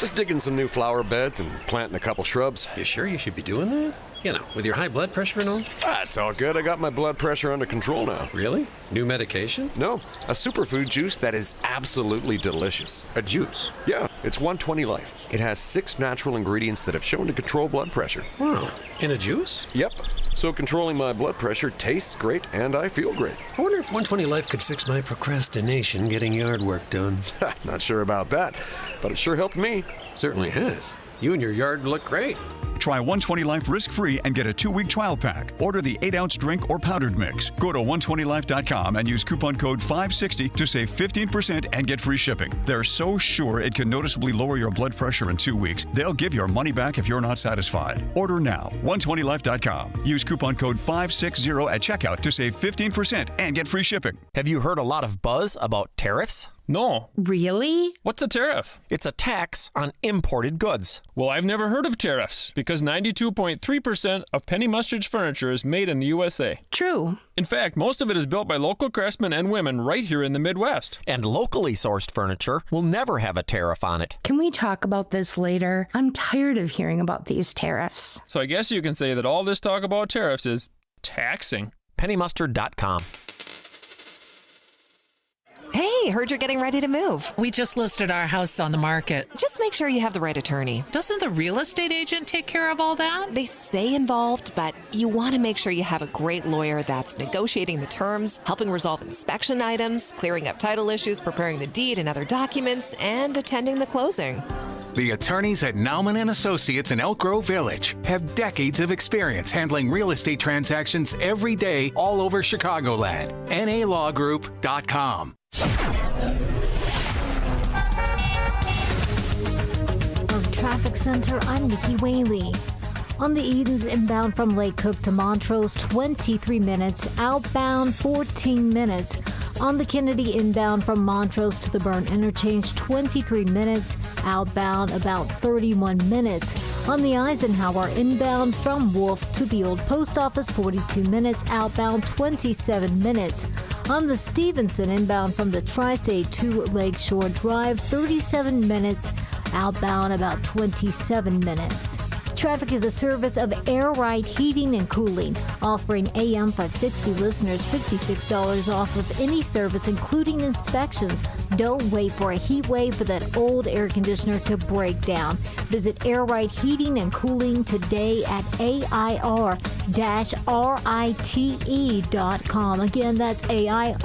Just digging some new flower beds and planting a couple shrubs. You sure you should be doing that? You know, with your high blood pressure and all? It's all good. I got my blood pressure under control now. Really? New medication? No, a superfood juice that is absolutely delicious. A juice? Yeah, it's 120 Life. It has 6 natural ingredients that have shown to control blood pressure. Wow, in a juice? Yep. So controlling my blood pressure tastes great and I feel great. I wonder if 120 Life could fix my procrastination getting yard work done. Not sure about that, but it sure helped me. Certainly has. You and your yard look great. Try 120 Life risk-free and get a 2-week trial pack. Order the 8-ounce drink or powdered mix. Go to 120life.com and use coupon code 560 to save 15% and get free shipping. They're so sure it can noticeably lower your blood pressure in 2 weeks, they'll give your money back if you're not satisfied. Order now. 120life.com. Use coupon code 560 at checkout to save 15% and get free shipping. Have you heard a lot of buzz about tariffs? No. Really? What's a tariff? It's a tax on imported goods. Well, I've never heard of tariffs because 92.3% of Penny Mustard's furniture is made in the USA. True. In fact, most of it is built by local craftsmen and women right here in the Midwest. And locally sourced furniture will never have a tariff on it. Can we talk about this later? I'm tired of hearing about these tariffs. So I guess you can say that all this talk about tariffs is taxing. PennyMustard.com. Hey, heard you're getting ready to move. We just listed our house on the market. Just make sure you have the right attorney. Doesn't the real estate agent take care of all that? They stay involved, but you want to make sure you have a great lawyer that's negotiating the terms, helping resolve inspection items, clearing up title issues, preparing the deed and other documents, and attending the closing. The attorneys at Nauman & Associates in Elk Grove Village have decades of experience handling real estate transactions every day all over Chicagoland. NALawGroup.com. From Traffic Center, I'm Nikki Whaley. On the Edens inbound from Lake Cook to Montrose, 23 minutes. Outbound, 14 minutes. On the Kennedy inbound from Montrose to the Burn Interchange, 23 minutes. Outbound, about 31 minutes. On the Eisenhower inbound from Wolf to the Old Post Office, 42 minutes. Outbound, 27 minutes. On the Stevenson inbound from the Tri-State to Lakeshore Drive, 37 minutes. Outbound, about 27 minutes. Traffic is a service of Air-rite Heating and Cooling, offering AM 560 listeners $56 off of any service, including inspections. Don't wait for a heat wave for that old air conditioner to break down. Visit Air-rite Heating and Cooling today at AIR-RITE.com. Again, that's AIR-RITE.com.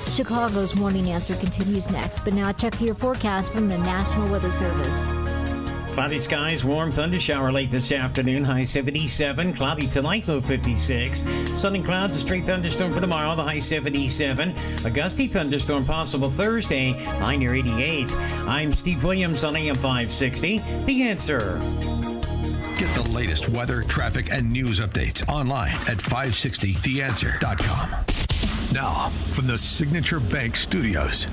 Chicago's Morning Answer continues next, but now check your forecast from the National Weather Service. Cloudy skies, warm thunder shower late this afternoon, high 77. Cloudy tonight, low 56. Sun and clouds, a straight thunderstorm for tomorrow, the high 77. A gusty thunderstorm possible Thursday, high near 88. I'm Steve Williams on AM 560. The Answer. Get the latest weather, traffic, and news updates online at 560theanswer.com. Now, from the Signature Bank Studios,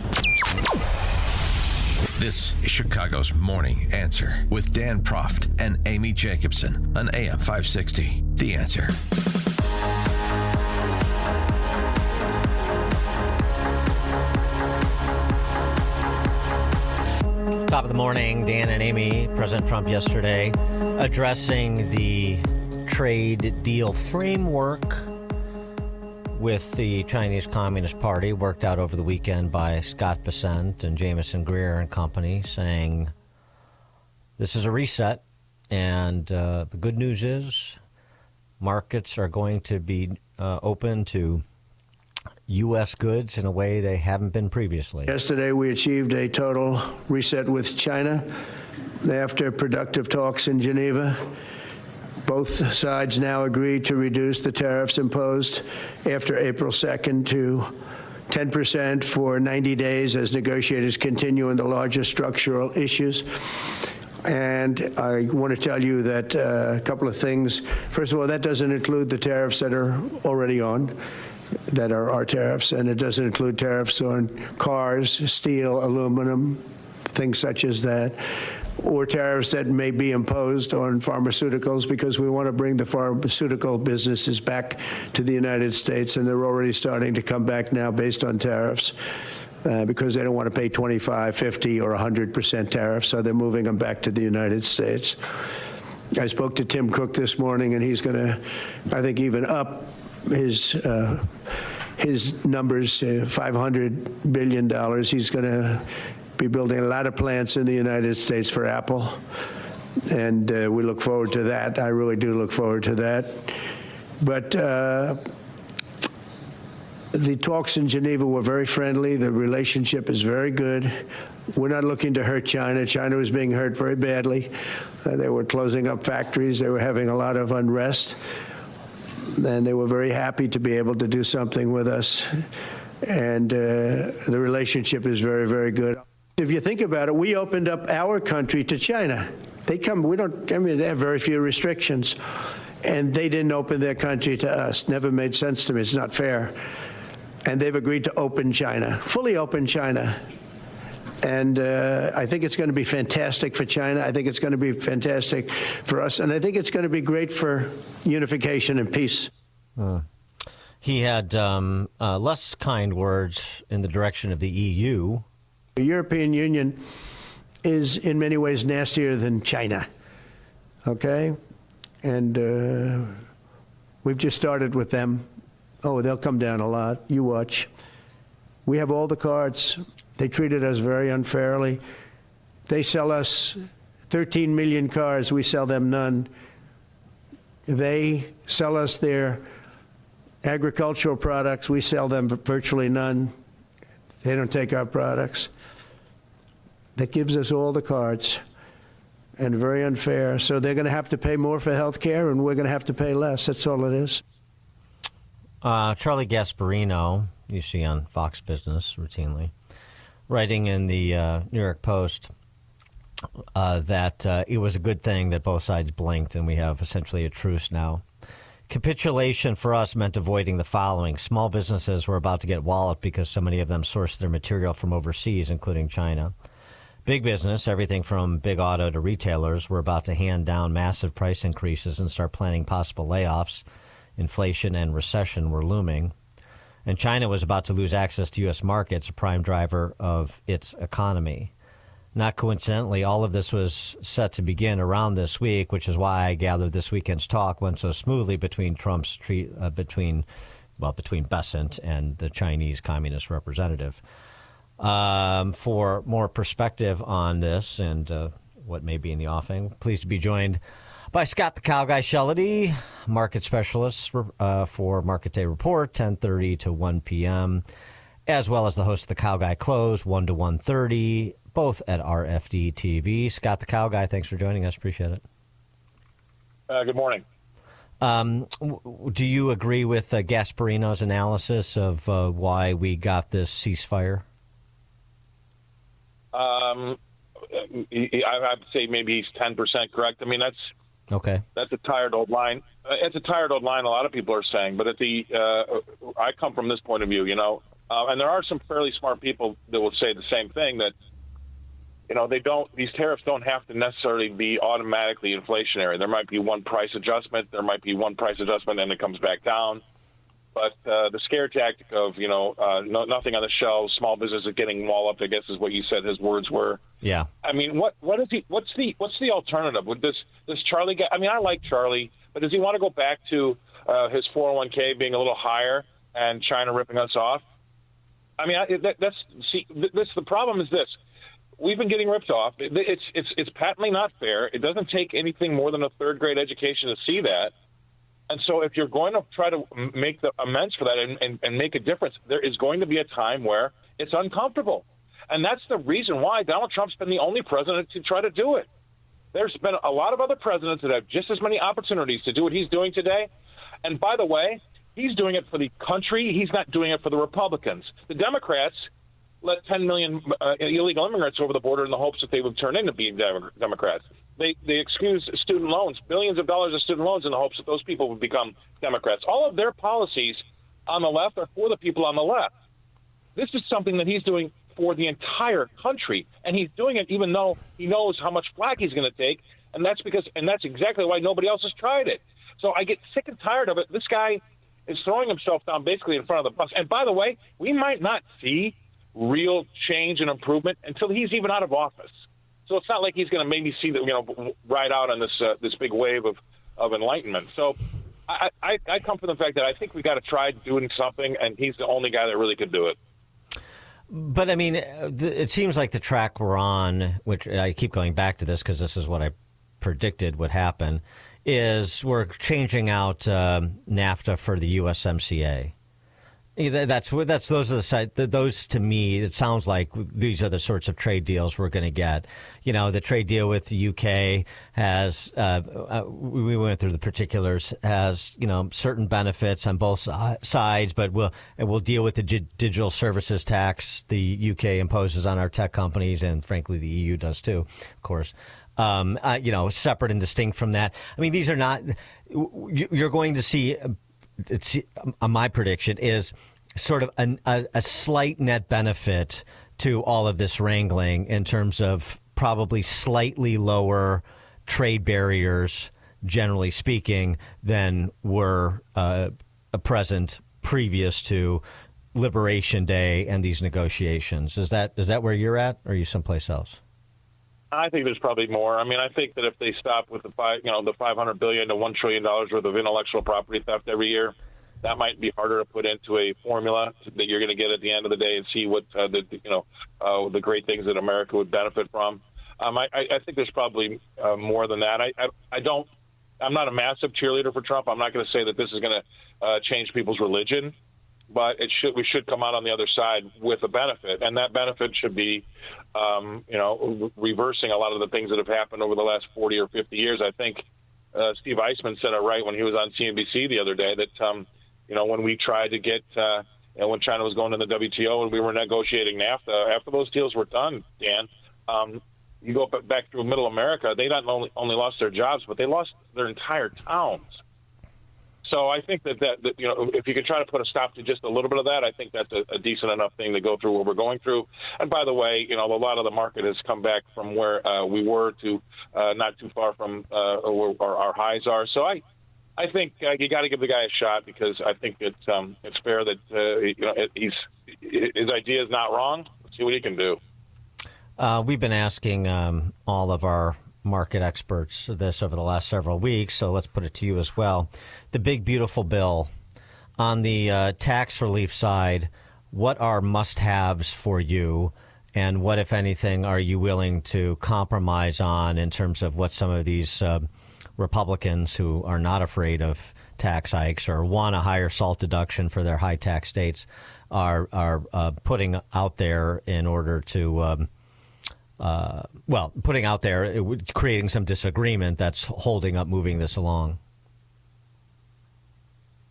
this is Chicago's Morning Answer with Dan Proft and Amy Jacobson on AM 560. The Answer. Top of the morning, Dan and Amy. President Trump yesterday addressing the trade deal framework with the Chinese Communist Party, worked out over the weekend by Scott Bessent and Jameson Greer and company, saying this is a reset. And the good news is markets are going to be open to U.S. goods in a way they haven't been previously. Yesterday, we achieved a total reset with China after productive talks in Geneva. Both sides now agreed to reduce the tariffs imposed after April 2nd to 10% for 90 days as negotiators continue on the largest structural issues. And I want to tell you that a couple of things. First of all, that doesn't include the tariffs that are already on, that are our tariffs, and it doesn't include tariffs on cars, steel, aluminum, things such as that, or tariffs that may be imposed on pharmaceuticals, because we want to bring the pharmaceutical businesses back to the United States, and they're already starting to come back now based on tariffs. Because they don't want to pay 25, 50, or 100% tariffs, so they're moving them back to the United States. I spoke to Tim Cook this morning, and he's going to, I think, even up his numbers, $500 billion. He's going to be building a lot of plants in the United States for Apple, and we look forward to that. I really do look forward to that. But the talks in Geneva were very friendly. The relationship is very good. We're not looking to hurt China. China was being hurt very badly. They were closing up factories. They were having a lot of unrest. And they were very happy to be able to do something with us. And the relationship is very, very good. If you think about it, we opened up our country to China. They come, they have very few restrictions. And they didn't open their country to us. Never made sense to me. It's not fair. And they've agreed to open China, fully open China. And I think it's going to be fantastic for China. I think it's going to be fantastic for us. And I think it's going to be great for unification and peace. He had less kind words in the direction of the EU. The European Union is in many ways nastier than China. Okay? And we've just started with them. Oh, they'll come down a lot. You watch. We have all the cards. They treated us very unfairly. They sell us 13 million cars. We sell them none. They sell us their agricultural products. We sell them virtually none. They don't take our products. That gives us all the cards, and very unfair. So they're going to have to pay more for health care, and we're going to have to pay less. That's all it is. Charlie Gasparino, you see on Fox Business routinely, writing in the New York Post that it was a good thing that both sides blinked and we have essentially a truce now. Capitulation for us meant avoiding the following. Small businesses were about to get walloped because so many of them sourced their material from overseas, including China. Big business, everything from big auto to retailers, were about to hand down massive price increases and start planning possible layoffs. Inflation and recession were looming. And China was about to lose access to U.S. markets, a prime driver of its economy. Not coincidentally, all of this was set to begin around this week, which is why I gather this weekend's talk went so smoothly between between Besant and the Chinese Communist representative. For more perspective on this and what may be in the offing, pleased to be joined by Scott the Cow Guy Shellady, market specialist for Market Day Report, 10:30 to 1 p.m., as well as the host of the Cow Guy Close, 1 to 1:30, both at RFD TV. Scott the Cow Guy, thanks for joining us. Appreciate it. Good morning. Do you agree with Gasparino's analysis of why we got this ceasefire? I'd say maybe he's 10% correct. I mean, that's a tired old line. It's a tired old line. A lot of people are saying, but I come from this point of view, and there are some fairly smart people that will say the same thing, that these tariffs don't have to necessarily be automatically inflationary. There might be one price adjustment. There might be one price adjustment and it comes back down. But the scare tactic of nothing on the shelves, small businesses getting walloped, I guess is what you said his words were. Yeah. I mean, what's the alternative? Would this Charlie guy? I mean, I like Charlie, but does he want to go back to his 401k being a little higher and China ripping us off? I mean, the problem is this. We've been getting ripped off. It's patently not fair. It doesn't take anything more than a third grade education to see that. And so if you're going to try to make the amends for that and make a difference, there is going to be a time where it's uncomfortable. And that's the reason why Donald Trump's been the only president to try to do it. There's been a lot of other presidents that have just as many opportunities to do what he's doing today. And by the way, he's doing it for the country. He's not doing it for the Republicans. The Democrats let 10 million illegal immigrants over the border in the hopes that they would turn into being Democrats. They excuse student loans, billions of dollars of student loans in the hopes that those people would become Democrats. All of their policies on the left are for the people on the left. This is something that he's doing for the entire country, and he's doing it even though he knows how much flack he's going to take, and that's exactly why nobody else has tried it. So I get sick and tired of it. This guy is throwing himself down basically in front of the bus. And by the way, we might not see real change and improvement until he's even out of office. So it's not like he's going to maybe see that, ride out on this big wave of enlightenment. So I come from the fact that I think we got to try doing something, and he's the only guy that really could do it. But I mean, it seems like the track we're on, which I keep going back to this because this is what I predicted would happen, is we're changing out NAFTA for the USMCA. Those to me, it sounds like these are the sorts of trade deals we're going to get. The trade deal with the UK has, we went through the particulars, has, certain benefits on both sides, but we'll deal with the digital services tax the UK imposes on our tech companies, and frankly, the EU does too, of course. Separate and distinct from that. I mean, these are not, you're going to see, my prediction is sort of a slight net benefit to all of this wrangling in terms of probably slightly lower trade barriers, generally speaking, than were present previous to Liberation Day and these negotiations. Is that where you're at, or are you someplace else? I think there's probably more. I mean, I think that if they stop with the $500 billion to $1 trillion worth of intellectual property theft every year, that might be harder to put into a formula that you're going to get at the end of the day and see what the great things that America would benefit from. I think there's probably more than that. I'm not a massive cheerleader for Trump. I'm not going to say that this is going to change people's religion, but we should come out on the other side with a benefit, and that benefit should be, reversing a lot of the things that have happened over the last 40 or 50 years. I think Steve Eisman said it right when he was on CNBC the other day that, when we tried to get, when China was going to the WTO and we were negotiating NAFTA, after those deals were done, Dan, you go back through Middle America, they not only lost their jobs, but they lost their entire towns. So I think that if you can try to put a stop to just a little bit of that, I think that's a decent enough thing to go through what we're going through. And by the way, a lot of the market has come back from where we were to not too far from where our highs are. So I think you got to give the guy a shot, because I think it's fair that his idea is not wrong. Let's see what he can do. We've been asking all of our market experts this over the last several weeks, so let's put it to you as well. The big, beautiful bill. On the tax relief side, what are must-haves for you, and what, if anything, are you willing to compromise on in terms of what some of these Republicans who are not afraid of tax hikes or want a higher SALT deduction for their high tax states are putting out there in order to putting out there, creating some disagreement that's holding up moving this along?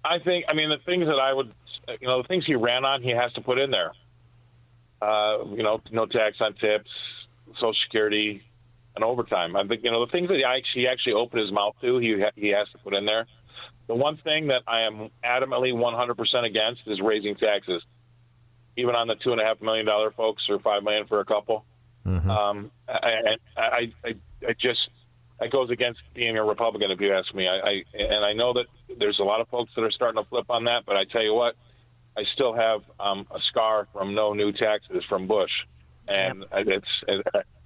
The things that I would, the things he ran on, he has to put in there. No tax on tips, Social Security, and overtime. I think, the things that he actually opened his mouth to, he has to put in there. The one thing that I am adamantly 100% against is raising taxes, even on the $2.5 million folks or $5 million for a couple. Mm-hmm. It goes against being a Republican, if you ask me. I know that there's a lot of folks that are starting to flip on that, but I tell you what, I still have a scar from no new taxes from Bush, and that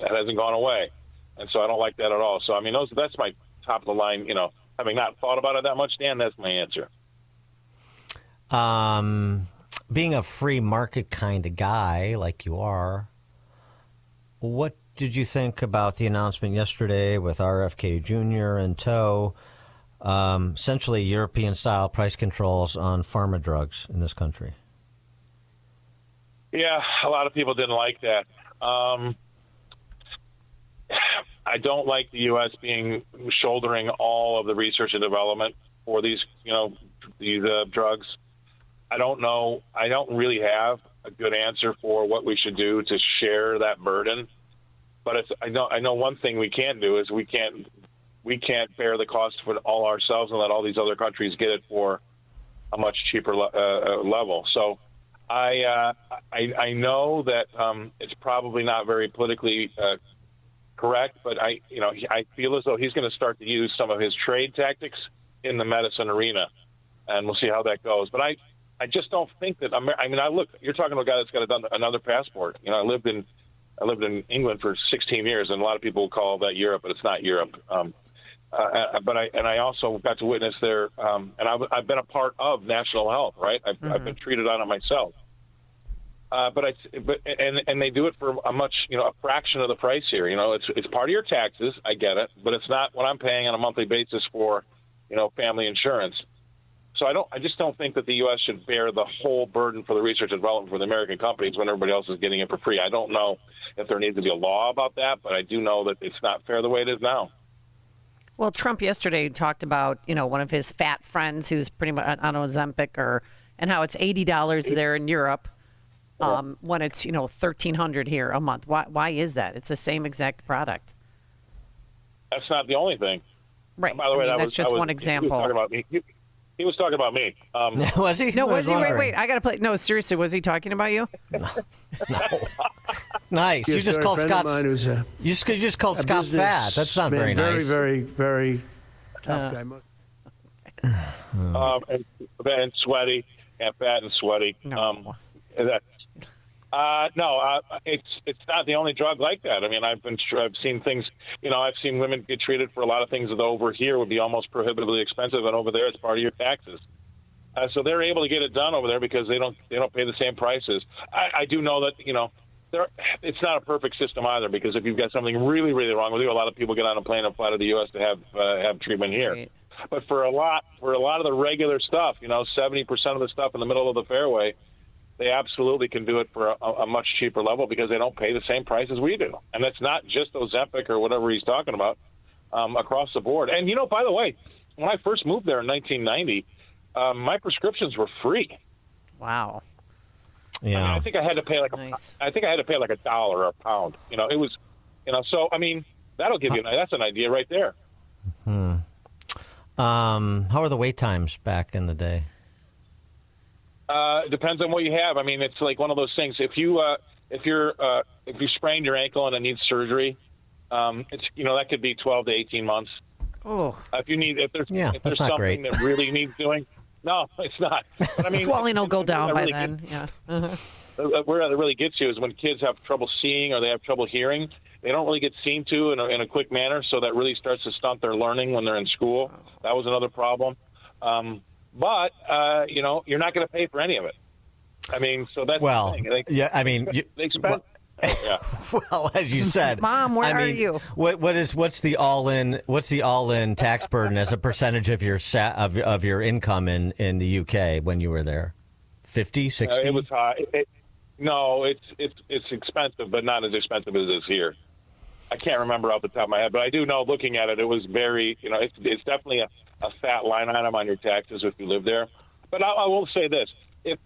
hasn't gone away, and so I don't like that at all. So that's my top of the line. Having not thought about it that much, Dan, that's my answer. Being a free market kind of guy like you are, what did you think about the announcement yesterday with RFK Jr. in tow, essentially European-style price controls on pharma drugs in this country? Yeah, a lot of people didn't like that. I don't like the U.S. shouldering all of the research and development for these drugs. I don't know. I don't really have a good answer for what we should do to share that burden. But I know one thing we can't do is we can't bear the cost for it all ourselves and let all these other countries get it for a much cheaper level. So I know that it's probably not very politically correct, but I feel as though he's going to start to use some of his trade tactics in the medicine arena, and we'll see how that goes. But I just don't think that. You're talking to a guy that's got another passport. I lived in England for 16 years, and a lot of people call that Europe, but it's not Europe. But I also got to witness their, and I've been a part of national health, right? I've been treated on it myself. But they do it for a much, a fraction of the price here. It's part of your taxes. I get it, but it's not what I'm paying on a monthly basis for, family insurance. So I just don't think that the U.S. should bear the whole burden for the research and development for the American companies when everybody else is getting it for free. I don't know if there needs to be a law about that, but I do know that it's not fair the way it is now. Well, Trump yesterday talked about, one of his fat friends who's pretty much on Ozempic, and how it's $80 there in Europe when it's, $1,300 here a month. Why is that? It's the same exact product. That's not the only thing. Right. And by the way, that's just one example. He was talking about me. Was he? No, was he? Wait. I got to play. No, seriously, was he talking about you? No. Nice. You just called Scott. You just called Scott fat. That's not very nice. Very, very tough guy. And sweaty, and fat and sweaty. No. It's not the only drug like that. I've seen things. I've seen women get treated for a lot of things that over here would be almost prohibitively expensive, and over there it's part of your taxes. So they're able to get it done over there because they don't pay the same prices. I do know that it's not a perfect system either, because if you've got something really, really wrong with you, a lot of people get on a plane and fly to the U.S. to have treatment here. Right. But for a lot of the regular stuff, 70% of the stuff in the middle of the fairway, they absolutely can do it for a much cheaper level because they don't pay the same price as we do. And that's not just Ozempic or whatever he's talking about, across the board. And, by the way, when I first moved there in 1990, my prescriptions were free. Wow. Yeah. I mean, I think I had to pay like $1 or a pound. It was, so I mean, that'll give you that's an idea right there. How are the wait times back in the day? It depends on what you have. I mean, it's like one of those things. If you sprained your ankle and it needs surgery, it's that could be 12 to 18 months. Oh. If there's something great. that really needs doing, no, it's not. But I mean, swelling will go down by really then. Yeah. Where it really gets you is when kids have trouble seeing or they have trouble hearing. They don't really get seen to in a quick manner, so that really starts to stunt their learning when they're in school. That was another problem. But you're not going to pay for any of it. I mean, so that's the thing. They spend. Well, as you said, Mom, where are you? What's the all-in tax burden as a percentage of your income in the UK when you were there? 50, 60? It was high. It's expensive, but not as expensive as it is here. I can't remember off the top of my head, but I do know looking at it, it was very, it's definitely a fat line item on your taxes if you live there. But I will say this: if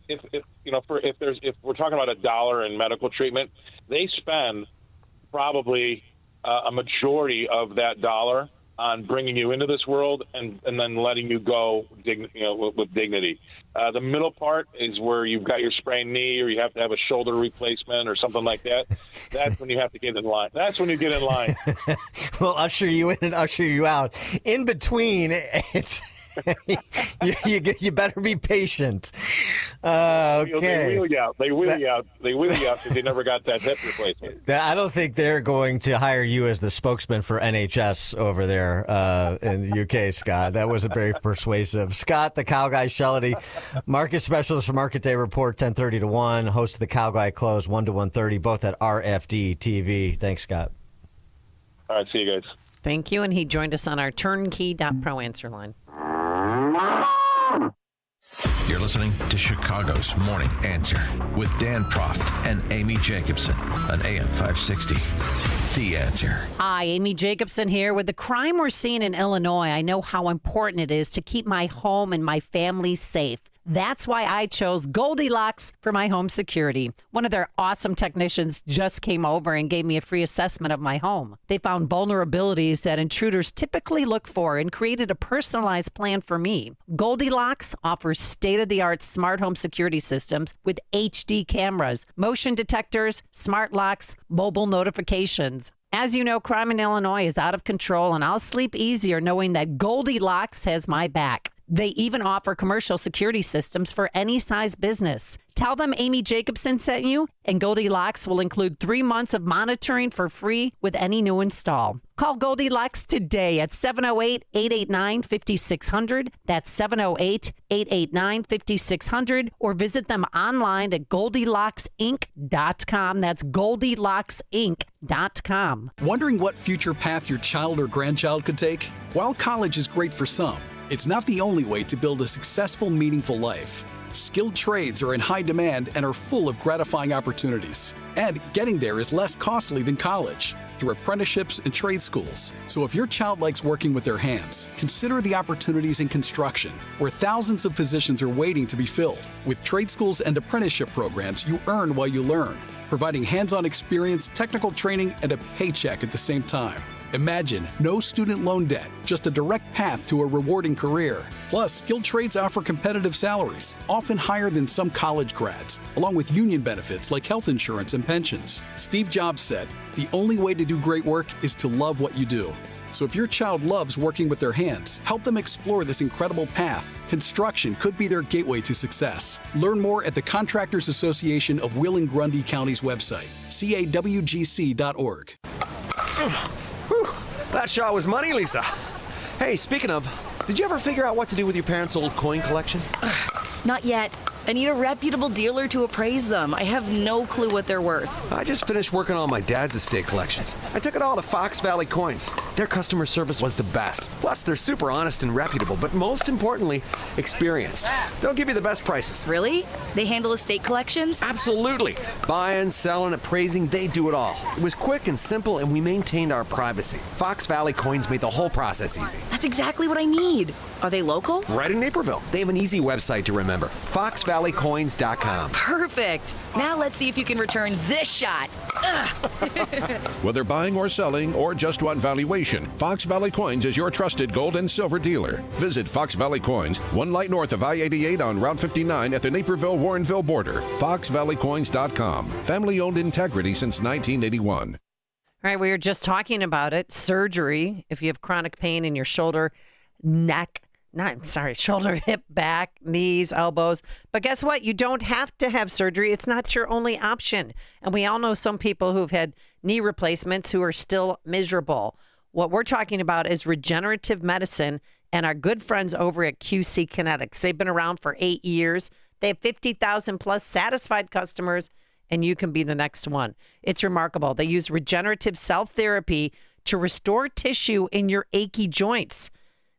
we're talking about $1 in medical treatment, they spend probably a majority of that dollar on bringing you into this world and then letting you go with dignity. The middle part is where you've got your sprained knee or you have to have a shoulder replacement or something like that. That's when you have to get in line. That's when you get in line. We'll usher you in and usher you out. In between, it's you better be patient. Okay. They wheel you out. They wheel you out because they never got that hip replacement. I don't think they're going to hire you as the spokesman for NHS over there in the UK, Scott. That wasn't very persuasive. Scott, the Cow Guy Shelley, market specialist for Market Day Report, 10:30 to 1, host of the Cow Guy Close, 1 to 1:30, both at RFD TV. Thanks, Scott. All right, see you guys. Thank you, and he joined us on our turnkey.pro answer line. You're listening to Chicago's Morning Answer with Dan Proft and Amy Jacobson on AM 560. The Answer. Hi, Amy Jacobson here. With the crime we're seeing in Illinois, I know how important it is to keep my home and my family safe. That's why I chose Goldilocks for my home security. One of their awesome technicians just came over and gave me a free assessment of my home. They found vulnerabilities that intruders typically look for and created a personalized plan for me. Goldilocks offers state-of-the-art smart home security systems with HD cameras, motion detectors, smart locks, mobile notifications. As you know, crime in Illinois is out of control, and I'll sleep easier knowing that Goldilocks has my back. They even offer commercial security systems for any size business. Tell them Amy Jacobson sent you, and Goldilocks will include 3 months of monitoring for free with any new install. Call Goldilocks today at 708-889-5600. That's 708-889-5600. Or visit them online at GoldillocksInc.com. That's GoldillocksInc.com. Wondering what future path your child or grandchild could take? While college is great for some, it's not the only way to build a successful, meaningful life. Skilled trades are in high demand and are full of gratifying opportunities. And getting there is less costly than college through apprenticeships and trade schools. So if your child likes working with their hands, consider the opportunities in construction, where thousands of positions are waiting to be filled. With trade schools and apprenticeship programs, you earn while you learn, providing hands-on experience, technical training, and a paycheck at the same time. Imagine no student loan debt, just a direct path to a rewarding career. Plus, skilled trades offer competitive salaries, often higher than some college grads, along with union benefits like health insurance and pensions. Steve Jobs said, "The only way to do great work is to love what you do." So if your child loves working with their hands, help them explore this incredible path. Construction could be their gateway to success. Learn more at the Contractors Association of Wheeling-Grundy County's website, cawgc.org. That shot was money, Lisa. Hey, speaking of, did you ever figure out what to do with your parents' old coin collection? Not yet. I need a reputable dealer to appraise them. I have no clue what they're worth. I just finished working on my dad's estate collections. I took it all to Fox Valley Coins. Their customer service was the best. Plus, they're super honest and reputable, but most importantly, experienced. They'll give you the best prices. Really? They handle estate collections? Absolutely. Buying, selling, appraising, they do it all. It was quick and simple, and we maintained our privacy. Fox Valley Coins made the whole process easy. That's exactly what I need. Are they local? Right in Naperville. They have an easy website to remember. FoxValleyCoins.com. Perfect. Now let's see if you can return this shot. Whether buying or selling or just want valuation, Fox Valley Coins is your trusted gold and silver dealer. Visit Fox Valley Coins, 1 light north of I-88 on Route 59 at the Naperville-Warrenville border. FoxValleyCoins.com. Family-owned integrity since 1981. All right, we were just talking about it. Surgery, if you have chronic pain in your shoulder, shoulder, hip, back, knees, elbows. But guess what? You don't have to have surgery. It's not your only option. And we all know some people who've had knee replacements who are still miserable. What we're talking about is regenerative medicine and our good friends over at QC Kinetics. They've been around for 8 years. They have 50,000 plus satisfied customers, and you can be the next one. It's remarkable. They use regenerative cell therapy to restore tissue in your achy joints.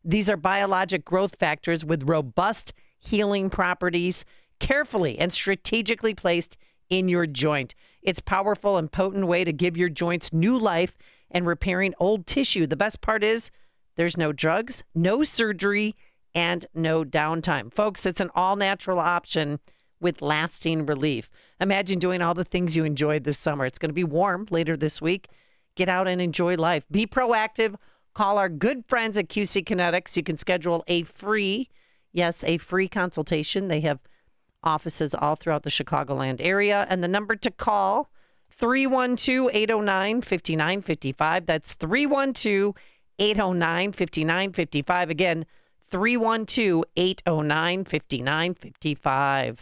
These are biologic growth factors with robust healing properties, carefully and strategically placed in your joint. It's a powerful and potent way to give your joints new life and repairing old tissue. The best part is there's no drugs, no surgery, and no downtime. Folks, it's an all-natural option with lasting relief. Imagine doing all the things you enjoyed this summer. It's going to be warm later this week. Get out and enjoy life. Be proactive. Call our good friends at QC Kinetics. You can schedule a free consultation. They have offices all throughout the Chicagoland area. And the number to call, 312-809-5955. That's 312-809-5955. Again, 312-809-5955.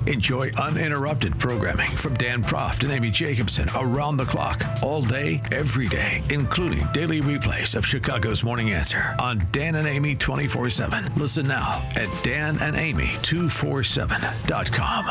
Enjoy uninterrupted programming from Dan Proft and Amy Jacobson around the clock, all day, every day, including daily replays of Chicago's Morning Answer on Dan and Amy 24/7. Listen now at danandamy247.com.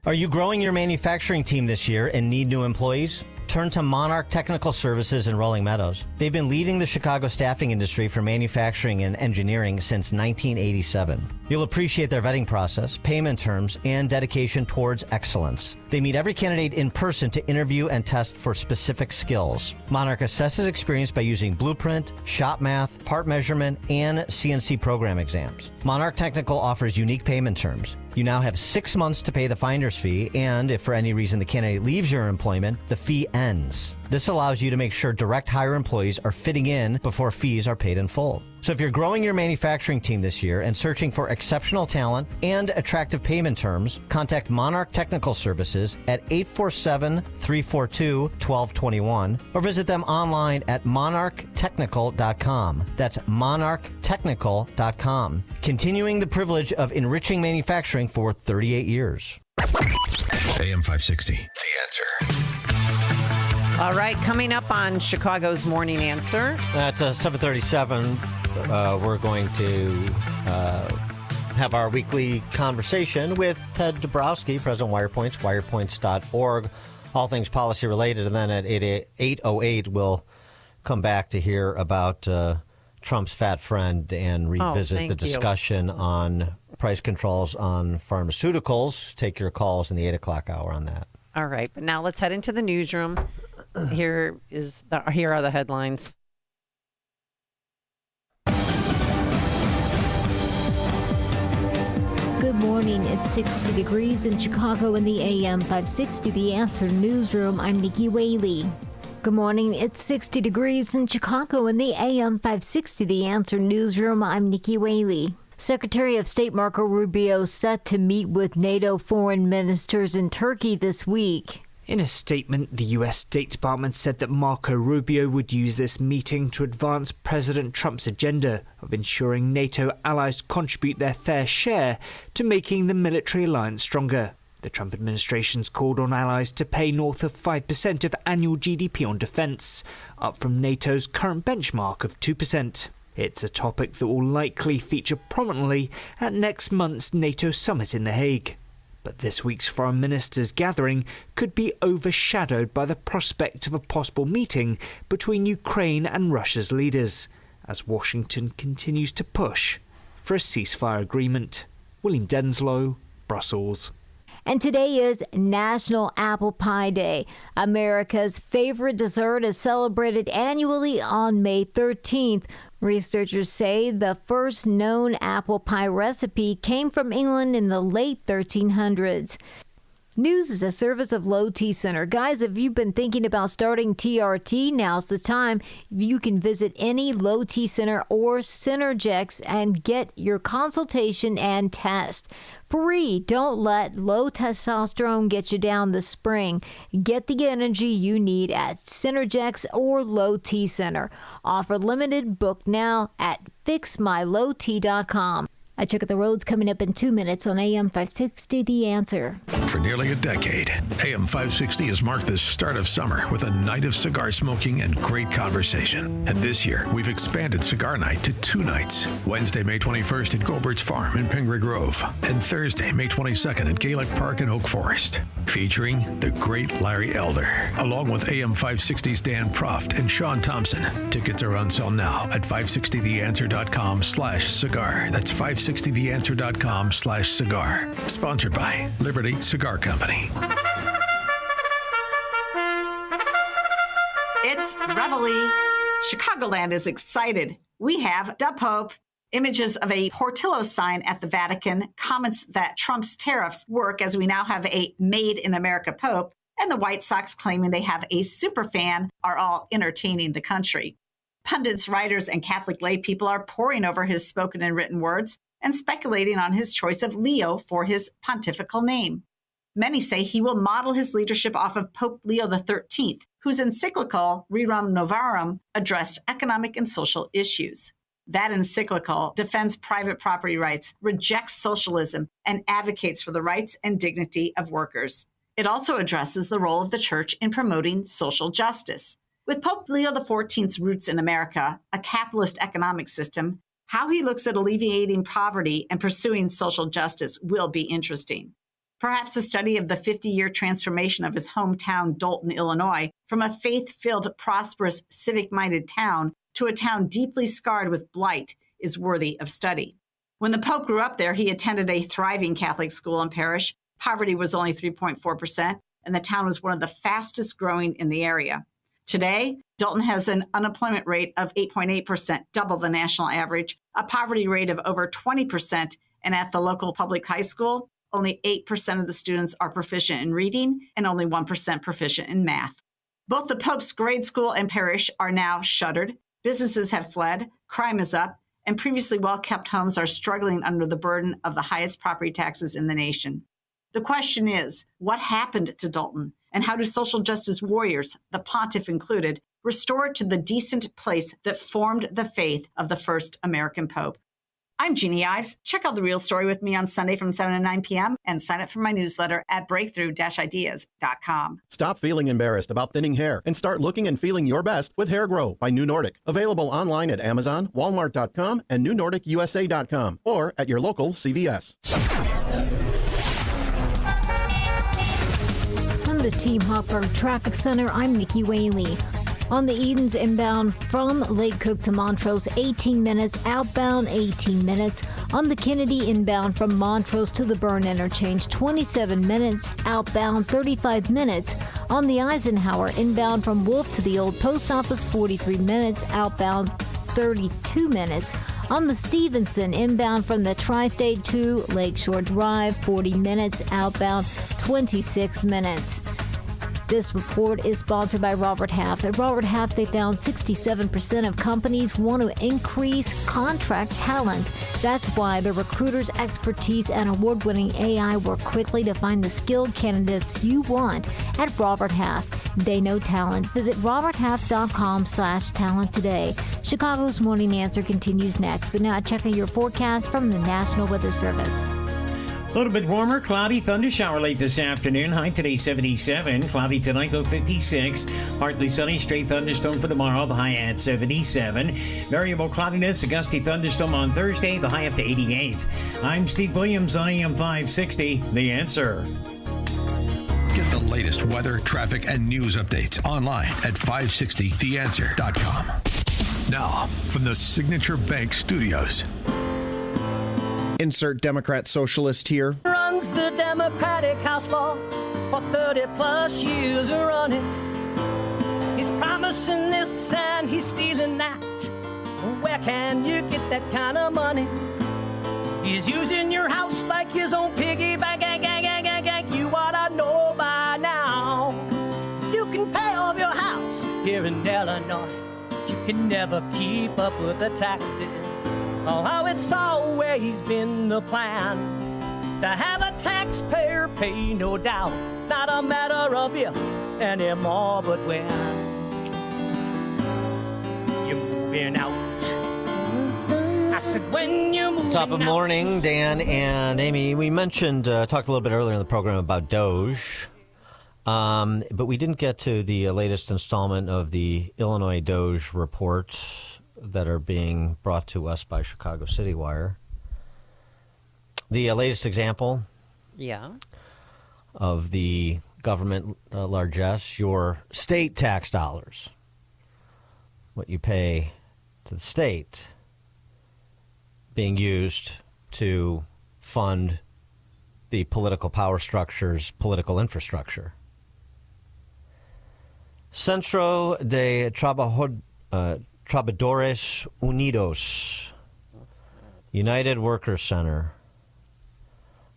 Are you growing your manufacturing team this year and need new employees? Turn to Monarch Technical Services in Rolling Meadows. They've been leading the Chicago staffing industry for manufacturing and engineering since 1987. You'll appreciate their vetting process, payment terms, and dedication towards excellence. They meet every candidate in person to interview and test for specific skills. Monarch assesses experience by using blueprint, shop math, part measurement, and CNC program exams. Monarch Technical offers unique payment terms. You now have 6 months to pay the finder's fee, and if for any reason the candidate leaves your employment, the fee ends. This allows you to make sure direct hire employees are fitting in before fees are paid in full. So if you're growing your manufacturing team this year and searching for exceptional talent and attractive payment terms, contact Monarch Technical Services at 847-342-1221 or visit them online at monarchtechnical.com. That's monarchtechnical.com. Continuing the privilege of enriching manufacturing for 38 years. AM 560, The Answer. All right, coming up on Chicago's Morning Answer. At 7:37, we're going to have our weekly conversation with Ted Dabrowski, President of Wirepoints, wirepoints.org, all things policy related. And then at 8:08, we'll come back to hear about Trump's fat friend and revisit the discussion on price controls on pharmaceuticals. Take your calls in the 8 o'clock hour on that. All right, but now let's head into the newsroom. Here are the headlines. Good morning. It's 60 degrees in Chicago in the AM 560 The Answer newsroom. I'm Nikki Whaley. Good morning. It's 60 degrees in Chicago in the AM 560 The Answer newsroom. I'm Nikki Whaley. Secretary of State Marco Rubio set to meet with NATO foreign ministers in Turkey this week. In a statement, the U.S. State Department said that Marco Rubio would use this meeting to advance President Trump's agenda of ensuring NATO allies contribute their fair share to making the military alliance stronger. The Trump administration's called on allies to pay north of 5% of annual GDP on defence, up from NATO's current benchmark of 2%. It's a topic that will likely feature prominently at next month's NATO summit in The Hague. But this week's foreign ministers' gathering could be overshadowed by the prospect of a possible meeting between Ukraine and Russia's leaders, as Washington continues to push for a ceasefire agreement. William Denslow, Brussels. And today is National Apple Pie Day. America's favorite dessert is celebrated annually on May 13th. Researchers say the first known apple pie recipe came from England in the late 1300s. News is a service of Low T Center. Guys, if you've been thinking about starting TRT, now's the time. You can visit any Low T Center or Synergex and get your consultation and test. Free. Don't let low testosterone get you down this spring. Get the energy you need at Synergex or Low T Center. Offer limited. Book now at fixmylowt.com. I check out the roads coming up in 2 minutes on AM 560, The Answer. For nearly a decade, AM 560 has marked the start of summer with a night of cigar smoking and great conversation. And this year, we've expanded Cigar Night to 2 nights. Wednesday, May 21st at Goldbert's Farm in Pingree Grove. And Thursday, May 22nd at Gaelic Park in Oak Forest. Featuring the great Larry Elder, along with AM 560's Dan Proft and Sean Thompson. Tickets are on sale now at 560theanswer.com/cigar. That's 560theanswer.com/cigar. Sponsored by Liberty Cigar Company. It's Reveille. Chicagoland is excited. We have Da Pope. Images of a Portillo sign at the Vatican, comments that Trump's tariffs work as we now have a Made in America Pope, and the White Sox claiming they have a superfan are all entertaining the country. Pundits, writers, and Catholic lay people are poring over his spoken and written words and speculating on his choice of Leo for his pontifical name. Many say he will model his leadership off of Pope Leo XIII, whose encyclical Rerum Novarum addressed economic and social issues. That encyclical defends private property rights, rejects socialism, and advocates for the rights and dignity of workers. It also addresses the role of the church in promoting social justice. With Pope Leo XIV's roots in America, a capitalist economic system, how he looks at alleviating poverty and pursuing social justice will be interesting. Perhaps a study of the 50-year transformation of his hometown, Dolton, Illinois, from a faith-filled, prosperous, civic-minded town to a town deeply scarred with blight is worthy of study. When the Pope grew up there, he attended a thriving Catholic school and parish. Poverty was only 3.4%, and the town was one of the fastest growing in the area. Today, Dolton has an unemployment rate of 8.8%, double the national average, a poverty rate of over 20%, and at the local public high school, only 8% of the students are proficient in reading and only 1% proficient in math. Both the Pope's grade school and parish are now shuttered. Businesses have fled, crime is up, and previously well-kept homes are struggling under the burden of the highest property taxes in the nation. The question is, what happened to Dolton, and how do social justice warriors, the pontiff included, restore it to the decent place that formed the faith of the first American Pope? I'm Jeannie Ives. Check out The Real Story with me on Sunday from 7 to 9 p.m. and sign up for my newsletter at breakthrough-ideas.com. Stop feeling embarrassed about thinning hair and start looking and feeling your best with Hair Grow by New Nordic. Available online at Amazon, Walmart.com, and NewNordicUSA.com, or at your local CVS. From the Team Hopper Traffic Center, I'm Nikki Whaley. On the Edens inbound from Lake Cook to Montrose, 18 minutes. Outbound, 18 minutes. On the Kennedy inbound from Montrose to the Burn Interchange, 27 minutes. Outbound, 35 minutes. On the Eisenhower inbound from Wolf to the Old Post Office, 43 minutes. Outbound, 32 minutes. On the Stevenson inbound from the Tri-State to Lakeshore Drive, 40 minutes. Outbound, 26 minutes. This report is sponsored by Robert Half. At Robert Half, they found 67% of companies want to increase contract talent. That's why the recruiter's expertise and award-winning AI work quickly to find the skilled candidates you want at Robert Half. They know talent. Visit roberthalf.com/talent today. Chicago's Morning Answer continues next, but now check out your forecast from the National Weather Service. A little bit warmer, cloudy, thunder shower late this afternoon. High today 77. Cloudy tonight, low 56. Partly sunny, straight thunderstorm for tomorrow. The high at 77. Variable cloudiness, a gusty thunderstorm on Thursday. The high up to 88. I'm Steve Williams, IM 560. The Answer. Get the latest weather, traffic, and news updates online at 560theanswer.com. Now, from the Signature Bank Studios. Insert Democrat socialist here. Runs the Democratic House floor for 30 plus years running. He's promising this and he's stealing that. Where can you get that kind of money? He's using your house like his own piggy bank. You ought to know by now. You can pay off your house here in Illinois, but you can never keep up with the taxes. Oh, it's always been the plan to have a taxpayer pay, no doubt. Not a matter of if anymore, but when you're moving out. I said, when you're moving Top of morning, Dan and Amy. We mentioned, talked a little bit earlier in the program about Doge, but we didn't get to the latest installment of the Illinois Doge report that are being brought to us by Chicago City Wire. The latest example of the government largesse, your state tax dollars, what you pay to the state, being used to fund the political power structure's political infrastructure. Centro de Trabajadores Unidos, United Workers Center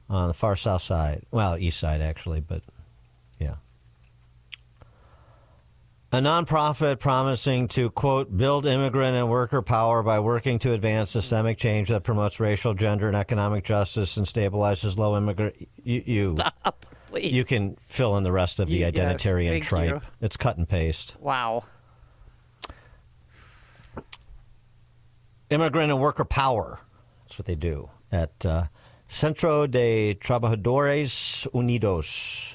on the far south side. Well, east side, actually, but yeah. A nonprofit promising to, quote, build immigrant and worker power by working to advance systemic change that promotes racial, gender, and economic justice and stabilizes low immigrant... Stop, please. You can fill in the rest of the identitarian yes, tripe. you. It's cut and paste. Wow. Immigrant and worker power. That's what they do at Centro de Trabajadores Unidos.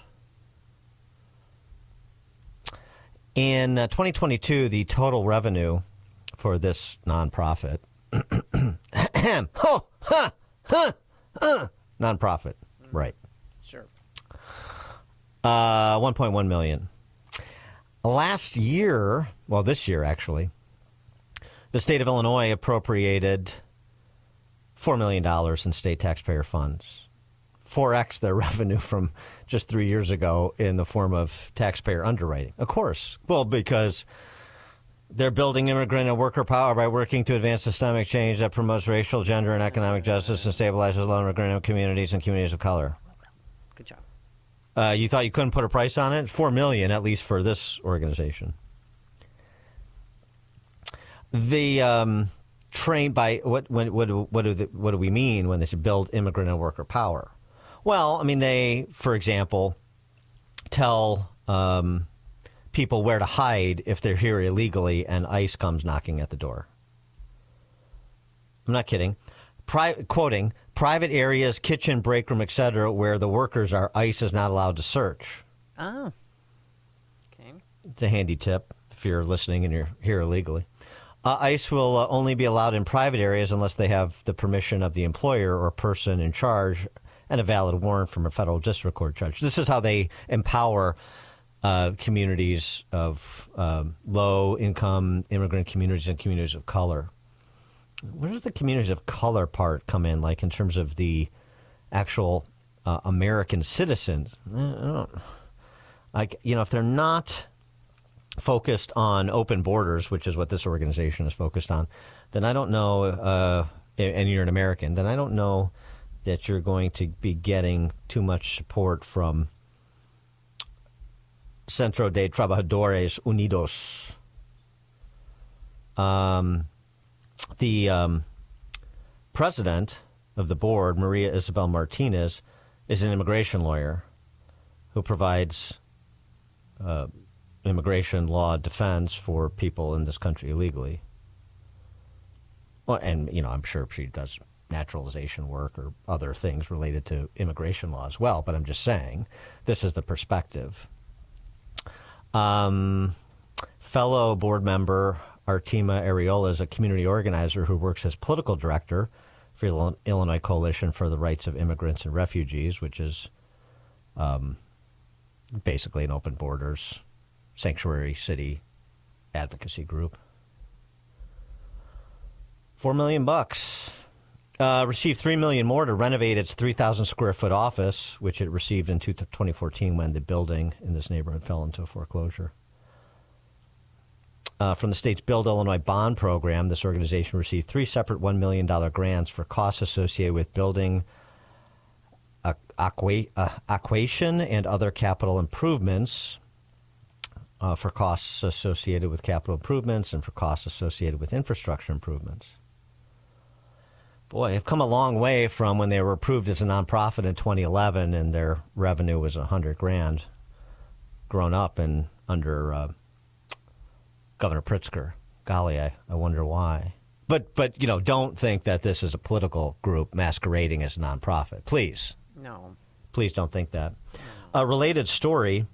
In 2022, the total revenue for this nonprofit, nonprofit, right? Sure. 1.1 million. Last year, well, this year actually, the state of Illinois appropriated $4 million in state taxpayer funds, 4x their revenue from just 3 years ago in the form of taxpayer underwriting. Of course. Well, because they're building immigrant and worker power by working to advance systemic change that promotes racial, gender, and economic justice and stabilizes low immigrant communities and communities of color. Good job. You thought you couldn't put a price on it? $4 million, at least for this organization. The trained by what do we mean when they say build immigrant and worker power? Well, I mean, they, for example, tell people where to hide if they're here illegally and ICE comes knocking at the door. I'm not kidding. Quoting, private areas, kitchen, break room, etc., where the workers are, ICE is not allowed to search. Oh. Okay. It's a handy tip if you're listening and you're here illegally. ICE will only be allowed in private areas unless they have the permission of the employer or person in charge and a valid warrant from a federal district court judge. This is how they empower communities of low-income immigrant communities and communities of color. Where does the communities of color part come in, like in terms of the actual American citizens? I don't, like, you know, if they're not focused on open borders, which is what this organization is focused on, then I don't know, and you're an American, then I don't know that you're going to be getting too much support from Centro de Trabajadores Unidos. The president of the board, Maria Isabel Martinez, is an immigration lawyer who provides immigration law defense for people in this country illegally. Well, and, you know, I'm sure she does naturalization work or other things related to immigration law as well. But I'm just saying, this is the perspective. Fellow board member Optima Areola is a community organizer who works as political director for the Illinois Coalition for the Rights of Immigrants and Refugees, which is basically an open borders sanctuary city advocacy group. $4 million. Received $3 million more to renovate its 3,000 square foot office, which it received in 2014 when the building in this neighborhood fell into foreclosure. From the state's Build Illinois bond program, this organization received 3 separate $1 million grants for costs associated with building aquation and other capital improvements, for costs associated with capital improvements and for costs associated with infrastructure improvements. Boy, they've come a long way from when they were approved as a nonprofit in 2011 and their revenue was $100,000, grown up and under Governor Pritzker. Golly, I wonder why. But don't think that this is a political group masquerading as a nonprofit. Please. No. Please don't think that. A related story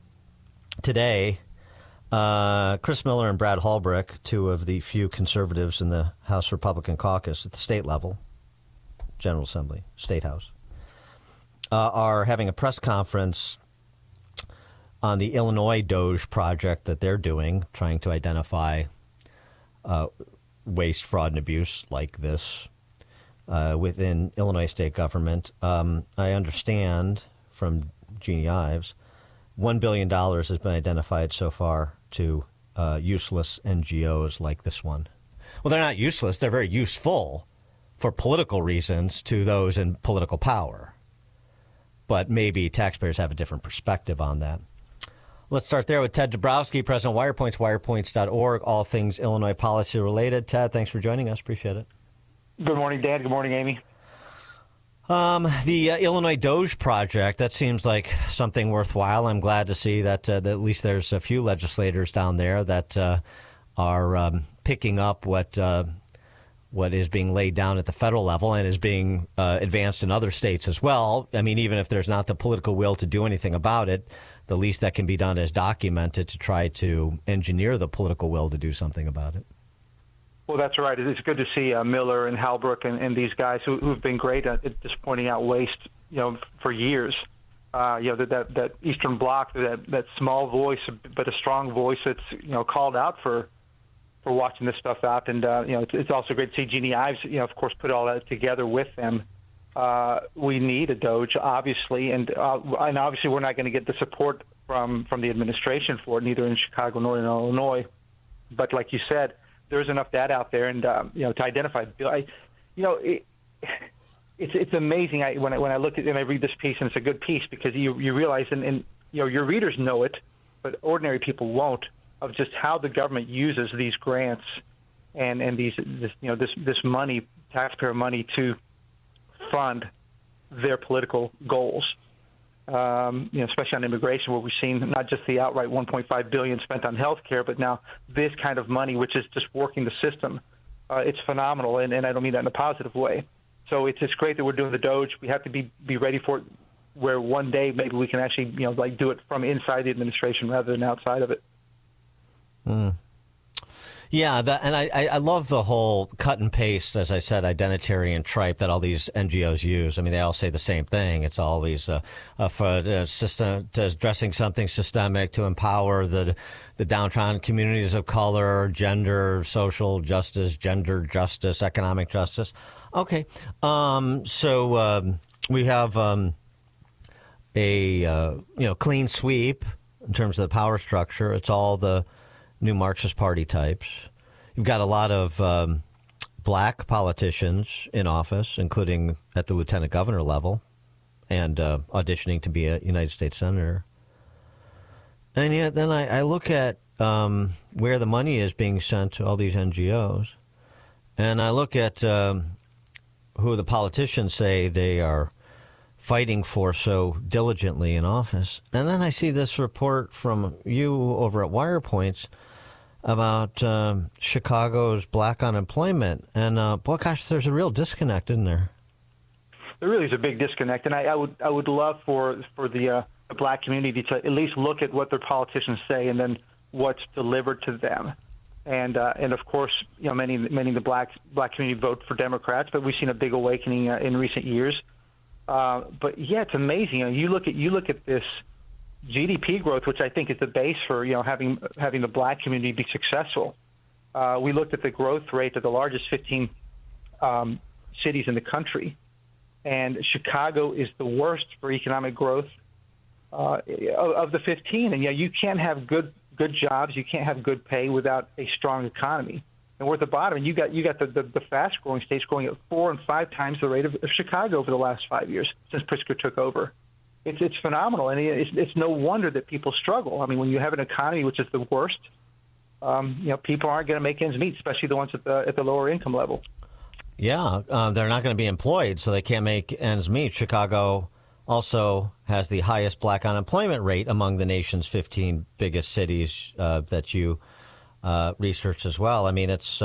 today, Chris Miller and Brad Holbrook, two of the few conservatives in the House Republican caucus at the state level, General Assembly, State House, are having a press conference on the Illinois Doge project that they're doing, trying to identify waste, fraud, and abuse like this within Illinois state government. I understand from Jeannie Ives, $1 billion has been identified so far to useless NGOs like this one. Well, they're not useless. They're very useful for political reasons to those in political power. But maybe taxpayers have a different perspective on that. Let's start there with Ted Dabrowski, President of Wirepoints, wirepoints.org, all things Illinois policy related. Ted, thanks for joining us. Appreciate it. Good morning, Dad. Good morning, Amy. The Illinois Doge project, that seems like something worthwhile. I'm glad to see that at least there's a few legislators down there that are picking up what is being laid down at the federal level and is being advanced in other states as well. I mean, even if there's not the political will to do anything about it, the least that can be done is documented to try to engineer the political will to do something about it. Well, that's right. It's good to see Miller and Halbrook and these guys who've been great at just pointing out waste, for years. That Eastern Bloc, that small voice, but a strong voice that's, called out for watching this stuff out. And, it's also great to see Jeannie Ives, of course, put all that together with them. We need a Doge, obviously, and obviously we're not going to get the support from the administration for it, neither in Chicago nor in Illinois. But like you said, there's enough data out there, and to identify. It's amazing. When I look at it and I read this piece, and it's a good piece because you realize, and your readers know it, but ordinary people won't, of just how the government uses these grants and this money, taxpayer money, to fund their political goals. Especially on immigration, where we've seen not just the outright $1.5 billion spent on health care, but now this kind of money, which is just working the system. It's phenomenal, and I don't mean that in a positive way. So it's just great that we're doing the Doge. We have to be ready for it, where one day maybe we can actually do it from inside the administration rather than outside of it. Mm. Yeah, and I love the whole cut and paste, as I said, identitarian tripe that all these NGOs use. I mean, they all say the same thing. It's always for system, addressing something systemic to empower the downtrodden communities of color, gender, social justice, gender justice, economic justice. Okay, so we have a clean sweep in terms of the power structure. It's all the new Marxist Party types. You've got a lot of black politicians in office, including at the lieutenant governor level, and auditioning to be a United States senator. And yet then I look at where the money is being sent to all these NGOs, and I look at who the politicians say they are fighting for so diligently in office. And then I see this report from you over at Wirepoints about Chicago's black unemployment. And, boy, gosh, there's a real disconnect, isn't there? there really is a big disconnect, and I would love for the black community to at least look at what their politicians say and then what's delivered to them. And of course, many of the black community vote for Democrats, but we've seen a big awakening in recent years. But yeah, it's amazing. You look at this GDP growth, which I think is the base for having the black community be successful. We looked at the growth rate of the largest 15 cities in the country, and Chicago is the worst for economic growth of the 15. And you can't have good jobs, you can't have good pay without a strong economy. And we're at the bottom, and you got the fast-growing states growing at 4 and 5 times the rate of Chicago over the last 5 years since Pritzker took over. It's phenomenal, and it's no wonder that people struggle. I mean, when you have an economy which is the worst, people aren't going to make ends meet, especially the ones at the lower income level. Yeah, they're not going to be employed, so they can't make ends meet. Chicago also has the highest black unemployment rate among the nation's 15 biggest cities that you researched as well. I mean, it's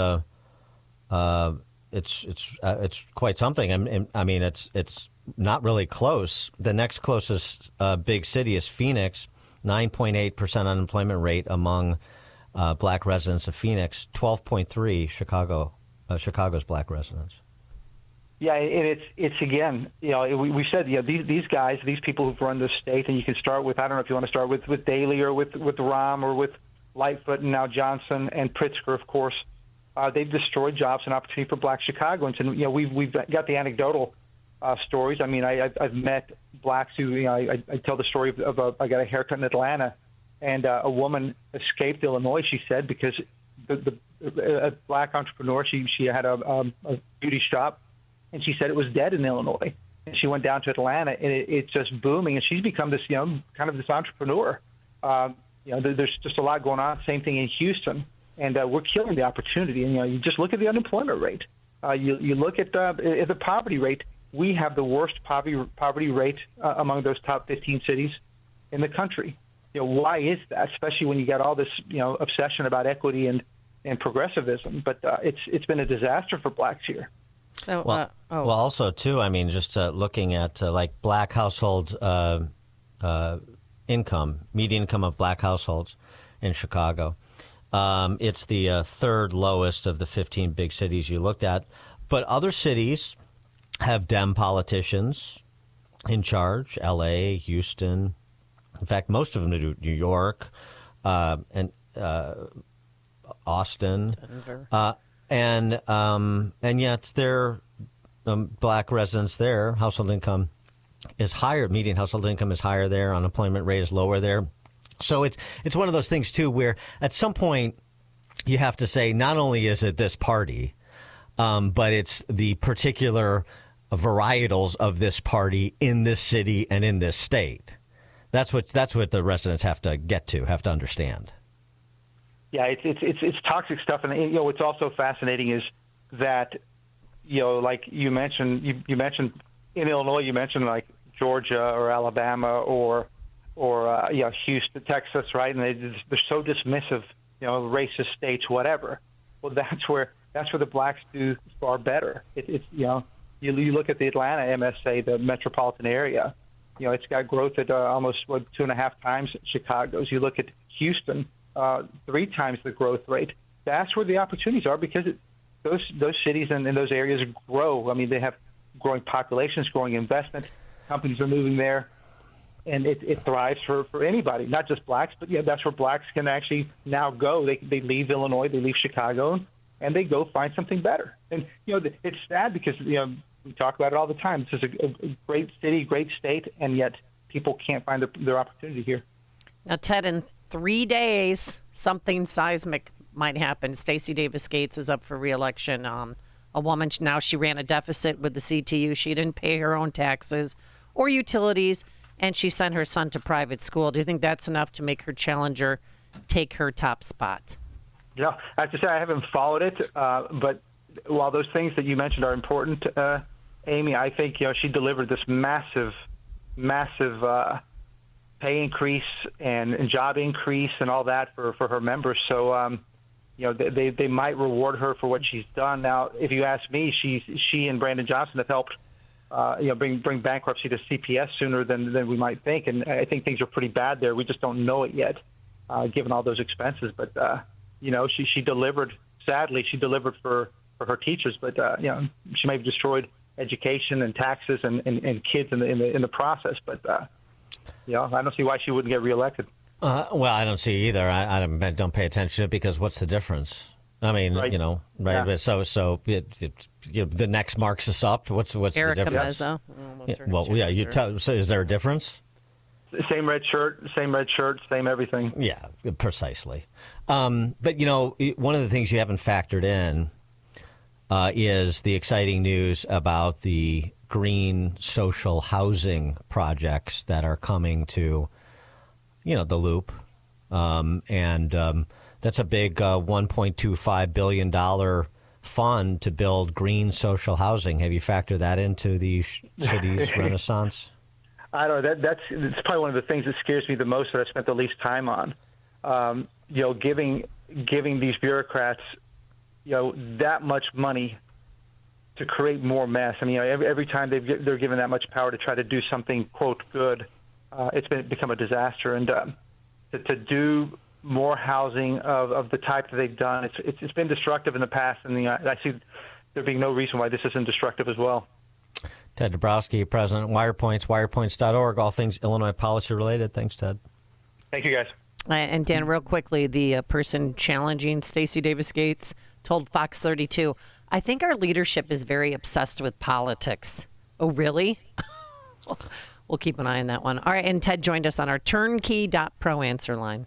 quite something. I mean, it's not really close. The next closest big city is Phoenix, 9.8% unemployment rate among black residents of Phoenix, 12.3 Chicago's black residents. Yeah, and it's again, we said, these guys, these people who've run this state, and you can start with, I don't know if you want to start with Daley or with Rahm or with Lightfoot and now Johnson and Pritzker, of course. They've destroyed jobs and opportunity for black Chicagoans, and we've got the anecdotal stories. I mean, I've met blacks who, I tell the story of I got a haircut in Atlanta, and a woman escaped Illinois, she said, because a black entrepreneur, she had a beauty shop, and she said it was dead in Illinois. And she went down to Atlanta, and it's just booming, and she's become this, kind of this entrepreneur. There's just a lot going on. Same thing in Houston, and we're killing the opportunity. And you just look at the unemployment rate. You look at the poverty rate. We have the worst poverty rate among those top 15 cities in the country. Why is that? Especially when you got all this obsession about equity and progressivism. But it's been a disaster for blacks here. So, well, also too, I mean, just looking at like black household income, median income of black households in Chicago, it's the third lowest of the 15 big cities you looked at. But other cities have Dem politicians in charge: L.A., Houston. In fact, most of them do. New York and Austin. Denver. And yet their black residents there, household income is higher. Median household income is higher there. Unemployment rate is lower there. So it's one of those things, too, where at some point you have to say not only is it this party, but it's the particular varietals of this party in this city and in this state. That's what the residents have to understand. Yeah, it's toxic stuff, and what's also fascinating is that like you mentioned in Illinois, you mentioned like Georgia or Alabama or Houston, Texas, right? And they're so dismissive, racist states, whatever. Well, that's where the blacks do far better. You look at the Atlanta MSA, the metropolitan area. It's got growth at almost 2.5 times Chicago's. You look at Houston, 3 times the growth rate. That's where the opportunities are, because those cities and those areas grow. I mean, they have growing populations, growing investment. Companies are moving there, and it thrives for anybody, not just blacks. But that's where blacks can actually now go. They leave Illinois, they leave Chicago, and they go find something better. And it's sad because we talk about it all the time. This is a great city, great state, and yet people can't find their opportunity here. Now, Ted, in 3 days, something seismic might happen. Stacey Davis Gates is up for re-election. A woman, now she ran a deficit with the CTU. She didn't pay her own taxes or utilities, and she sent her son to private school. Do you think that's enough to make her challenger take her top spot? Yeah, I have to say I haven't followed it, but while those things that you mentioned are important, Amy, I think she delivered this massive pay increase and job increase and all that for her members. So they might reward her for what she's done. Now, if you ask me, she and Brandon Johnson have helped bring bankruptcy to CPS sooner than we might think. And I think things are pretty bad there. We just don't know it yet, given all those expenses. But, she delivered. Sadly, she delivered for her teachers. But, she may have destroyed education and taxes and kids in the process. But, I don't see why she wouldn't get reelected. Well, I don't see either. I don't pay attention to it because what's the difference? I mean, right. right? Yeah. So the next marks us up. What's Erica the difference? Mezzo. So is there a difference? Same red shirt, same everything. Yeah, precisely. But one of the things you haven't factored in is the exciting news about the green social housing projects that are coming to, the Loop, and that's a big $1.25 billion fund to build green social housing. Have you factored that into the city's renaissance? I don't know. It's probably one of the things that scares me the most that I spent the least time on. Giving these bureaucrats, that much money to create more mess. I mean, every time they're given that much power to try to do something, quote, good, it's become a disaster. And to do more housing of the type that they've done, it's been destructive in the past, and I see there being no reason why this isn't destructive as well. Ted Dabrowski, President, Wirepoints, wirepoints.org, all things Illinois policy related. Thanks, Ted. Thank you, guys. And Dan, real quickly, the person challenging Stacey Davis Gates told Fox 32, I think our leadership is very obsessed with politics. Oh, really? We'll keep an eye on that one. All right, and Ted joined us on our turnkey.pro answer line.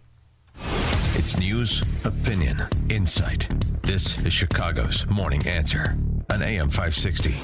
It's news, opinion, insight. This is Chicago's Morning Answer on AM 560.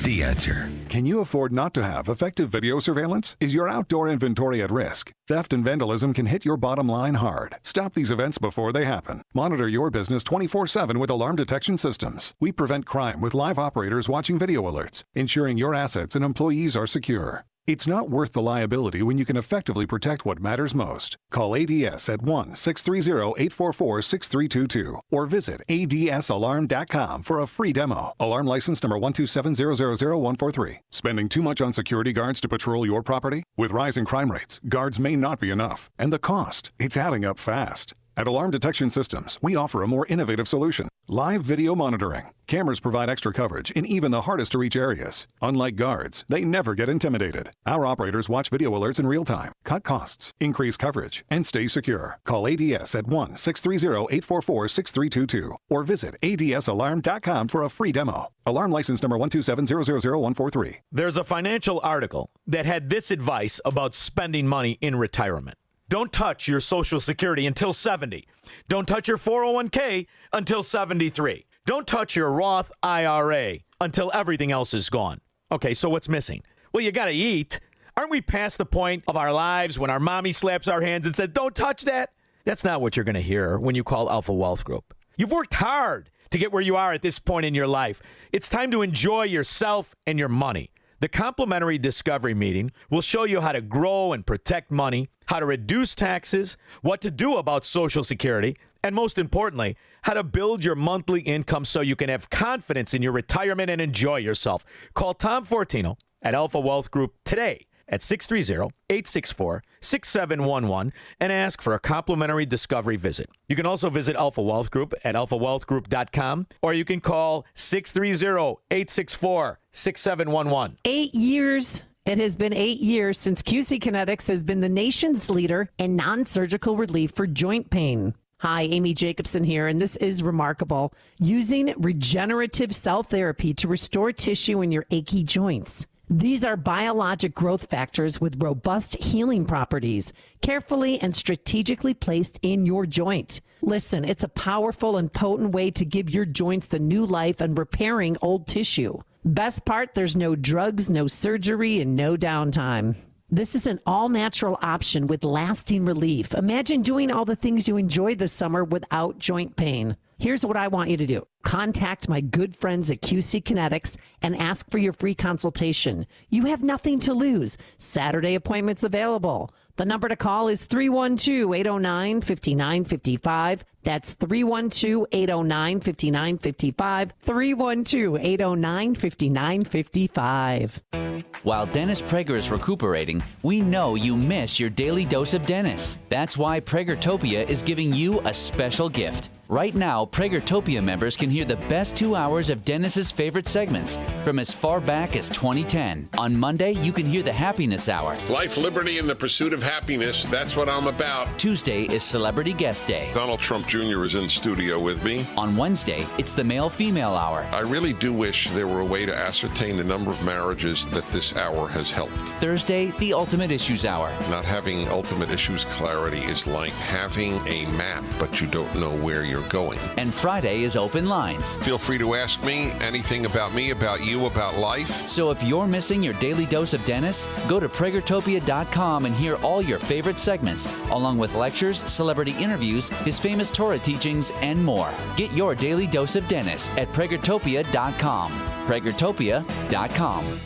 The Answer. Can you afford not to have effective video surveillance? Is your outdoor inventory at risk? Theft and vandalism can hit your bottom line hard. Stop these events before they happen. Monitor your business 24/7 with alarm detection systems. We prevent crime with live operators watching video alerts, ensuring your assets and employees are secure. It's not worth the liability when you can effectively protect what matters most. Call ADS at 1-630-844-6322 or visit adsalarm.com for a free demo. Alarm license number 127000143. Spending too much on security guards to patrol your property? With rising crime rates, guards may not be enough. And the cost, it's adding up fast. At Alarm Detection Systems, we offer a more innovative solution. Live video monitoring. Cameras provide extra coverage in even the hardest to reach areas. Unlike guards, they never get intimidated. Our operators watch video alerts in real time, cut costs, increase coverage, and stay secure. Call ADS at 1-630-844-6322 or visit adsalarm.com for a free demo. Alarm license number 127000143. There's a financial article that had this advice about spending money in retirement. Don't touch your Social Security until 70. Don't touch your 401k until 73. Don't touch your Roth IRA until everything else is gone. Okay, so what's missing? Well, you got to eat. Aren't we past the point of our lives when our mommy slaps our hands and says, don't touch that? That's not what you're going to hear when you call Alpha Wealth Group. You've worked hard to get where you are at this point in your life. It's time to enjoy yourself and your money. The complimentary discovery meeting will show you how to grow and protect money, how to reduce taxes, what to do about Social Security, and most importantly, how to build your monthly income so you can have confidence in your retirement and enjoy yourself. Call Tom Fortino at Alpha Wealth Group today at 630-864-6711 and ask for a complimentary discovery visit. You can also visit Alpha Wealth Group at alphawealthgroup.com, or you can call 630-864-6711. 8 years. It has been 8 years since QC Kinetics has been the nation's leader in non-surgical relief for joint pain. Hi, Amy Jacobson here, and this is remarkable. Using regenerative cell therapy to restore tissue in your achy joints. These are biologic growth factors with robust healing properties, carefully and strategically placed in your joint. Listen, it's a powerful and potent way to give your joints the new life and repairing old tissue. Best part, there's no drugs, no surgery, and no downtime. This is an all-natural option with lasting relief. Imagine doing all the things you enjoyed this summer without joint pain. Here's what I want you to do. Contact my good friends at QC Kinetics and ask for your free consultation. You have nothing to lose. Saturday appointments available. The number to call is 312-809-5955. That's 312-809-5955. 312-809-5955. While Dennis Prager is recuperating, we know you miss your daily dose of Dennis. That's why Pragertopia is giving you a special gift. Right now, Pragertopia members can hear the best 2 hours of Dennis's favorite segments from as far back as 2010. On Monday, you can hear the Happiness Hour. Life, liberty, and the pursuit of happiness. That's what I'm about. Tuesday is Celebrity Guest Day. Donald Trump Jr. is in studio with me. On Wednesday, it's the Male-Female Hour. I really do wish there were a way to ascertain the number of marriages that this hour has helped. Thursday, the Ultimate Issues Hour. Not having ultimate issues clarity is like having a map, but you don't know where you're going. And Friday is Open Lines. Feel free to ask me anything about me, about you, about life. So if you're missing your daily dose of Dennis, go to Pragertopia.com and hear all your favorite segments, along with lectures, celebrity interviews, his famous Torah teachings, and more. Get your daily dose of Dennis at Pragertopia.com. Pragertopia.com.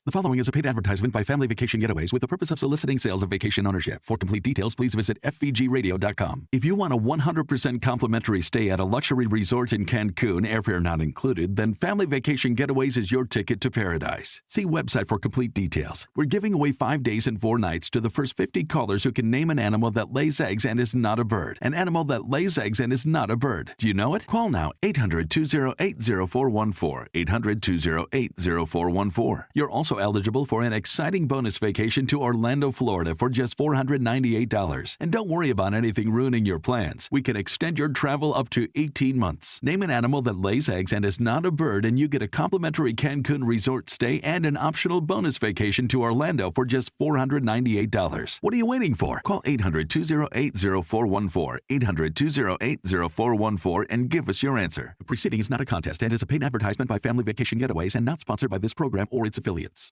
The following is a paid advertisement by Family Vacation Getaways with the purpose of soliciting sales of vacation ownership. For complete details, please visit fvgradio.com. If you want a 100% complimentary stay at a luxury resort in Cancun, airfare not included, then Family Vacation Getaways is your ticket to paradise. See website for complete details. We're giving away 5 days and 4 nights to the first 50 callers who can name an animal that lays eggs and is not a bird. An animal that lays eggs and is not a bird. Do you know it? Call now, 800-208-0414, 800-208-0414. You're also eligible for an exciting bonus vacation to Orlando, Florida for just $498. And don't worry about anything ruining your plans. We can extend your travel up to 18 months. Name an animal that lays eggs and is not a bird, and you get a complimentary Cancun resort stay and an optional bonus vacation to Orlando for just $498. What are you waiting for? Call 800-208-0414, 800-208-0414, and give us your answer. The preceding is not a contest and is a paid advertisement by Family Vacation Getaways and not sponsored by this program or its affiliates.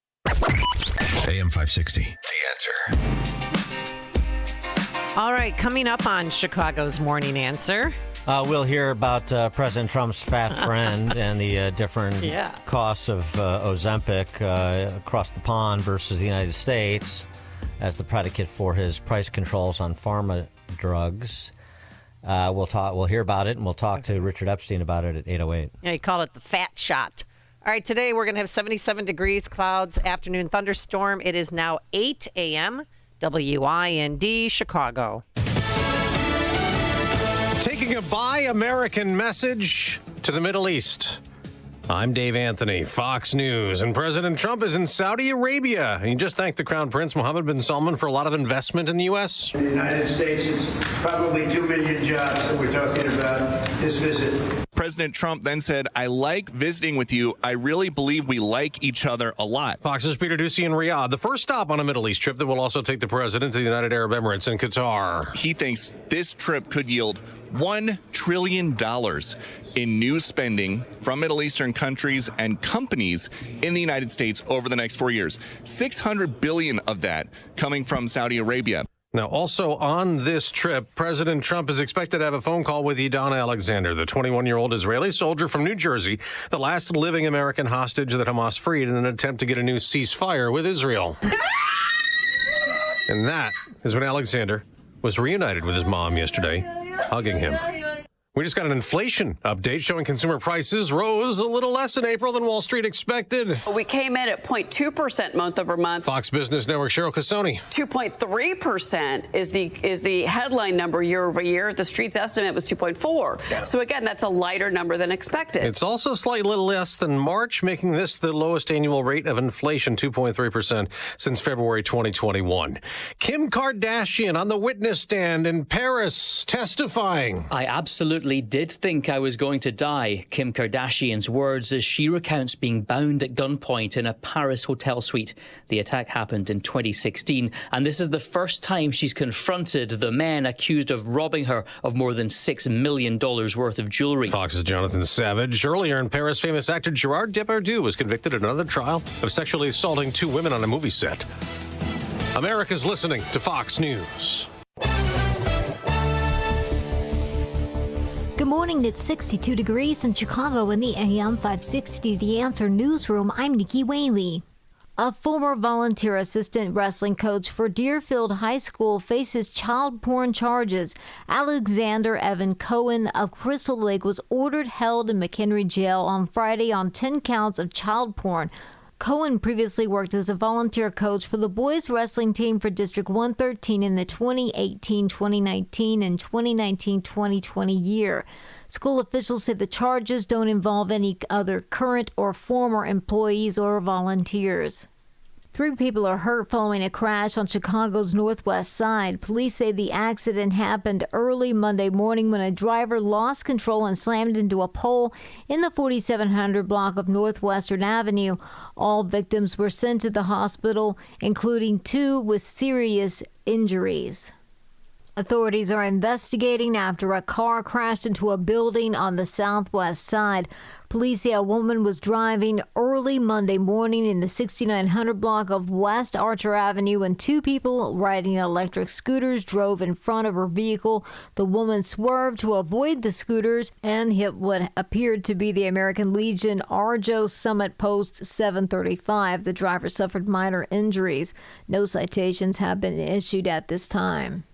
AM 560, The Answer. All right, coming up on Chicago's Morning Answer. We'll hear about President Trump's fat friend and the different costs of Ozempic across the pond versus the United States as the predicate for his price controls on pharma drugs. We'll hear about it, and we'll talk to Richard Epstein about it at 8:08. Yeah, you call it the fat shot. All right, today we're going to have 77 degrees, clouds, afternoon thunderstorm. It is now 8 a.m. WIND, Chicago. Taking a Buy American message to the Middle East. I'm Dave Anthony, Fox News, and President Trump is in Saudi Arabia. He just thanked the Crown Prince Mohammed bin Salman for a lot of investment in the U.S. In the United States, it's probably 2 million jobs that we're talking about this visit. President Trump then said, I like visiting with you. I really believe we like each other a lot. Fox's Peter Doocy in Riyadh, the first stop on a Middle East trip that will also take the president to the United Arab Emirates and Qatar. He thinks this trip could yield $1 trillion in new spending from Middle Eastern countries and companies in the United States over the next 4 years. $600 billion of that coming from Saudi Arabia. Now, also on this trip, President Trump is expected to have a phone call with Idan Alexander, the 21-year-old Israeli soldier from New Jersey, the last living American hostage that Hamas freed in an attempt to get a new ceasefire with Israel. And that is when Alexander was reunited with his mom yesterday, hugging him. We just got an inflation update showing consumer prices rose a little less in April than Wall Street expected. We came in at 0.2% month over month. Fox Business Network Cheryl Casoni. 2.3% is the headline number year over year. The Street's estimate was 2.4. Yeah. So again, that's a lighter number than expected. It's also slightly less than March, making this the lowest annual rate of inflation, 2.3% since February 2021. Kim Kardashian on the witness stand in Paris testifying. I absolutely did think I was going to die, Kim Kardashian's words as she recounts being bound at gunpoint in a Paris hotel suite. The attack happened in 2016, and this is the first time she's confronted the men accused of robbing her of more than $6 million worth of jewelry. Fox's Jonathan Savage. Earlier in Paris, famous actor Gerard Depardieu was convicted in another trial of sexually assaulting 2 women on a movie set. America's listening to Fox News. Good morning. It's 62 degrees in Chicago in the AM 560 The Answer newsroom. I'm Nikki Whaley. A former volunteer assistant wrestling coach for Deerfield High School faces child porn charges. Alexander Evan Cohen of Crystal Lake was ordered held in McHenry Jail on Friday on 10 counts of child porn. Cohen previously worked as a volunteer coach for the boys wrestling team for District 113 in the 2018-2019 and 2019-2020 year. School officials say the charges don't involve any other current or former employees or volunteers. 3 people are hurt following a crash on Chicago's northwest side. Police say the accident happened early Monday morning when a driver lost control and slammed into a pole in the 4700 block of Northwestern Avenue. All victims were sent to the hospital, including 2 with serious injuries. Authorities are investigating after a car crashed into a building on the southwest side. Police say a woman was driving early Monday morning in the 6900 block of West Archer Avenue and 2 people riding electric scooters drove in front of her vehicle. The woman swerved to avoid the scooters and hit what appeared to be the American Legion Arjo Summit Post 735. The driver suffered minor injuries. No citations have been issued at this time.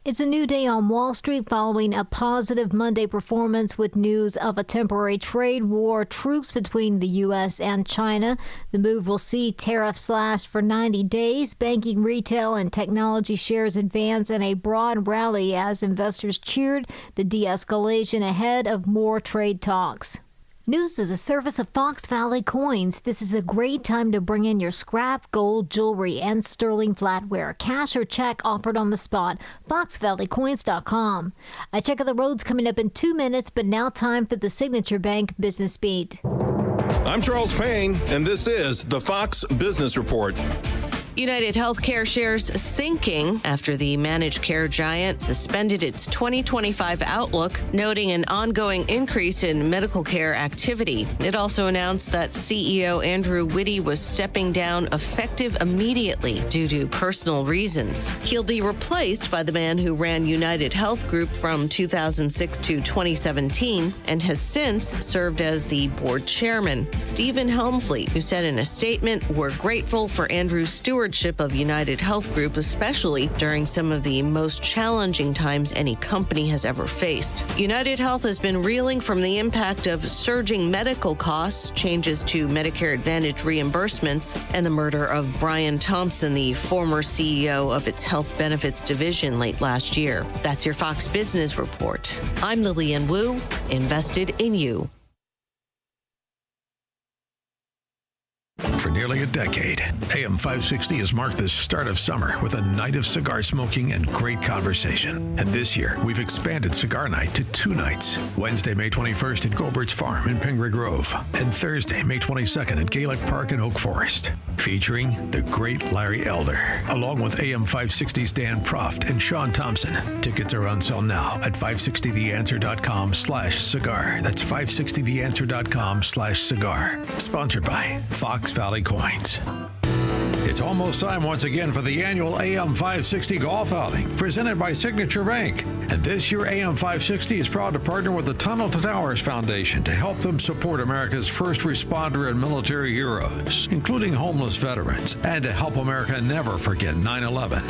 It's a new day on Wall Street following a positive Monday performance with news of a temporary trade war truce between the U.S. and China. The move will see tariffs slashed for 90 days. Banking, retail, and technology shares advance in a broad rally as investors cheered the de-escalation ahead of more trade talks. News is a service of Fox Valley Coins. This is a great time to bring in your scrap, gold, jewelry, and sterling flatware. Cash or check offered on the spot. FoxValleyCoins.com. A check of the roads coming up in 2 minutes, but now time for the Signature Bank Business Beat. I'm Charles Payne, and this is the Fox Business Report. United Healthcare shares sinking after the managed care giant suspended its 2025 outlook, noting an ongoing increase in medical care activity. It also announced that CEO Andrew Whitty was stepping down effective immediately due to personal reasons. He'll be replaced by the man who ran United Health Group from 2006 to 2017 and has since served as the board chairman, Stephen Helmsley, who said in a statement, "We're grateful for Andrew's stewardship of United Health Group, especially during some of the most challenging times any company has ever faced." United Health has been reeling from the impact of surging medical costs, changes to Medicare Advantage reimbursements, and the murder of Brian Thompson, the former CEO of its health benefits division late last year. That's your Fox Business Report. I'm Lillian Wu, invested in you. For nearly a decade, AM 560 has marked the start of summer with a night of cigar smoking and great conversation. And this year, we've expanded Cigar Night to 2 nights. Wednesday, May 21st at Goldilocks Farm in Pingree Grove, and Thursday, May 22nd at Gaelic Park in Oak Forest. Featuring the great Larry Elder, along with AM 560's Dan Proft and Sean Thompson. Tickets are on sale now at 560theanswer.com/cigar. That's 560theanswer.com/cigar. Sponsored by Fox Valley Coins. It's almost time once again for the annual AM 560 Golf Outing, presented by Signature Bank. And this year, AM 560 is proud to partner with the Tunnel to Towers Foundation to help them support America's first responder and military heroes, including homeless veterans, and to help America never forget 9/11.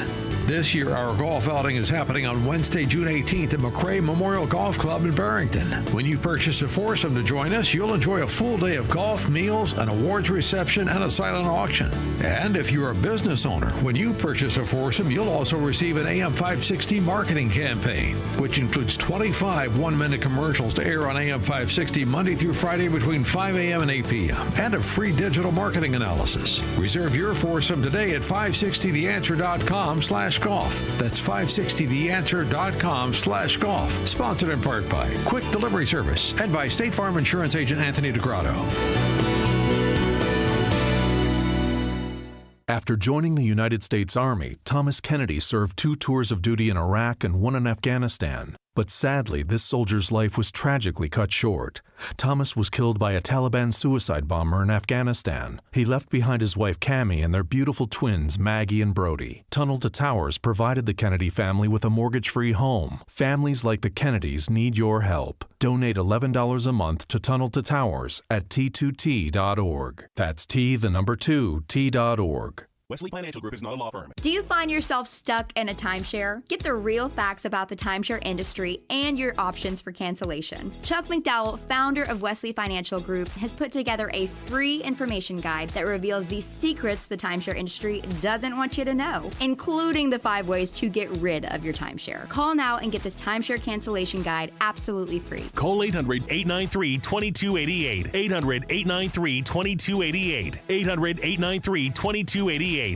This year, our golf outing is happening on Wednesday, June 18th at McRae Memorial Golf Club in Barrington. When you purchase a foursome to join us, you'll enjoy a full day of golf, meals, an awards reception, and a silent auction. And if you're a business owner, when you purchase a foursome, you'll also receive an AM 560 marketing campaign, which includes 25 one-minute commercials to air on AM 560 Monday through Friday between 5 a.m. and 8 p.m., and a free digital marketing analysis. Reserve your foursome today at 560theanswer.com/golf. That's 560theanswer.com/golf. Sponsored in part by Quick Delivery Service and by State Farm Insurance Agent Anthony DeGrotto. After joining the United States Army, Thomas Kennedy served 2 tours of duty in Iraq and 1 in Afghanistan. But sadly, this soldier's life was tragically cut short. Thomas was killed by a Taliban suicide bomber in Afghanistan. He left behind his wife Cammie and their beautiful twins Maggie and Brody. Tunnel to Towers provided the Kennedy family with a mortgage-free home. Families like the Kennedys need your help. Donate $11 a month to Tunnel to Towers at T2T.org. That's T2T.org. Wesley Financial Group is not a law firm. Do you find yourself stuck in a timeshare? Get the real facts about the timeshare industry and your options for cancellation. Chuck McDowell, founder of Wesley Financial Group, has put together a free information guide that reveals the secrets the timeshare industry doesn't want you to know, including the 5 ways to get rid of your timeshare. Call now and get this timeshare cancellation guide absolutely free. Call 800-893-2288. 800-893-2288. 800-893-2288. From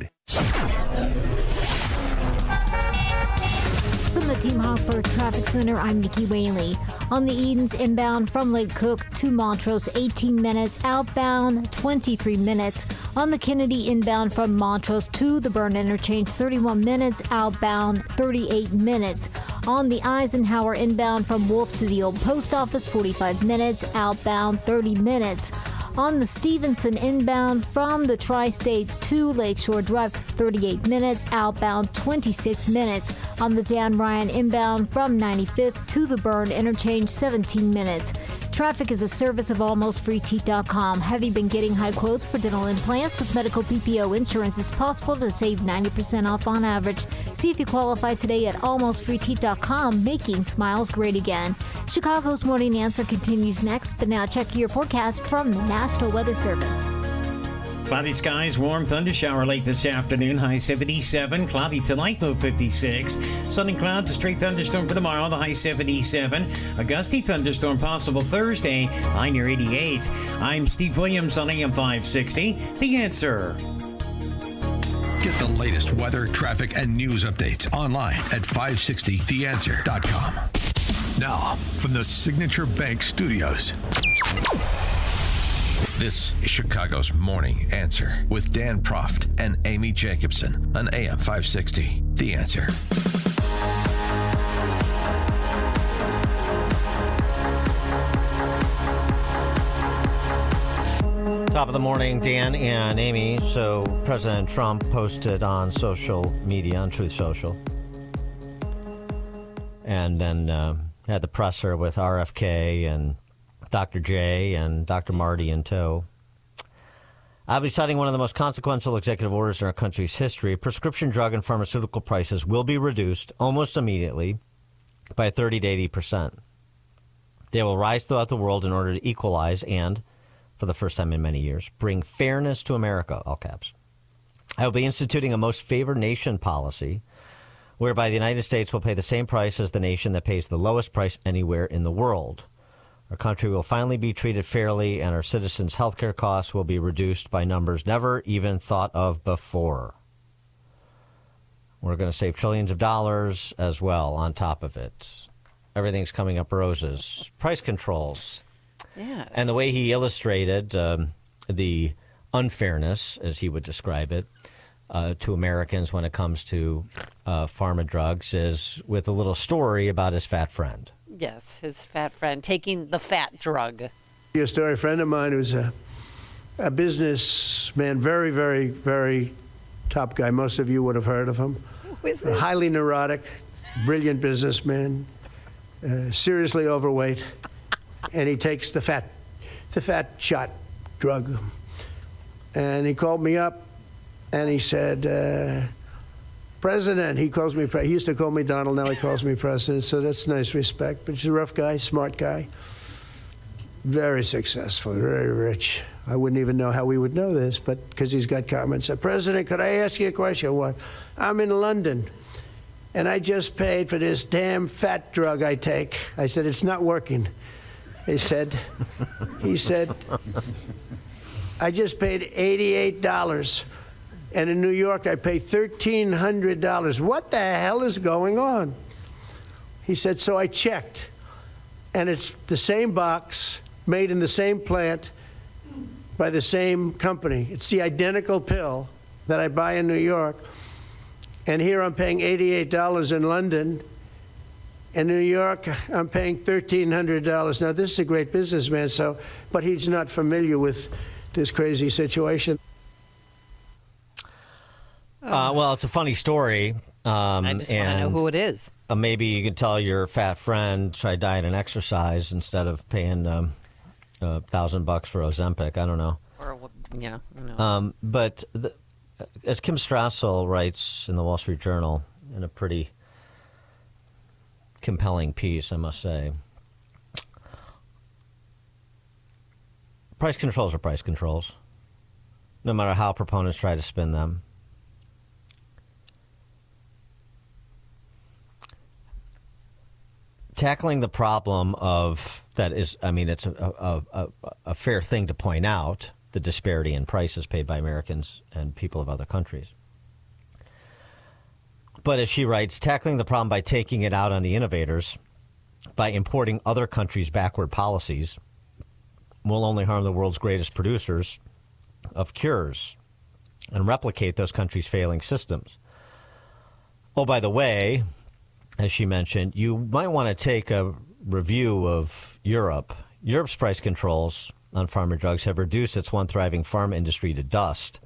the Team Hoffer Traffic Center, I'm Nikki Whaley. On the Edens inbound from Lake Cook to Montrose, 18 minutes. Outbound, 23 minutes. On the Kennedy inbound from Montrose to the Burn Interchange, 31 minutes. Outbound, 38 minutes. On the Eisenhower inbound from Wolf to the Old Post Office, 45 minutes. Outbound, 30 minutes. On the Stevenson inbound from the Tri-State to Lakeshore Drive, 38 minutes. Outbound, 26 minutes. On the Dan Ryan inbound from 95th to the Burn Interchange, 17 minutes. Traffic is a service of almostfreeteeth.com. Have you been getting high quotes for dental implants? With medical PPO insurance, it's possible to save 90% off on average. See if you qualify today at almostfreeteeth.com, making smiles great again. Chicago's Morning Answer continues next, but now check your forecast from the National Weather Service. Cloudy skies, warm thunder shower late this afternoon, high 77. Cloudy tonight, low 56. Sun and clouds, a straight thunderstorm for tomorrow, the high 77. A gusty thunderstorm possible Thursday, high near 88. I'm Steve Williams on AM 560. The Answer. Get the latest weather, traffic, and news updates online at 560theanswer.com. Now, from the Signature Bank Studios. This is Chicago's Morning Answer with Dan Proft and Amy Jacobson on AM 560. The Answer. Top of the morning, Dan and Amy. So President Trump posted on social media, on Truth Social, and then had the presser with RFK and Dr. J and Dr. Marty in tow. I'll be citing one of the most consequential executive orders in our country's history. Prescription drug and pharmaceutical prices will be reduced almost immediately by 30 to 80%. They will rise throughout the world in order to equalize and, for the first time in many years, bring fairness to America, all caps. I will be instituting a most favored nation policy whereby the United States will pay the same price as the nation that pays the lowest price anywhere in the world. Our country will finally be treated fairly, and our citizens' health care costs will be reduced by numbers never even thought of before. We're going to save trillions of dollars as well on top of it. Everything's coming up roses. Price controls. Yes. And the way he illustrated the unfairness, as he would describe it, to Americans when it comes to pharma drugs is with a little story about his fat friend. Yes, his fat friend taking the fat drug. A story, a friend of mine who's a businessman, very, very, very top guy. Most of you would have heard of him. Who is it? Highly neurotic, brilliant businessman, seriously overweight, and he takes the fat shot drug. And he called me up, and he said, President, he calls me, he used to call me Donald, now he calls me President, so that's nice respect. But he's a rough guy, smart guy, very successful, very rich. I wouldn't even know how we would know this, but because he's got comments. Said, President, could I ask you a question? What? I'm in London, and I just paid for this damn fat drug I take. I said, it's not working. He said, I just paid $88. And in New York, I pay $1,300. What the hell is going on? He said, so I checked. And it's the same box, made in the same plant, by the same company. It's the identical pill that I buy in New York. And here I'm paying $88 in London. In New York, I'm paying $1,300. Now, this is a great businessman, but he's not familiar with this crazy situation. Well, it's a funny story. I just want to know who it is. Maybe you can tell your fat friend, try diet and exercise instead of paying $1,000 for Ozempic. I don't know. Yeah. I know. But as Kim Strassel writes in the Wall Street Journal in a pretty compelling piece, I must say, price controls are price controls, no matter how proponents try to spin them. Tackling the problem of that is, I mean, it's a fair thing to point out, the disparity in prices paid by Americans and people of other countries. But as she writes, tackling the problem by taking it out on the innovators, by importing other countries' backward policies, will only harm the world's greatest producers of cures and replicate those countries' failing systems. Oh, by the way, as she mentioned, you might want to take a review of Europe. Europe's price controls on pharma drugs have reduced its one thriving pharma industry to dust,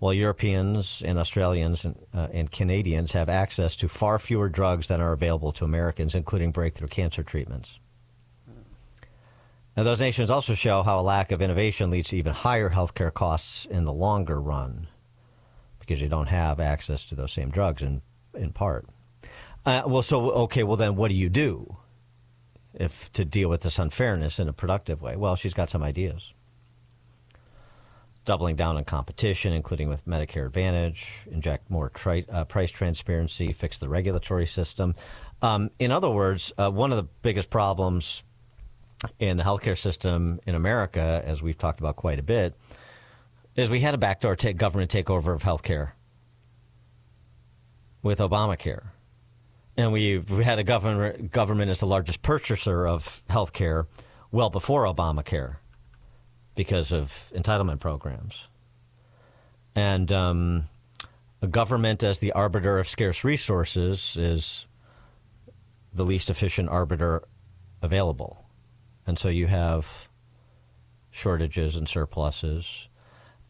while Europeans and Australians and Canadians have access to far fewer drugs than are available to Americans, including breakthrough cancer treatments. Now, those nations also show how a lack of innovation leads to even higher healthcare costs in the longer run, because you don't have access to those same drugs in part. Then what do you do to deal with this unfairness in a productive way? Well, she's got some ideas. Doubling down on competition, including with Medicare Advantage, inject more price transparency, fix the regulatory system. In other words, one of the biggest problems in the healthcare system in America, as we've talked about quite a bit, is we had a backdoor government takeover of healthcare with Obamacare. And we had a government as the largest purchaser of health care well before Obamacare because of entitlement programs. And a government as the arbiter of scarce resources is the least efficient arbiter available. And so you have shortages and surpluses.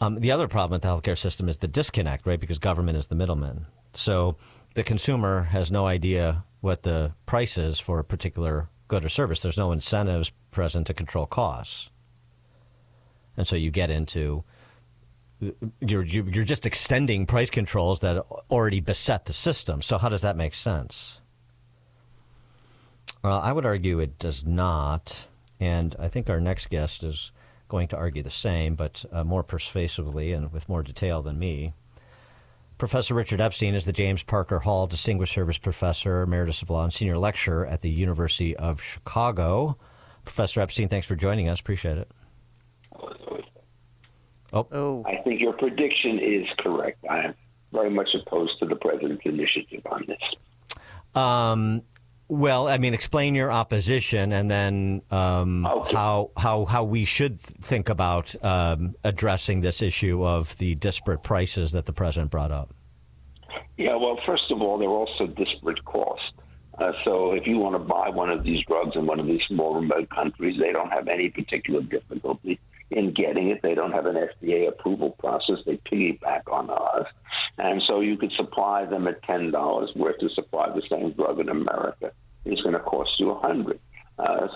The other problem with the healthcare system is the disconnect, right? Because government is the middleman. So the consumer has no idea what the price is for a particular good or service. There's no incentives present to control costs. And so you get into, you're just extending price controls that already beset the system. So how does that make sense? Well, I would argue it does not. And I think our next guest is going to argue the same, but more persuasively and with more detail than me. Professor Richard Epstein is the James Parker Hall Distinguished Service Professor, Emeritus of Law, and Senior Lecturer at the University of Chicago. Professor Epstein, thanks for joining us. Appreciate it. I think your prediction is correct. I am very much opposed to the president's initiative on this. Well, I mean, explain your opposition, and then how we should think about addressing this issue of the disparate prices that the president brought up. Yeah, well, first of all, they're also disparate costs. So if you want to buy one of these drugs in one of these small remote countries, they don't have any particular difficulty in getting it. They don't have an FDA approval process. They piggyback on us. And so you could supply them at $10, where to supply the same drug in America is going to cost you $100.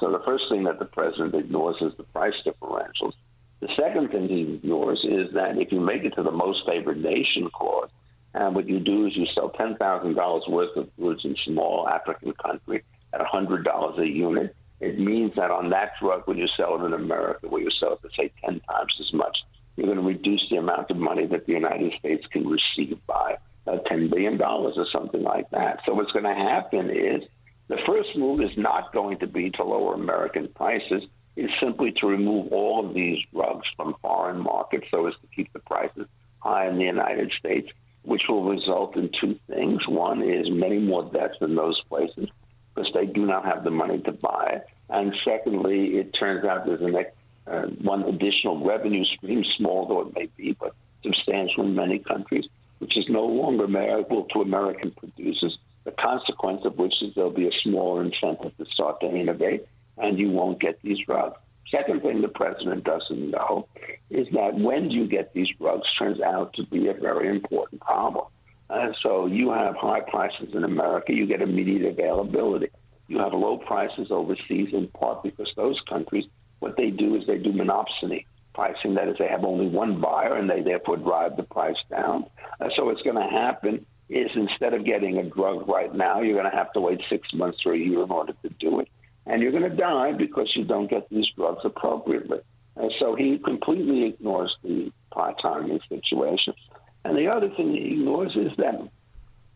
So the first thing that the president ignores is the price differentials. The second thing he ignores is that if you make it to the most favored nation clause, and what you do is you sell $10,000 worth of goods in small African country at $100 a unit, it means that on that drug, when you sell it in America, where you sell it for, say, 10 times as much, you're going to reduce the amount of money that the United States can receive by $10 billion or something like that. So what's going to happen is the first move is not going to be to lower American prices. It's simply to remove all of these drugs from foreign markets so as to keep the prices high in the United States, which will result in two things. One is many more deaths in those places because they do not have the money to buy it. And secondly, it turns out there's one additional revenue stream, small though it may be, but substantial in many countries, which is no longer available to American producers, the consequence of which is there'll be a smaller incentive to start to innovate, and you won't get these drugs. Second thing the president doesn't know is that when you get these drugs turns out to be a very important problem. And so you have high prices in America, you get immediate availability. You have low prices overseas in part because those countries, what they do is they do monopsony pricing. That is, they have only one buyer and they therefore drive the price down. So what's going to happen is instead of getting a drug right now, you're going to have to wait 6 months or a year in order to do it. And you're going to die because you don't get these drugs appropriately. And so he completely ignores the part-timing situation. And the other thing he ignores is that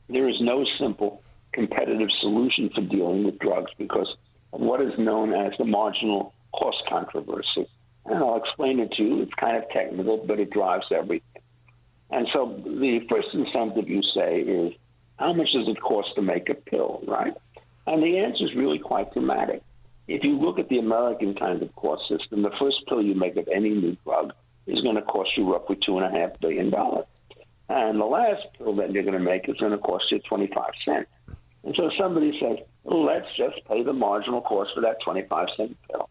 there is no simple competitive solution for dealing with drugs because of what is known as the marginal cost controversy. And I'll explain it to you. It's kind of technical, but it drives everything. And so the first incentive you say is, how much does it cost to make a pill, right? And the answer is really quite dramatic. If you look at the American kind of cost system, the first pill you make of any new drug is going to cost you roughly $2.5 billion. And the last pill that you're going to make is going to cost you 25 cents. And so somebody says, well, let's just pay the marginal cost for that 25-cent pill.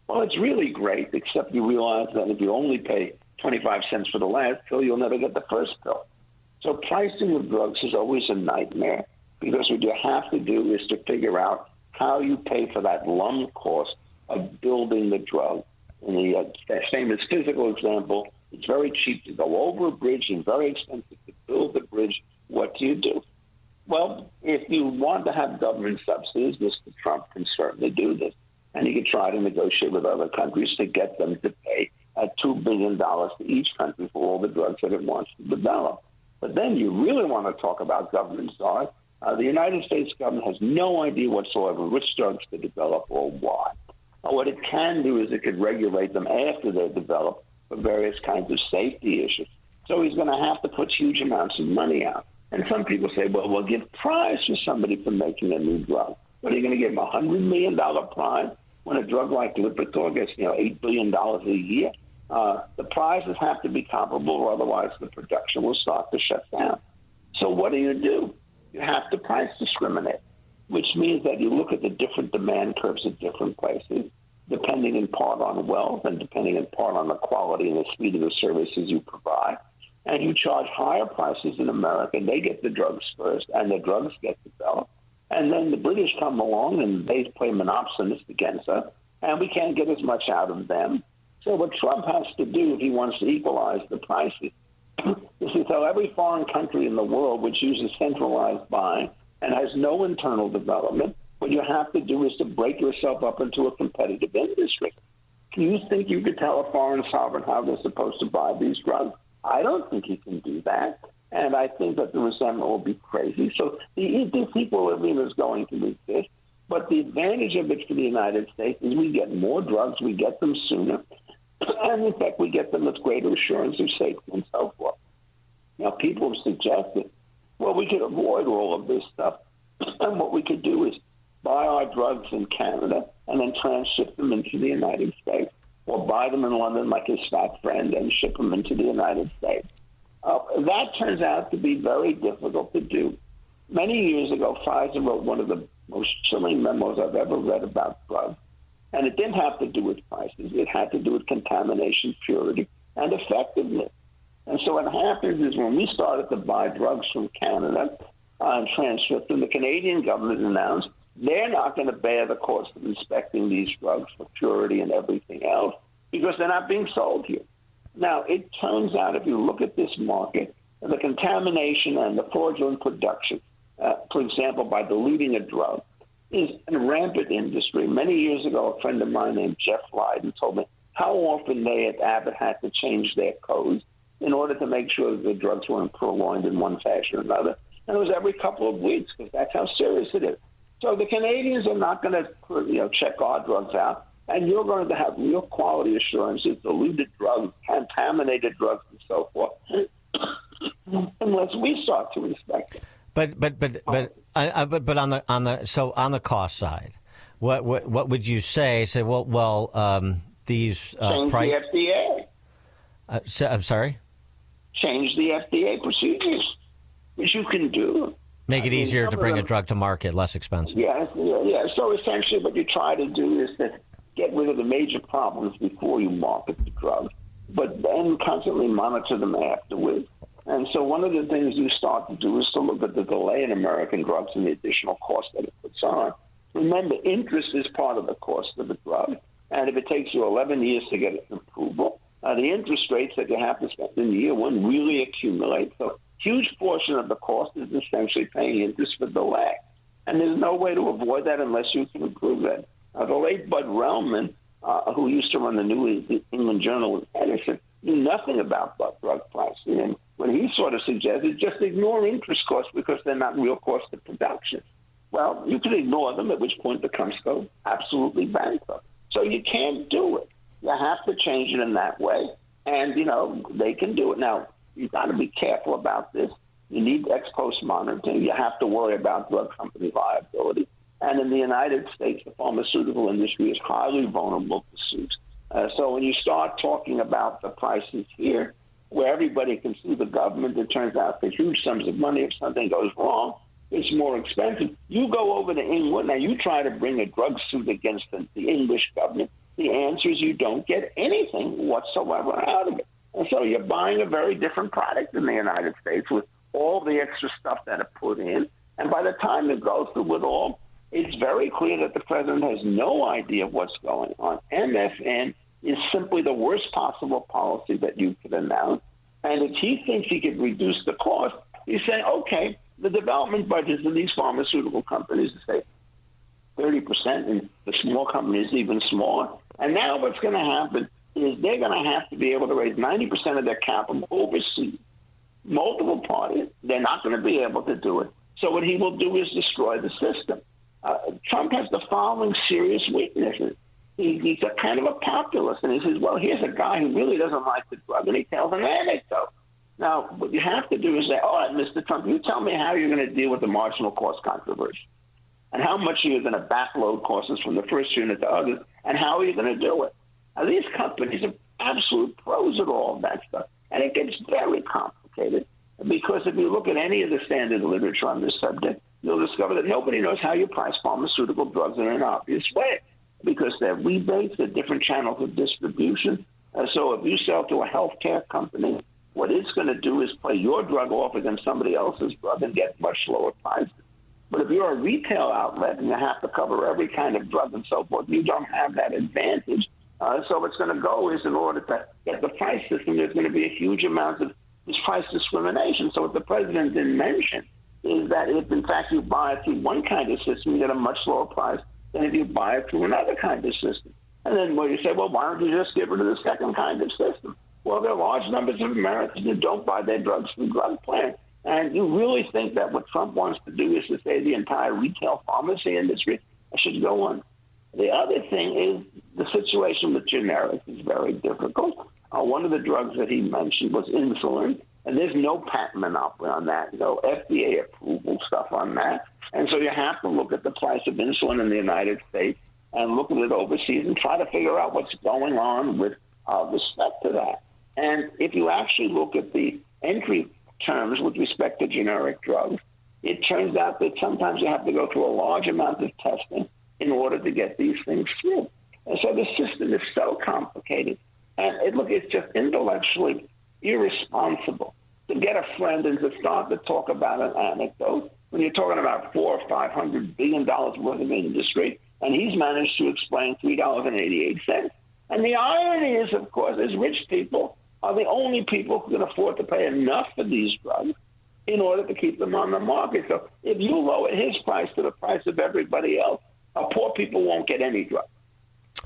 Well, it's really great, except you realize that if you only pay 25 cents for the last pill, you'll never get the first pill. So pricing of drugs is always a nightmare because what you have to do is to figure out how you pay for that lump cost of building the drug. In the famous physical example, it's very cheap to go over a bridge and very expensive to build the bridge. What do? Well, if you want to have government subsidies, Mr. Trump can certainly do this. And he could try to negotiate with other countries to get them to pay $2 billion to each country for all the drugs that it wants to develop. But then you really want to talk about government czars. The United States government has no idea whatsoever which drugs to develop or why. What it can do is it could regulate them after they're developed for various kinds of safety issues. So he's going to have to put huge amounts of money out. And some people say, well, we'll give prize for somebody for making a new drug. But are you going to give him a $100 million prize when a drug like Lipitor gets, $8 billion a year? The prizes have to be comparable, or otherwise the production will start to shut down. So what do? You have to price discriminate, which means that you look at the different demand curves at different places, depending in part on wealth and depending in part on the quality and the speed of the services you provide. And you charge higher prices in America. They get the drugs first, and the drugs get developed. And then the British come along, and they play monopsonist against us, and we can't get as much out of them. So what Trump has to do if he wants to equalize the prices is to tell every foreign country in the world which uses centralized buying and has no internal development, what you have to do is to break yourself up into a competitive industry. Do you think you could tell a foreign sovereign how they're supposed to buy these drugs? I don't think he can do that. And I think that the resentment will be crazy. So this equilibrium is going to exist. But the advantage of it for the United States is we get more drugs, we get them sooner, and in fact, we get them with greater assurance of safety and so forth. Now, people have suggested, well, we could avoid all of this stuff, and what we could do is buy our drugs in Canada and then transship them into the United States, or buy them in London like his fat friend and ship them into the United States. That turns out to be very difficult to do. Many years ago, Pfizer wrote one of the most chilling memos I've ever read about drugs. And it didn't have to do with prices. It had to do with contamination, purity, and effectiveness. And so what happens is when we started to buy drugs from Canada and transship them, the Canadian government announced they're not going to bear the cost of inspecting these drugs for purity and everything else because they're not being sold here. Now, it turns out if you look at this market, the contamination and the fraudulent production, for example, by diluting a drug, is a rampant industry. Many years ago, a friend of mine named Jeff Lydon told me how often they at Abbott had to change their codes in order to make sure that the drugs weren't purloined in one fashion or another. And it was every couple of weeks because that's how serious it is. So the Canadians are not going to check our drugs out, and you're going to have real quality assurances, diluted drugs, contaminated drugs, and so forth, unless we start to inspect it. But on the cost side, what would you say? Say, these change the FDA. I'm sorry. Change the FDA procedures, which you can do. Make it easier to bring a drug to market, less expensive. Yeah. So essentially what you try to do is to get rid of the major problems before you market the drug, but then constantly monitor them afterwards. And so one of the things you start to do is to look at the delay in American drugs and the additional cost that it puts on. Remember, interest is part of the cost of the drug. And if it takes you 11 years to get an approval, the interest rates that you have to spend in year one really accumulate. So huge portion of the cost is essentially paying interest for delay. And there's no way to avoid that unless you can improve that. The late Bud Relman, who used to run the New England Journal of Medicine, knew nothing about drug pricing. And when he sort of suggested, just ignore interest costs because they're not real cost of production. Well, you can ignore them, at which point the companies go absolutely bankrupt. So you can't do it. You have to change it in that way. And, they can do it. Now, you've got to be careful about this. You need ex post monitoring. You have to worry about drug company liability. And in the United States, the pharmaceutical industry is highly vulnerable to suits. So when you start talking about the prices here, where everybody can sue the government, it turns out for huge sums of money, if something goes wrong, it's more expensive. You go over to England, now you try to bring a drug suit against the English government. The answer is you don't get anything whatsoever out of it. And so you're buying a very different product in the United States with all the extra stuff that are put in. And by the time it goes through it all, it's very clear that the president has no idea what's going on. MFN is simply the worst possible policy that you could announce. And if he thinks he could reduce the cost, he's saying, okay, the development budgets of these pharmaceutical companies is, say, 30%, and the small companies even smaller. And now what's going to happen is they're going to have to be able to raise 90% of their capital overseas. Multiple parties, they're not going to be able to do it. So what he will do is destroy the system. Trump has the following serious weaknesses. He's a kind of a populist, and he says, well, here's a guy who really doesn't like the drug, and he tells an anecdote. Now, what you have to do is say, all right, Mr. Trump, you tell me how you're going to deal with the marginal cost controversy, and how much you're going to backload costs from the first unit to others, and how are you going to do it? Now, these companies are absolute pros at all of that stuff, and it gets very complicated, because if you look at any of the standard literature on this subject, you'll discover that nobody knows how you price pharmaceutical drugs in an obvious way, because there are rebates, there are different channels of distribution. So if you sell to a healthcare company, what it's going to do is play your drug off against somebody else's drug and get much lower prices. But if you're a retail outlet and you have to cover every kind of drug and so forth, you don't have that advantage. So what's going to go is, in order to get the price system, there's going to be a huge amount of this price discrimination. So what the president didn't mention is that if, in fact, you buy it through one kind of system, you get a much lower price than if you buy it through another kind of system. And then you say, well, why don't you just get rid of the second kind of system? Well, there are large numbers of Americans who don't buy their drugs through drug plans. And you really think that what Trump wants to do is to say the entire retail pharmacy industry should go on? The other thing is the situation with generics is very difficult. One of the drugs that he mentioned was insulin, and there's no patent monopoly on that, no FDA approval stuff on that. And so you have to look at the price of insulin in the United States and look at it overseas and try to figure out what's going on with respect to that. And if you actually look at the entry terms with respect to generic drugs, it turns out that sometimes you have to go through a large amount of testing in order to get these things through. And so the system is so complicated. And it's just intellectually irresponsible to get a friend and to start to talk about an anecdote when you're talking about $400 or $500 billion worth of industry, and he's managed to explain $3.88. And the irony is, of course, is rich people are the only people who can afford to pay enough for these drugs in order to keep them on the market. So if you lower his price to the price of everybody else, poor people won't get any drugs.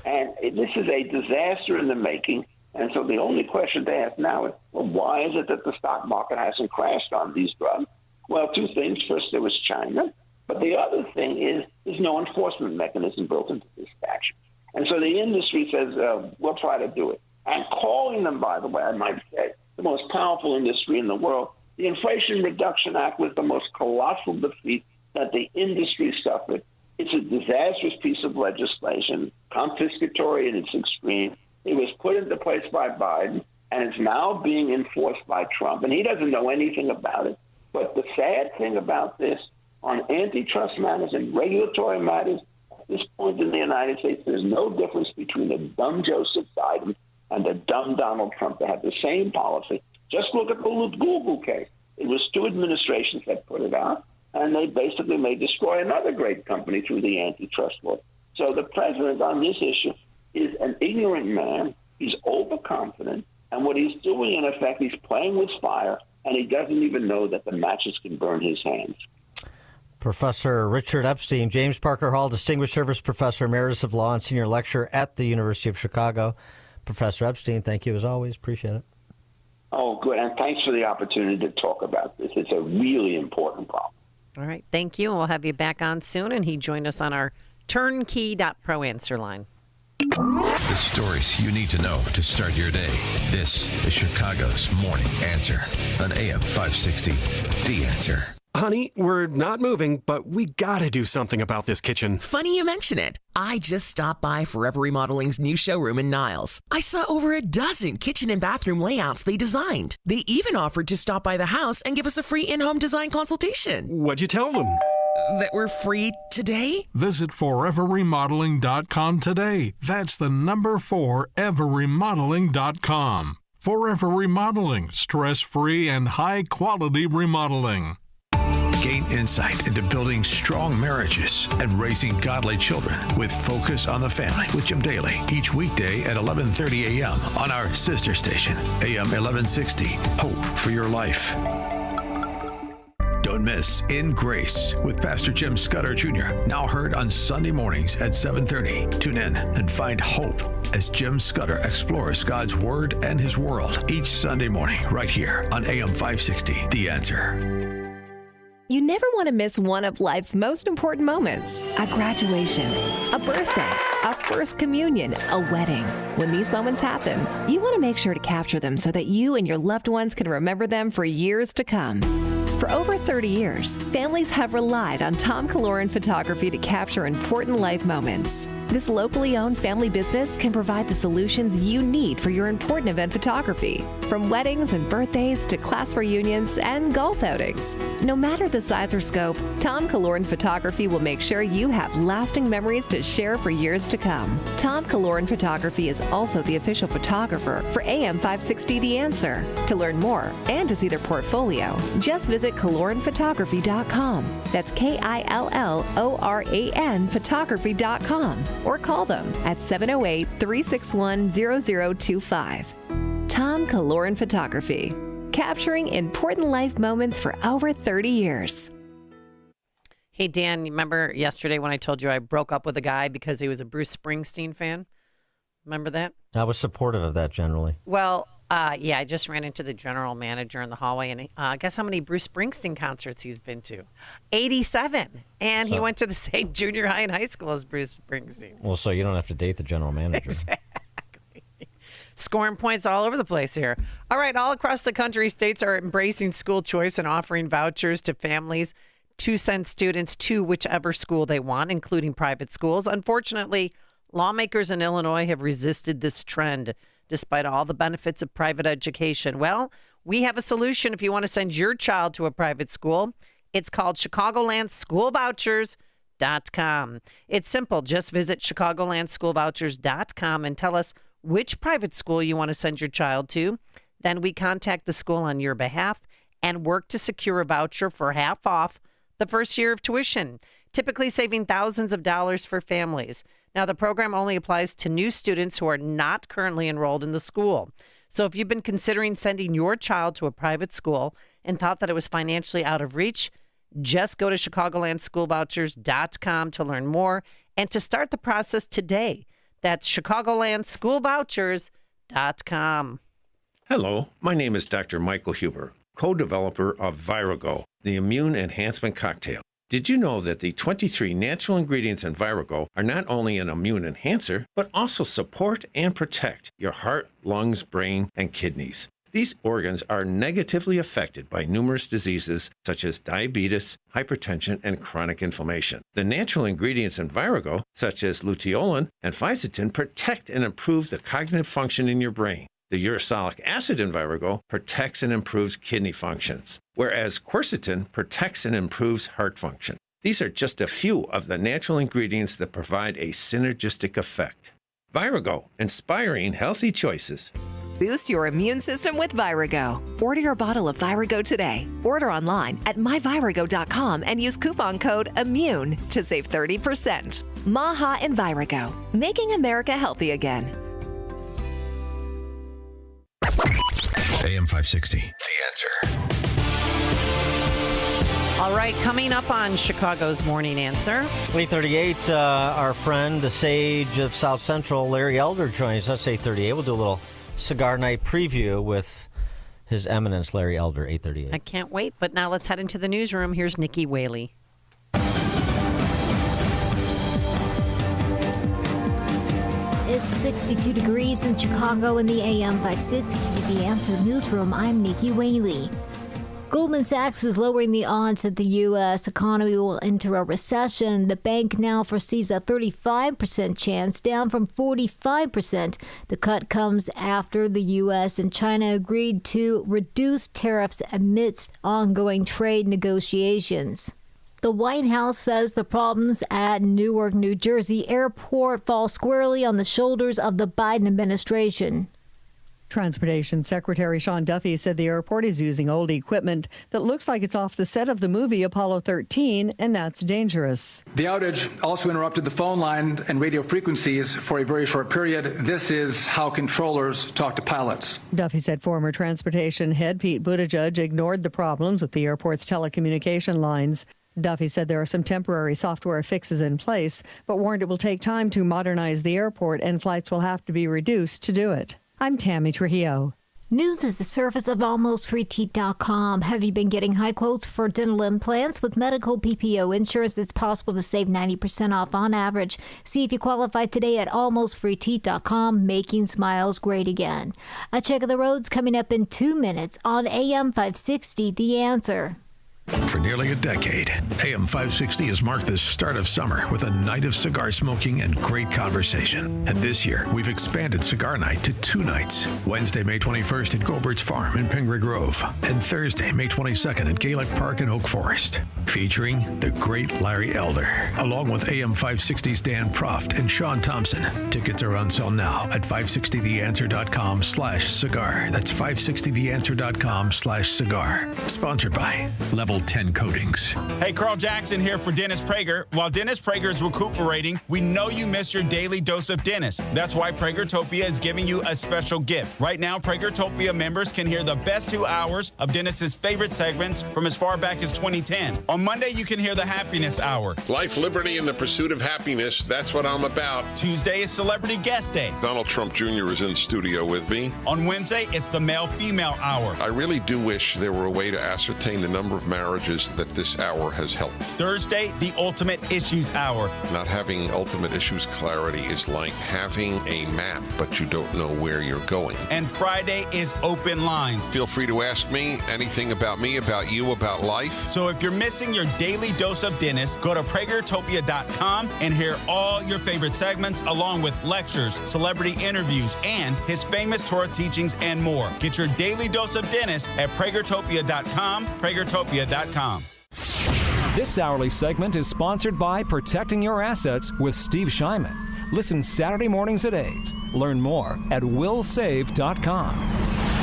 And this is a disaster in the making. And so the only question to ask now is, well, why is it that the stock market hasn't crashed on these drugs? Well, two things. First, there was China. But the other thing is there's no enforcement mechanism built into this statute. And so the industry says, we'll try to do it. And calling them, by the way, I might say, the most powerful industry in the world, the Inflation Reduction Act was the most colossal defeat that the industry suffered. It's a disastrous piece of legislation, confiscatory in its extreme. It was put into place by Biden, and it's now being enforced by Trump, and he doesn't know anything about it. But the sad thing about this, on antitrust matters and regulatory matters, at this point in the United States, there's no difference between a dumb Joseph Biden and a dumb Donald Trump. They have the same policy. Just look at the Google case. It was two administrations that put it out, and they basically may destroy another great company through the antitrust law. So the president on this issue is an ignorant man. He's overconfident, and what he's doing, in effect, he's playing with fire, and he doesn't even know that the matches can burn his hands. Professor Richard Epstein, James Parker Hall, Distinguished Service Professor Emeritus of Law and Senior Lecturer at the University of Chicago. Professor Epstein, thank you as always. Appreciate it. Oh, good. And thanks for the opportunity to talk about this. It's a really important problem. All right. Thank you. And we'll have you back on soon. And he joined us on our turnkey.pro answer line. The stories you need to know to start your day. This is Chicago's Morning Answer on AM 560. The Answer. Honey, we're not moving, but we gotta do something about this kitchen. Funny you mention it. I just stopped by Forever Remodeling's new showroom in Niles. I saw over a dozen kitchen and bathroom layouts they designed. They even offered to stop by the house and give us a free in-home design consultation. What'd you tell them? That we're free today? Visit foreverremodeling.com today. That's the number 4, everremodeling.com. Forever Remodeling, stress-free and high-quality remodeling. Gain insight into building strong marriages and raising godly children with Focus on the Family with Jim Daly each weekday at 11:30 a.m. on our sister station, AM 1160. Hope for your life. Don't miss In Grace with Pastor Jim Scudder Jr., now heard on Sunday mornings at 7:30. Tune in and find hope as Jim Scudder explores God's Word and His world each Sunday morning right here on AM 560. The Answer. You never want to miss one of life's most important moments. A graduation, a birthday, a first communion, a wedding. When these moments happen, you want to make sure to capture them so that you and your loved ones can remember them for years to come. For over 30 years, families have relied on Tom Kaloran Photography to capture important life moments. This locally owned family business can provide the solutions you need for your important event photography, from weddings and birthdays to class reunions and golf outings. No matter the size or scope, Tom Kaloran Photography will make sure you have lasting memories to share for years to come. Tom Kaloran Photography is also the official photographer for AM 560 The Answer. To learn more and to see their portfolio, just visit KaloranPhotography.com. That's KILLORAN photography.com. Or call them at 708-361-0025. Tom Kaloran Photography, capturing important life moments for over 30 years. Hey, Dan, you remember yesterday when I told you I broke up with a guy because he was a Bruce Springsteen fan? Remember that? I was supportive of that generally. Well, yeah, I just ran into the general manager in the hallway, and guess how many Bruce Springsteen concerts he's been to? 87. And he went to the same junior high and high school as Bruce Springsteen. Well, so you don't have to date the general manager. Exactly. Scoring points all over the place here. All right, all across the country, states are embracing school choice and offering vouchers to families to send students to whichever school they want, including private schools. Unfortunately, lawmakers in Illinois have resisted this trend despite all the benefits of private education. Well, we have a solution if you want to send your child to a private school. It's called ChicagolandSchoolVouchers.com. It's simple. Just visit ChicagolandSchoolVouchers.com and tell us which private school you want to send your child to. Then we contact the school on your behalf and work to secure a voucher for half off the first year of tuition, typically saving thousands of dollars for families. Now, the program only applies to new students who are not currently enrolled in the school. So if you've been considering sending your child to a private school and thought that it was financially out of reach, just go to ChicagolandSchoolVouchers.com to learn more and to start the process today. That's ChicagolandSchoolVouchers.com. Hello, my name is Dr. Michael Huber, co-developer of Virago, the immune enhancement cocktail. Did you know that the 23 natural ingredients in Virago are not only an immune enhancer, but also support and protect your heart, lungs, brain, and kidneys? These organs are negatively affected by numerous diseases such as diabetes, hypertension, and chronic inflammation. The natural ingredients in Virago, such as luteolin and fisetin, protect and improve the cognitive function in your brain. The uracilic acid in Virago protects and improves kidney functions, whereas quercetin protects and improves heart function. These are just a few of the natural ingredients that provide a synergistic effect. Virago, inspiring healthy choices. Boost your immune system with Virago. Order your bottle of Virago today. Order online at myvirago.com and use coupon code IMMUNE to save 30%. Maha and Virago, making America healthy again. AM 560, The Answer. All right, coming up on Chicago's Morning Answer. 8:38, our friend, the sage of South Central, Larry Elder, joins us, 8:38. We'll do a little cigar night preview with His Eminence, Larry Elder, 8:38. I can't wait, but now let's head into the newsroom. Here's Nikki Whaley. It's 62 degrees in Chicago in the AM 560. The Answer Newsroom, I'm Nikki Whaley. Goldman Sachs is lowering the odds that the U.S. economy will enter a recession. The bank now foresees a 35% chance, down from 45%. The cut comes after the U.S. and China agreed to reduce tariffs amidst ongoing trade negotiations. The White House says the problems at Newark, New Jersey airport fall squarely on the shoulders of the Biden administration. Transportation Secretary Sean Duffy said the airport is using old equipment that looks like it's off the set of the movie Apollo 13, and that's dangerous. The outage also interrupted the phone line and radio frequencies for a very short period. This is how controllers talk to pilots. Duffy said former transportation head Pete Buttigieg ignored the problems with the airport's telecommunication lines. Duffy said there are some temporary software fixes in place, but warned it will take time to modernize the airport and flights will have to be reduced to do it. I'm Tammy Trujillo. News is the surface of almostfreeteeth.com. Have you been getting high quotes for dental implants? With medical PPO insurance, it's possible to save 90% off on average. See if you qualify today at almostfreeteeth.com, making smiles great again. A check of the roads coming up in 2 minutes on AM 560, The Answer. For nearly a decade, AM 560 has marked the start of summer with a night of cigar smoking and great conversation. And this year, we've expanded Cigar Night to 2 nights. Wednesday, May 21st at Goldbert's Farm in Pingree Grove. And Thursday, May 22nd at Gaelic Park in Oak Forest. Featuring the great Larry Elder, along with AM 560's Dan Proft and Sean Thompson. Tickets are on sale now at 560theanswer.com/cigar. That's 560theanswer.com/cigar. Sponsored by Level 10 Coatings. Hey, Carl Jackson here for Dennis Prager. While Dennis Prager is recuperating, we know you miss your daily dose of Dennis. That's why Pragertopia is giving you a special gift. Right now, Pragertopia members can hear the best 2 hours of Dennis's favorite segments from as far back as 2010. On Monday, you can hear the Happiness Hour. Life, liberty, and the pursuit of happiness. That's what I'm about. Tuesday is Celebrity Guest Day. Donald Trump Jr. is in studio with me. On Wednesday, it's the Male-Female Hour. I really do wish there were a way to ascertain the number of marriages that this hour has helped. Thursday, the Ultimate Issues Hour. Not having ultimate issues clarity is like having a map, but you don't know where you're going. And Friday is Open Lines. Feel free to ask me anything about me, about you, about life. So if you're missing your daily dose of Dennis, go to Pragertopia.com and hear all your favorite segments along with lectures, celebrity interviews, and his famous Torah teachings and more. Get your daily dose of Dennis at Pragertopia.com, Pragertopia.com. This hourly segment is sponsored by Protecting Your Assets with Steve Scheinman. Listen Saturday mornings at 8. Learn more at willsave.com.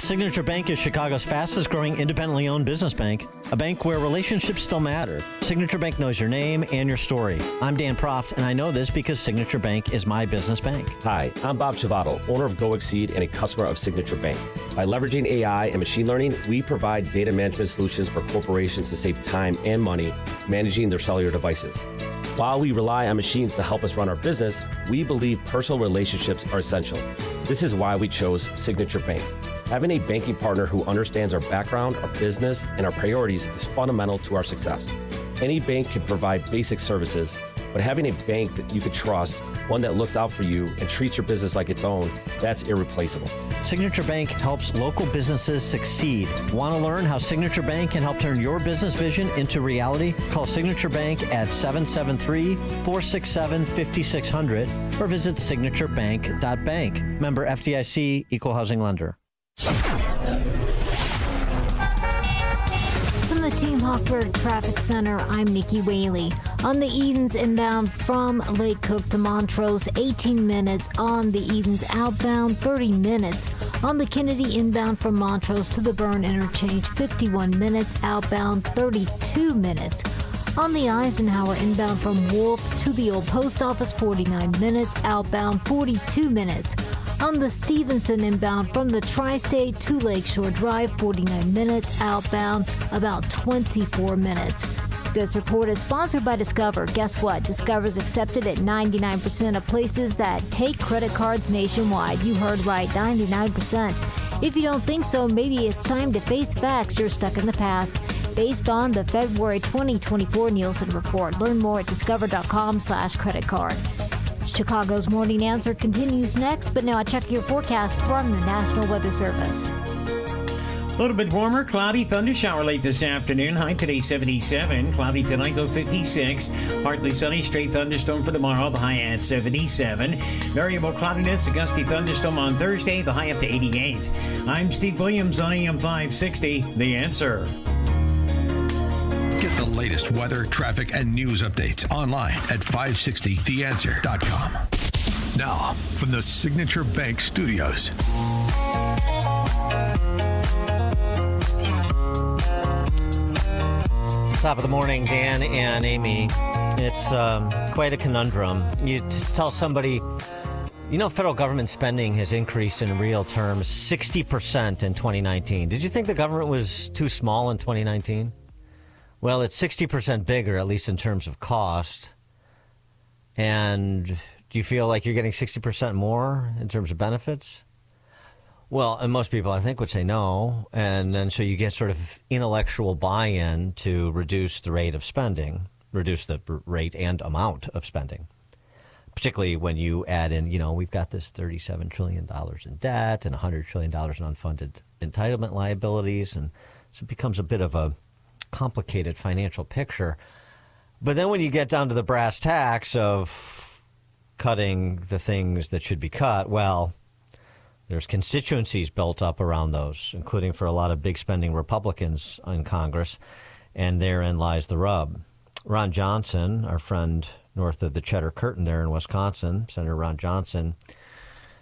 Signature Bank is Chicago's fastest growing independently owned business bank, a bank where relationships still matter. Signature Bank knows your name and your story. I'm Dan Proft, and I know this because Signature Bank is my business bank. Hi, I'm Bob Chavato, owner of Go Exceed and a customer of Signature Bank. By leveraging AI and machine learning, we provide data management solutions for corporations to save time and money managing their cellular devices. While we rely on machines to help us run our business, we believe personal relationships are essential. This is why we chose Signature Bank. Having a banking partner who understands our background, our business, and our priorities is fundamental to our success. Any bank can provide basic services, but having a bank that you can trust one that looks out for you and treats your business like its own, that's irreplaceable. Signature Bank helps local businesses succeed. Want to learn how Signature Bank can help turn your business vision into reality? Call Signature Bank at 773-467-5600 or visit signaturebank.bank. Member FDIC, Equal Housing Lender. From the Team Hawkburg Traffic Center, I'm Nikki Whaley. On the Edens inbound from Lake Cook to Montrose, 18 minutes. On the Edens outbound, 30 minutes. On the Kennedy inbound from Montrose to the Burn Interchange, 51 minutes. Outbound, 32 minutes. On the Eisenhower inbound from Wolf to the Old Post Office, 49 minutes. Outbound, 42 minutes. On the Stevenson inbound from the Tri-State to Lakeshore Drive, 49 minutes. Outbound, about 24 minutes. This report is sponsored by Discover. Guess what? Discover's accepted at 99% of places that take credit cards nationwide. You heard right, 99%. If you don't think so, maybe it's time to face facts. You're stuck in the past. Based on the February 2024 Nielsen report. Learn more at discover.com/credit card. Chicago's Morning Answer continues next, but now I check your forecast from the National Weather Service. A little bit warmer, cloudy, thunder shower late this afternoon. High today 77, cloudy tonight low 56. Partly sunny, straight thunderstorm for tomorrow, the high at 77. Variable cloudiness, a gusty thunderstorm on Thursday, the high up to 88. I'm Steve Williams on AM 560, The Answer. Get the latest weather, traffic, and news updates online at 560theanswer.com. Now, from the Signature Bank Studios. Top of the morning, Dan and Amy. It's quite a conundrum. You tell somebody, you know, federal government spending has increased in real terms 60% in 2019. Did you think the government was too small in 2019? Well, it's 60% bigger, at least in terms of cost. And do you feel like you're getting 60% more in terms of benefits? Well, and most people, I think, would say no. And then so you get sort of intellectual buy-in to reduce the rate of spending, reduce the rate and amount of spending, particularly when you add in, you know, we've got this $37 trillion in debt and $100 trillion in unfunded entitlement liabilities. And so it becomes a bit of a complicated financial picture. But then when you get down to the brass tacks of cutting the things that should be cut, well, there's constituencies built up around those, including for a lot of big spending Republicans in Congress, and therein lies the rub. Ron Johnson, our friend north of the Cheddar Curtain there in Wisconsin, Senator Ron Johnson,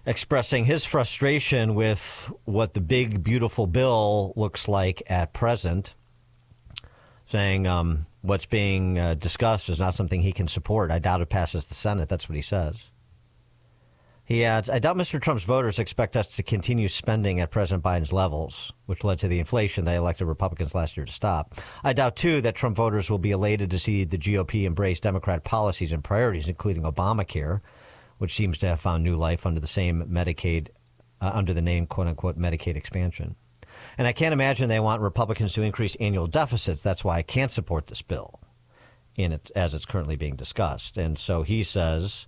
expressing his frustration with what the big, beautiful bill looks like at present, saying what's being discussed is not something he can support. I doubt it passes the Senate. That's what he says. He adds, I doubt Mr. Trump's voters expect us to continue spending at President Biden's levels, which led to the inflation they elected Republicans last year to stop. I doubt, too, that Trump voters will be elated to see the GOP embrace Democrat policies and priorities, including Obamacare, which seems to have found new life under the same Medicaid, under the name, quote-unquote, Medicaid expansion. And I can't imagine they want Republicans to increase annual deficits. That's why I can't support this bill in it as it's currently being discussed. And so he says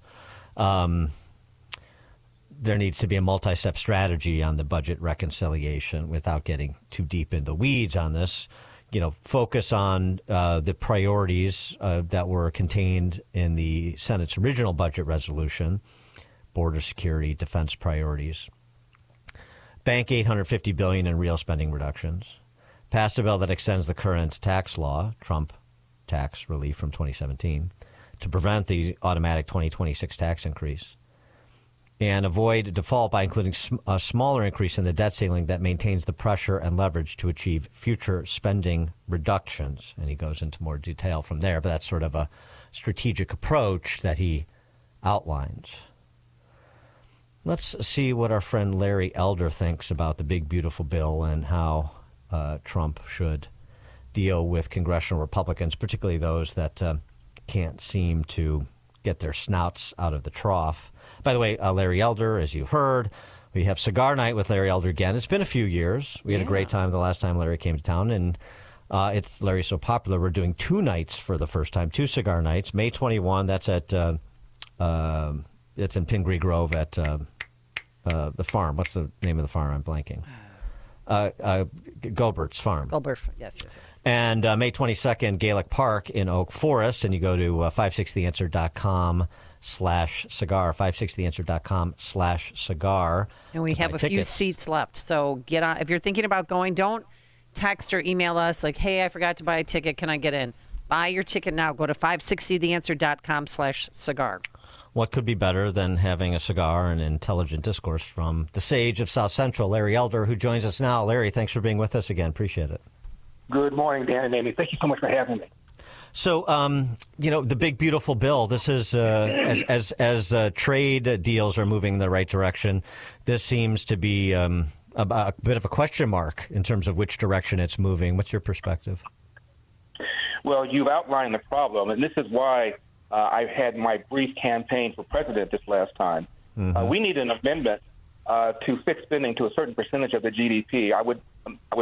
there needs to be a multi-step strategy on the budget reconciliation without getting too deep in the weeds on this. You know, focus on the priorities that were contained in the Senate's original budget resolution, border security, defense priorities. Bank $850 billion in real spending reductions. Pass a bill that extends the current tax law, Trump tax relief from 2017, to prevent the automatic 2026 tax increase. And avoid default by including a smaller increase in the debt ceiling that maintains the pressure and leverage to achieve future spending reductions. And he goes into more detail from there, but that's sort of a strategic approach that he outlines. Let's see what our friend Larry Elder thinks about the big, beautiful bill and how Trump should deal with congressional Republicans, particularly those that can't seem to get their snouts out of the trough. By the way, Larry Elder, as you heard, we have Cigar Night with Larry Elder again. It's been a few years. We had a great time the last time Larry came to town, and Larry's so popular, we're doing 2 nights for the first time, 2 cigar nights. May 21, that's at it's in Pingree Grove at the farm. What's the name of the farm? I'm blanking. Gobert's Farm. Goldberg, yes. And May 22nd, Gaelic Park in Oak Forest, and you go to 560theanswer.com/cigar, 560theanswer.com/cigar. And we have a few seats left, so get on. If you're thinking about going, don't text or email us like, hey, I forgot to buy a ticket. Can I get in? Buy your ticket now. Go to 560theanswer.com/cigar. What could be better than having a cigar and intelligent discourse from the sage of South Central, Larry Elder, who joins us now. Larry, thanks for being with us again. Appreciate it. Good morning, Dan and Amy. Thank you so much for having me. So, the big, beautiful bill, this is, as trade deals are moving in the right direction, this seems to be a bit of a question mark in terms of which direction it's moving. What's your perspective? Well, you've outlined the problem, and this is why I had my brief campaign for president this last time. Mm-hmm. We need an amendment to fix spending to a certain percentage of the GDP. I would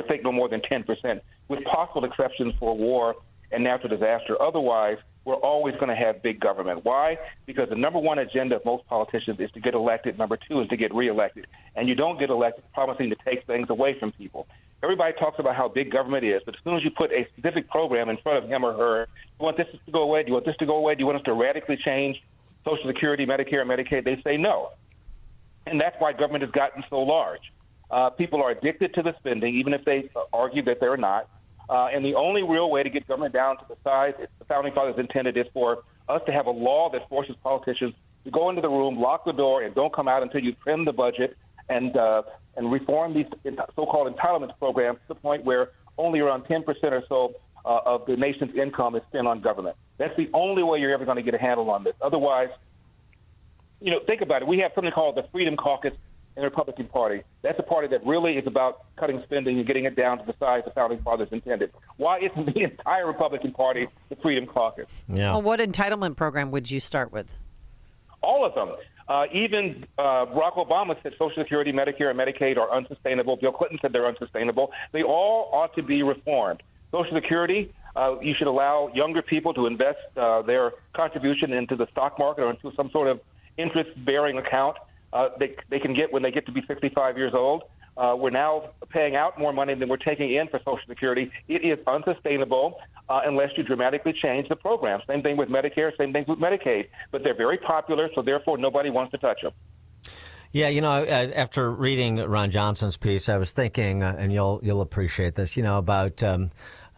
think no more than 10%, with possible exceptions for war and natural disaster. Otherwise, we're always going to have big government. Why? Because the number one agenda of most politicians is to get elected. Number two is to get reelected. And you don't get elected promising to take things away from people. Everybody talks about how big government is, but as soon as you put a specific program in front of him or her, you want this to go away? Do you want this to go away? Do you want us to radically change Social Security, Medicare, and Medicaid? They say no. And that's why government has gotten so large. People are addicted to the spending, even if they argue that they're not. And the only real way to get government down to the size the Founding Fathers intended is for us to have a law that forces politicians to go into the room, lock the door, and don't come out until you trim the budget and reform these so-called entitlements programs to the point where only around 10% or so of the nation's income is spent on government. That's the only way you're ever going to get a handle on this. Otherwise, think about it. We have something called the Freedom Caucus in the Republican Party. That's a party that really is about cutting spending and getting it down to the size the Founding Fathers intended. Why isn't the entire Republican Party the Freedom Caucus? Yeah. Well, what entitlement program would you start with? All of them. Even Barack Obama said Social Security, Medicare, and Medicaid are unsustainable. Bill Clinton said they're unsustainable. They all ought to be reformed. Social Security, you should allow younger people to invest their contribution into the stock market or into some sort of interest-bearing account they can get when they get to be 65 years old. We're now paying out more money than we're taking in for Social Security. It is unsustainable unless you dramatically change the program. Same thing with Medicare, same thing with Medicaid. But they're very popular, so therefore nobody wants to touch them. Yeah, after reading Ron Johnson's piece, I was thinking, and you'll appreciate this, about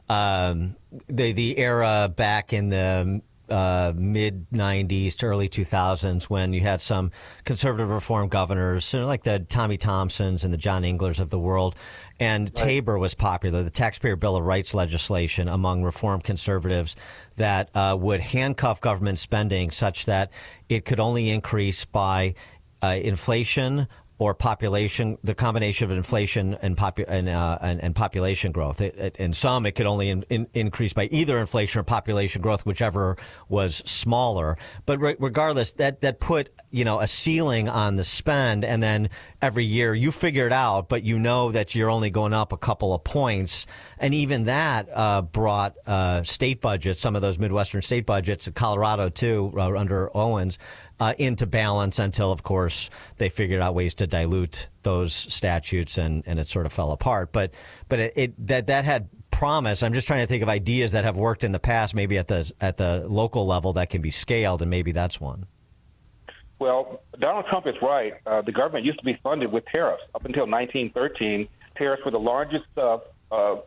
the era back in the mid 90s to early 2000s when you had some conservative reform governors, like the Tommy Thompsons and the John Englers of the world. And right. Tabor was popular, the Taxpayer Bill of Rights legislation among reform conservatives that would handcuff government spending such that it could only increase by inflation or population, the combination of inflation and population growth. In some, it could only increase by either inflation or population growth, whichever was smaller. But regardless, that put a ceiling on the spend, and then every year you figure it out, but you know that you're only going up a couple of points, and even that brought state budgets, some of those Midwestern state budgets, Colorado too, under Owens, into balance until, of course, they figured out ways to dilute those statutes, and it sort of fell apart. But that had promise. I'm just trying to think of ideas that have worked in the past, maybe at the local level that can be scaled, and maybe that's one. Well, Donald Trump is right. The government used to be funded with tariffs. Up until 1913, tariffs were the largest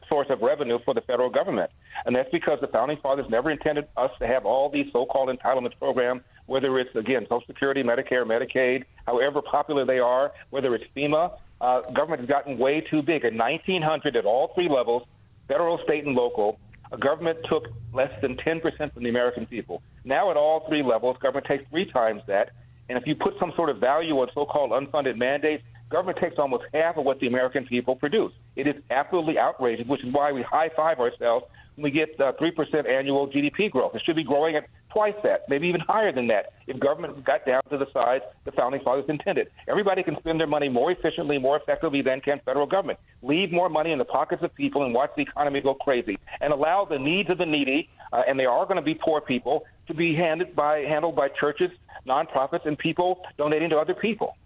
source of revenue for the federal government. And that's because the Founding Fathers never intended us to have all these so-called entitlements programs, whether it's, again, Social Security, Medicare, Medicaid, however popular they are, whether it's FEMA. Government has gotten way too big. In 1900, at all three levels, federal, state, and local, government took less than 10% from the American people. Now at all three levels, government takes 3 times that. And if you put some sort of value on so-called unfunded mandates, government takes almost half of what the American people produce. It is absolutely outrageous, which is why we high-five ourselves we get 3% annual GDP growth. It should be growing at twice that, maybe even higher than that, if government got down to the size the Founding Fathers intended. Everybody can spend their money more efficiently, more effectively than can federal government. Leave more money in the pockets of people and watch the economy go crazy, and allow the needs of the needy, and they are going to be poor people, to be handled by churches, nonprofits, and people donating to other people.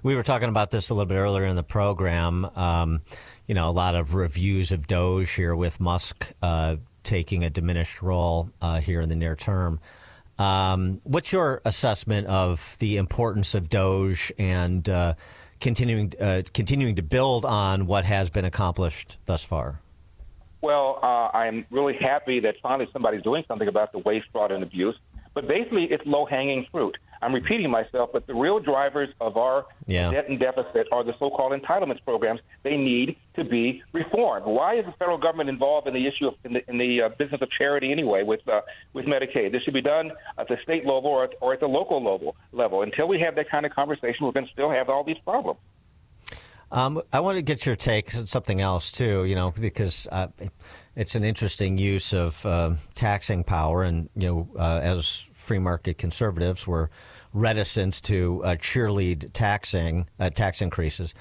We were talking about this a little bit earlier in the program. A lot of reviews of Doge here, with Musk taking a diminished role here in the near term. What's your assessment of the importance of Doge and continuing to build on what has been accomplished thus far? Well, I'm really happy that finally somebody's doing something about the waste, fraud, and abuse. But basically, it's low-hanging fruit. I'm repeating myself, but the real drivers of our debt and deficit are the so-called entitlements programs. They need to be reformed. Why is the federal government involved in the issue in the business of charity anyway with Medicaid? This should be done at the state level or at the local level. Until we have that kind of conversation, we're going to still have all these problems. I want to get your take on something else, too, because it's an interesting use of taxing power. And, as free market conservatives, we're reticent to cheerlead tax increases.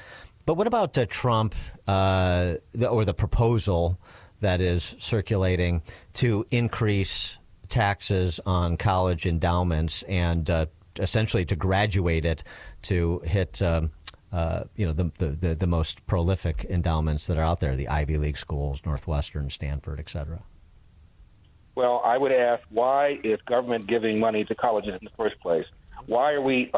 But what about Trump or the proposal that is circulating to increase taxes on college endowments and essentially to graduate it to hit the most prolific endowments that are out there, the Ivy League schools, Northwestern, Stanford, et cetera? Well, I would ask, why is government giving money to colleges in the first place? Why are we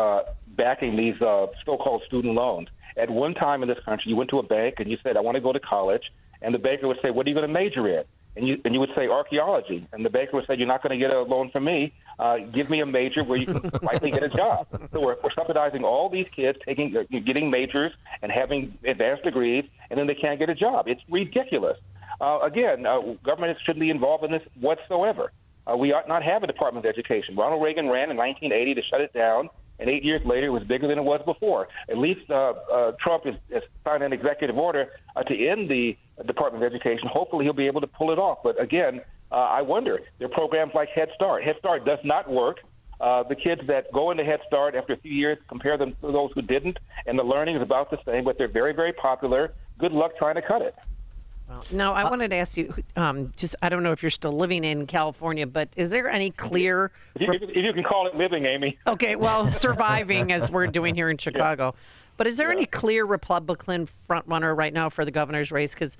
backing these so-called student loans? At one time in this country, you went to a bank and you said, I want to go to college, and the banker would say, what are you going to major in? And you would say archaeology, and the banker would say, you're not going to get a loan from me. Give me a major where you can likely get a job. So we're subsidizing all these kids getting majors and having advanced degrees, and then they can't get a job. It's ridiculous. Government shouldn't be involved in this whatsoever. We ought not have a Department of Education. Ronald Reagan ran in 1980 to shut it down, and 8 years later it was bigger than it was before. At least Trump has signed an executive order to end the Department of Education. Hopefully he'll be able to pull it off. But again, I wonder, there are programs like Head Start. Head Start does not work. The kids that go into Head Start after a few years, compare them to those who didn't, and the learning is about the same, but they're very, very popular. Good luck trying to cut it. Now, I wanted to ask you, I don't know if you're still living in California, but is there any clear... If you can call it living, Amy. Okay, well, surviving as we're doing here in Chicago. Yeah. But is there any clear Republican frontrunner right now for the governor's race? Because,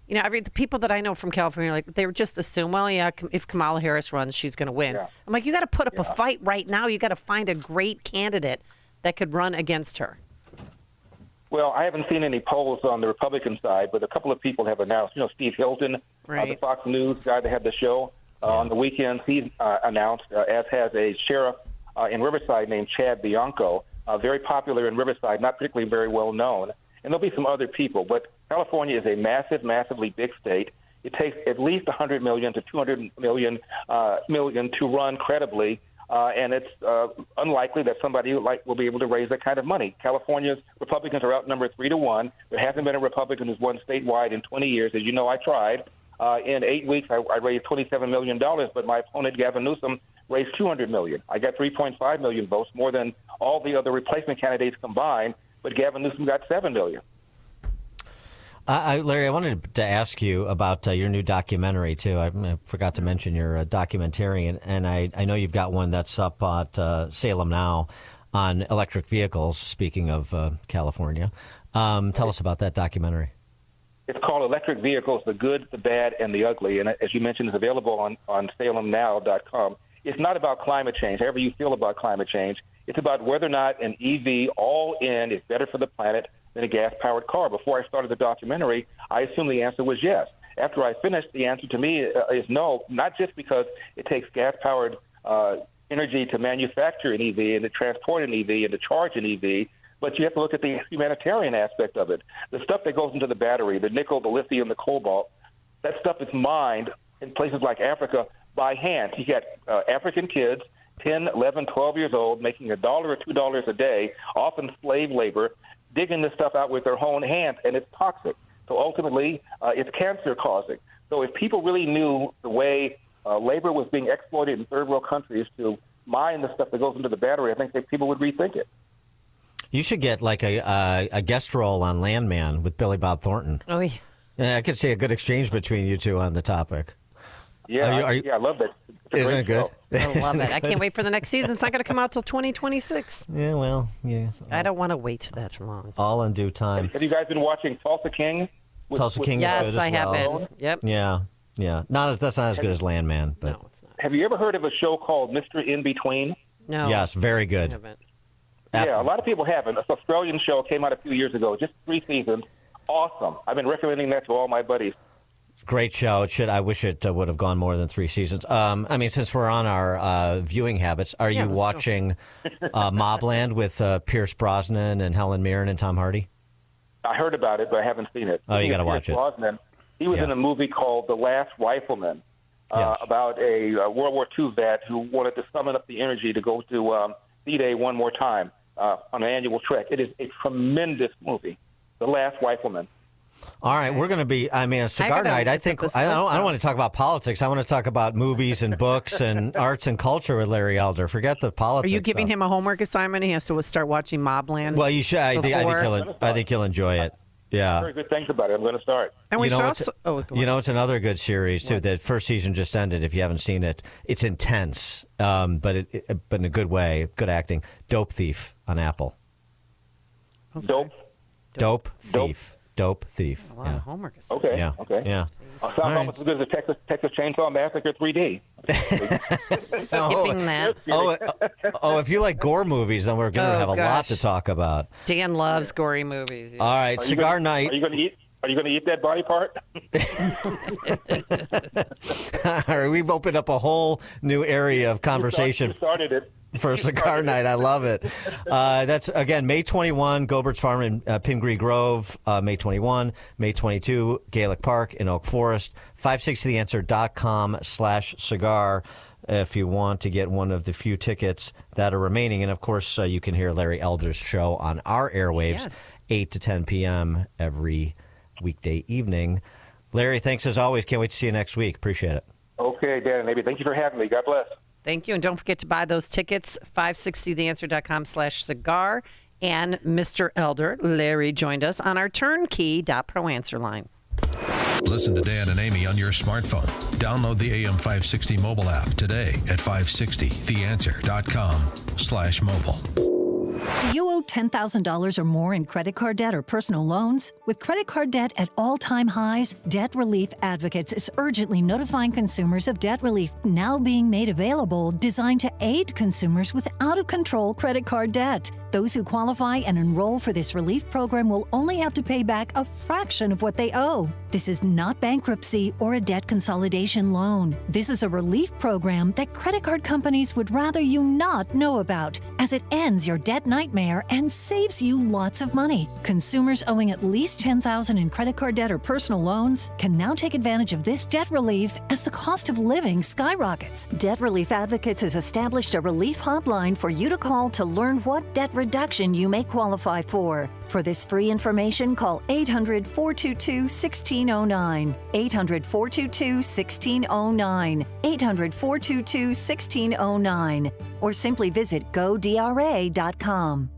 the people that I know from California, they just assume, well, yeah, if Kamala Harris runs, she's going to win. Yeah. I'm like, you got to put up a fight right now. You got to find a great candidate that could run against her. Well, I haven't seen any polls on the Republican side, but a couple of people have announced. Steve Hilton, the Fox News guy that had the show on the weekends, he's announced, as has a sheriff in Riverside named Chad Bianco, very popular in Riverside, not particularly very well known. And there'll be some other people. But California is a massively big state. It takes at least $100 million to $200 million to run credibly. And it's unlikely that somebody will be able to raise that kind of money. California's Republicans are outnumbered 3-1. There hasn't been a Republican who's won statewide in 20 years. As you know, I tried. In 8 weeks, I raised $27 million, but my opponent, Gavin Newsom, raised $200 million. I got 3.5 million votes, more than all the other replacement candidates combined, but Gavin Newsom got 7 million. Larry, I wanted to ask you about your new documentary, too. I forgot to mention you're a documentarian, and I know you've got one that's up at Salem Now on electric vehicles, speaking of California. Tell us about that documentary. It's called Electric Vehicles, the Good, the Bad, and the Ugly, and as you mentioned, it's available on salemnow.com. It's not about climate change, however you feel about climate change. It's about whether or not an EV all-in is better for the planet than a gas-powered car. Before I started the documentary, I assumed the answer was yes. After I finished, the answer to me is no, not just because it takes gas-powered energy to manufacture an EV and to transport an EV and to charge an EV, but you have to look at the humanitarian aspect of it. The stuff that goes into the battery, the nickel, the lithium, the cobalt, that stuff is mined in places like Africa by hand. You get African kids, 10, 11, 12 years old, making $1 or $2 a day, often slave labor, digging this stuff out with their own hands, and it's toxic. So ultimately, it's cancer causing. So if people really knew the way labor was being exploited in third world countries to mine the stuff that goes into the battery, I think that people would rethink it. You should get like a guest role on Landman with Billy Bob Thornton. Oh, yeah. Yeah, I could see a good exchange between you two on the topic. Yeah, I love that. Isn't it good? I love it. I can't wait for the next season. It's not going to come out till 2026. Yeah, well, yeah. I don't want to wait that long. All in due time. Have you guys been watching Tulsa King? Tulsa King. Yes, I have been. Yep. Yeah. That's not as good as Landman, but no, it's not. Have you ever heard of a show called Mr. In Between? No. Yes, very good. I haven't. Yeah, a lot of people haven't. It's an Australian show, came out a few years ago, just 3 seasons. Awesome. I've been recommending that to all my buddies. Great show. I wish it would have gone more than 3 seasons. I mean, since we're on our viewing habits, are you watching Mobland with Pierce Brosnan and Helen Mirren and Tom Hardy? I heard about it, but I haven't seen it. Oh, you got to watch it. Brosnan, he was in a movie called The Last Rifleman about a World War II vet who wanted to summon up the energy to go to D-Day one more time on an annual trek. It is a tremendous movie, The Last Rifleman. All right, we're going to be, a cigar night. I think, I don't want to talk about politics. I want to talk about movies and books and arts and culture with Larry Elder. Forget the politics. Are you giving him a homework assignment? He has to start watching Mobland? Well, you should. I think you'll enjoy it. Yeah. Very good things about it. I'm going to start. And we it's another good series, too. The first season just ended. If you haven't seen it, it's intense, but in a good way. Good acting. Dope Thief on Apple. Okay. Dope Thief. Dope Thief. A lot of homework. Okay. Yeah. Okay. Yeah. Sounds almost as good as the Texas Chainsaw Massacre 3D. Skipping that. If you like gore movies, then we're going to have a lot to talk about. Dan loves gory movies. Yeah. All right, cigar night. Are you going to eat that body part? All right, we've opened up a whole new area of conversation. You started it. For cigar night. I love it. That's, again, May 21, Gobert's Farm in Pingree Grove. May 21, May 22, Gaelic Park in Oak Forest. 560theanswer.com/cigar if you want to get one of the few tickets that are remaining. And, of course, you can hear Larry Elder's show on our airwaves, 8 to 10 p.m. every weekday evening. Larry, thanks as always. Can't wait to see you next week. Appreciate it. Okay, Dan and Amy, thank you for having me. God bless. Thank you. And don't forget to buy those tickets, 560theanswer.com/cigar. And Mr. Elder, Larry, joined us on our turnkey.pro answer line. Listen to Dan and Amy on your smartphone. Download the AM 560 mobile app today at 560theanswer.com/mobile. Do you owe $10,000 or more in credit card debt or personal loans? With credit card debt at all-time highs, Debt Relief Advocates is urgently notifying consumers of debt relief now being made available, designed to aid consumers with out-of-control credit card debt. Those who qualify and enroll for this relief program will only have to pay back a fraction of what they owe. This is not bankruptcy or a debt consolidation loan. This is a relief program that credit card companies would rather you not know about, as it ends your debt nightmare and saves you lots of money. Consumers owing at least $10,000 in credit card debt or personal loans can now take advantage of this debt relief as the cost of living skyrockets. Debt Relief Advocates has established a relief hotline for you to call to learn what debt reduction you may qualify for. For this free information, call 800-422-1609. 800-422-1609. 800-422-1609. Or simply visit godra.com.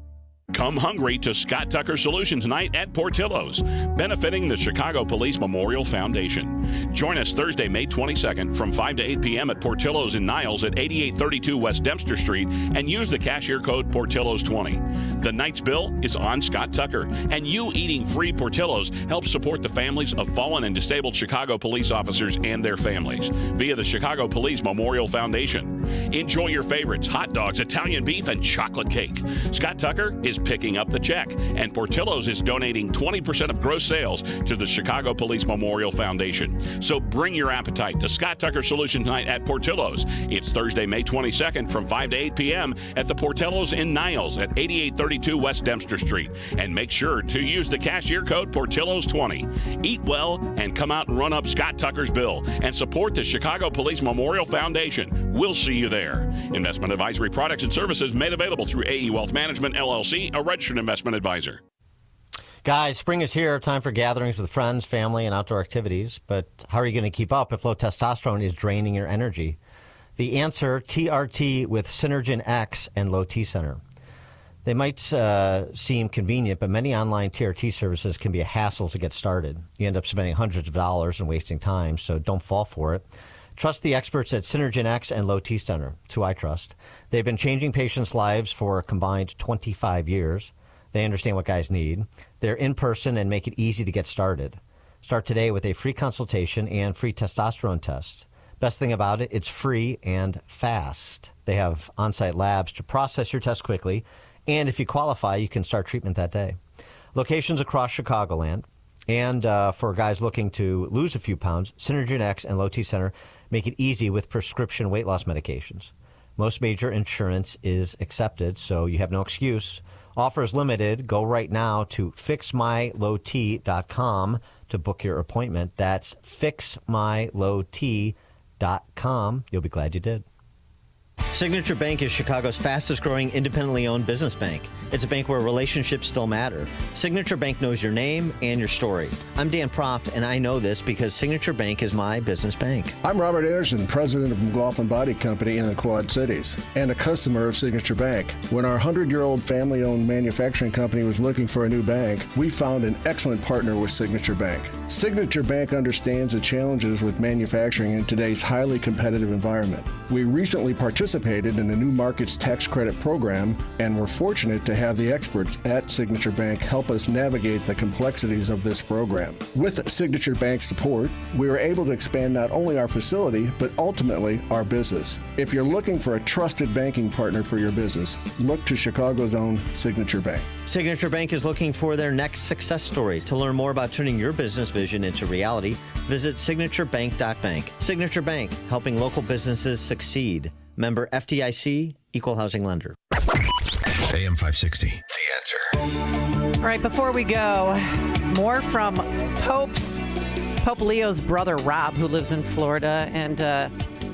Come hungry to Scott Tucker Solutions Night at Portillo's, benefiting the Chicago Police Memorial Foundation. Join us Thursday, May 22nd from 5 to 8 p.m. at Portillo's in Niles at 8832 West Dempster Street and use the cashier code Portillos20. The night's bill is on Scott Tucker, and you eating free Portillo's helps support the families of fallen and disabled Chicago police officers and their families via the Chicago Police Memorial Foundation. Enjoy your favorites, hot dogs, Italian beef, and chocolate cake. Scott Tucker is picking up the check, and Portillo's is donating 20% of gross sales to the Chicago Police Memorial Foundation. So bring your appetite to Scott Tucker Solutions Night at Portillo's. It's Thursday, May 22nd from 5 to 8 p.m. at the Portillo's in Niles at 8832 West Dempster Street. And make sure to use the cashier code Portillos20. Eat well and come out and run up Scott Tucker's bill and support the Chicago Police Memorial Foundation. We'll see you there. Investment advisory products and services made available through AE Wealth Management, LLC, a registered investment advisor. Guys, spring is here. Time for gatherings with friends, family, and outdoor activities. But how are you going to keep up if low testosterone is draining your energy? The answer, TRT with Synergen X and Low T Center. They might seem convenient, but many online TRT services can be a hassle to get started. You end up spending hundreds of dollars and wasting time, so don't fall for it. Trust the experts at Synergen X and Low T Center. It's who I trust. They've been changing patients' lives for a combined 25 years. They understand what guys need. They're in person and make it easy to get started. Start today with a free consultation and free testosterone test. Best thing about it, it's free and fast. They have on-site labs to process your test quickly. And if you qualify, you can start treatment that day. Locations across Chicagoland. And for guys looking to lose a few pounds, Synergen X and Low T Center make it easy with prescription weight loss medications. Most major insurance is accepted, so you have no excuse. Offer is limited. Go right now to fixmylowt.com to book your appointment. That's fixmylowt.com. You'll be glad you did. Signature Bank is Chicago's fastest growing independently owned business bank. It's a bank where relationships still matter. Signature Bank knows your name and your story. I'm Dan Proft, and I know this because Signature Bank is my business bank. I'm Robert Anderson, president of McLaughlin Body Company in the Quad Cities, and a customer of Signature Bank. When our 100-year-old family-owned manufacturing company was looking for a new bank, we found an excellent partner with Signature Bank. Signature Bank understands the challenges with manufacturing in today's highly competitive environment. We recently participated in the New Markets Tax Credit Program, and we're fortunate to have the experts at Signature Bank help us navigate the complexities of this program. With Signature Bank's support, we were able to expand not only our facility, but ultimately our business. If you're looking for a trusted banking partner for your business, look to Chicago's own Signature Bank. Signature Bank is looking for their next success story. To learn more about turning your business vision into reality, visit signaturebank.bank. Signature Bank, helping local businesses succeed. Member FDIC, Equal Housing Lender. AM 560, The Answer. All right, before we go, more from Pope Leo's brother, Rob, who lives in Florida. And,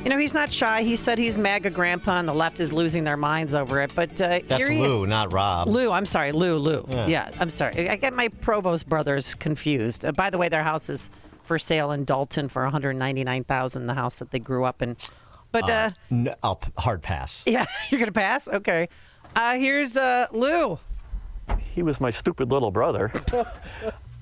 he's not shy. He said he's MAGA grandpa, and the left is losing their minds over it. But that's Lou, not Rob. Lou, I'm sorry. Lou. Yeah, I'm sorry. I get my Provost brothers confused. By the way, their house is for sale in Dalton for $199,000, the house that they grew up in. But I'll hard pass. Yeah, you're going to pass? Okay. Here's Lou. He was my stupid little brother.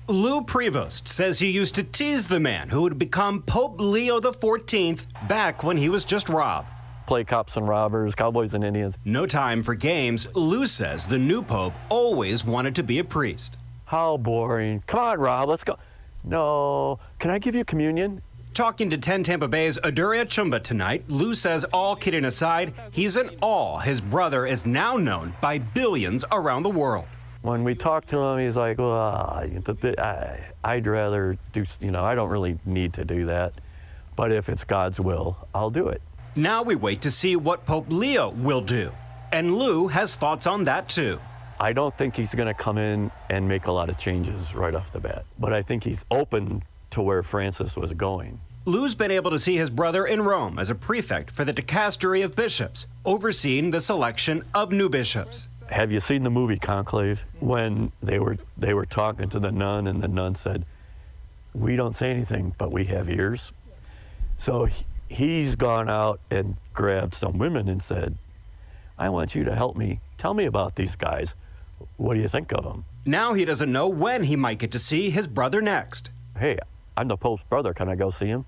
Lou Prevost says he used to tease the man who would become Pope Leo XIV back when he was just Rob. Play cops and robbers, cowboys and Indians. No time for games. Lou says the new pope always wanted to be a priest. How boring. Come on, Rob, let's go. No. Can I give you communion? Talking to 10 Tampa Bay's Aduria Chumba tonight, Lou says, all kidding aside, he's in awe his brother is now known by billions around the world. When we talk to him, he's like, well, I'd rather do, I don't really need to do that. But if it's God's will, I'll do it. Now we wait to see what Pope Leo will do. And Lou has thoughts on that, too. I don't think he's going to come in and make a lot of changes right off the bat. But I think he's open to where Francis was going. Lou's been able to see his brother in Rome as a prefect for the dicastery of bishops, overseeing the selection of new bishops. Have you seen the movie Conclave? When they were talking to the nun, and the nun said, "We don't say anything, but we have ears." So he's gone out and grabbed some women and said, "I want you to help me. Tell me about these guys. What do you think of them?" Now he doesn't know when he might get to see his brother next. Hey, I'm the Pope's brother. Can I go see him?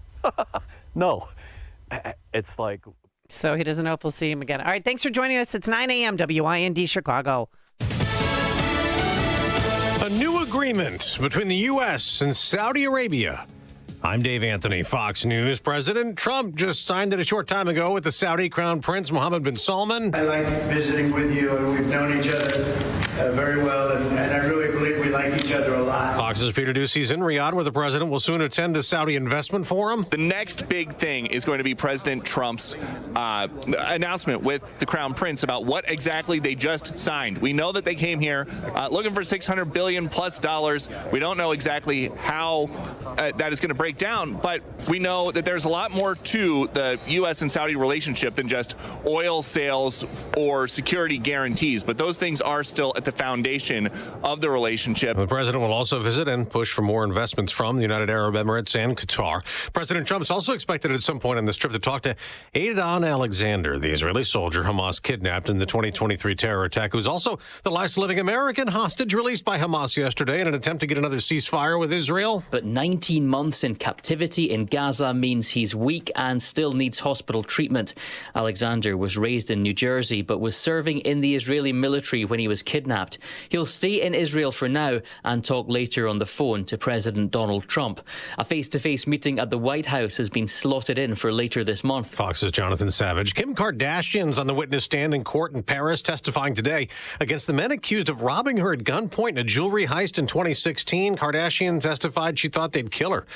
No. It's like... So he doesn't know if we'll see him again. All right, thanks for joining us. It's 9 a.m. WIND Chicago. A new agreement between the U.S. and Saudi Arabia. I'm Dave Anthony, Fox News. President Trump just signed it a short time ago with the Saudi Crown Prince Mohammed bin Salman. I like visiting with you, and we've known each other very well, and I really believe we like each other a lot. Fox's Peter Ducey's in Riyadh, where the president will soon attend a Saudi investment forum. The next big thing is going to be President Trump's announcement with the Crown Prince about what exactly they just signed. We know that they came here looking for $600 billion plus. We don't know exactly how that is going to break down, but we know that there's a lot more to the U.S. and Saudi relationship than just oil sales or security guarantees, but those things are still at the foundation of the relationship. relationship. The president will also visit and push for more investments from the United Arab Emirates and Qatar. President Trump is also expected at some point on this trip to talk to Adnan Alexander, the Israeli soldier Hamas kidnapped in the 2023 terror attack, who's also the last living American hostage released by Hamas yesterday in an attempt to get another ceasefire with Israel. But 19 months in captivity in Gaza means he's weak and still needs hospital treatment. Alexander was raised in New Jersey but was serving in the Israeli military when he was kidnapped. He'll stay in Israel for now and talk later on the phone to President Donald Trump. A face-to-face meeting at the White House has been slotted in for later this month. Fox's Jonathan Savage. Kim Kardashian's on the witness stand in court in Paris, testifying today against the men accused of robbing her at gunpoint in a jewelry heist in 2016. Kardashian testified she thought they'd kill her.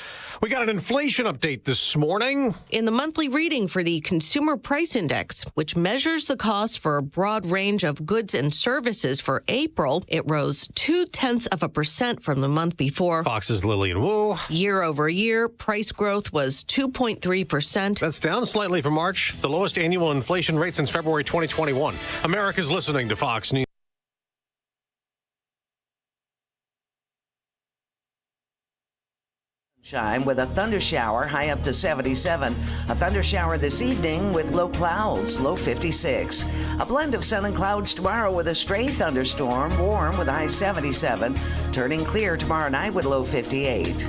We got an inflation update this morning. In the monthly reading for the Consumer Price Index, which measures the cost for a broad range of goods and services for April, it rose 0.2% from the month before. Fox's Lillian Wu. Year over year, price growth was 2.3%. That's down slightly from March, the lowest annual inflation rate since February 2021. America's listening to Fox News. Shine with a thunder shower, high up to 77. A thunder shower this evening with low clouds, low 56. A blend of sun and clouds tomorrow with a stray thunderstorm, warm with a high 77. Turning clear tomorrow night with low 58.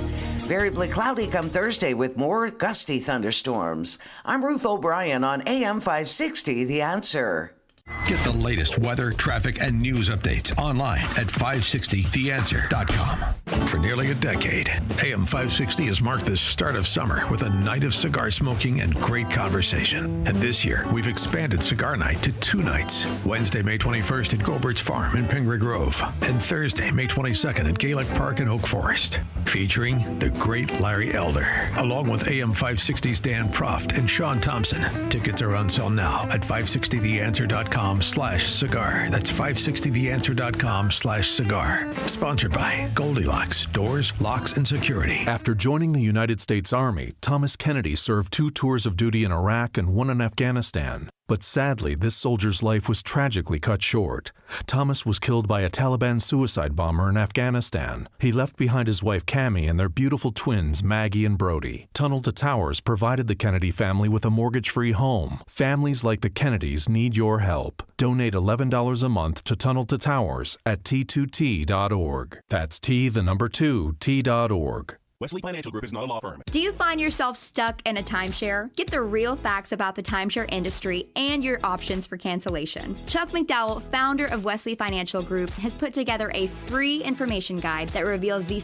Variably cloudy come Thursday with more gusty thunderstorms. I'm Ruth O'Brien on AM 560, The Answer. Get the latest weather, traffic, and news updates online at 560theanswer.com. For nearly a decade, AM 560 has marked the start of summer with a night of cigar smoking and great conversation. And this year, we've expanded Cigar Night to 2 nights. Wednesday, May 21st at Goldilocks Farm in Pingree Grove. And Thursday, May 22nd at Gaelic Park in Oak Forest. Featuring the great Larry Elder, along with AM 560's Dan Proft and Sean Thompson. Tickets are on sale now at 560theanswer.com/cigar. That's 560theanswer.com/cigar. Sponsored by Goldilocks, Doors, Locks, and Security. After joining the United States Army, Thomas Kennedy served 2 tours of duty in Iraq and 1 in Afghanistan. But sadly, this soldier's life was tragically cut short. Thomas was killed by a Taliban suicide bomber in Afghanistan. He left behind his wife Cammie and their beautiful twins Maggie and Brody. Tunnel to Towers provided the Kennedy family with a mortgage-free home. Families like the Kennedys need your help. Donate $11 a month to Tunnel to Towers at T2T.org. That's T2T.org. Wesley Financial Group is not a law firm. Do you find yourself stuck in a timeshare? Get the real facts about the timeshare industry and your options for cancellation. Chuck McDowell, founder of Wesley Financial Group, has put together a free information guide that reveals these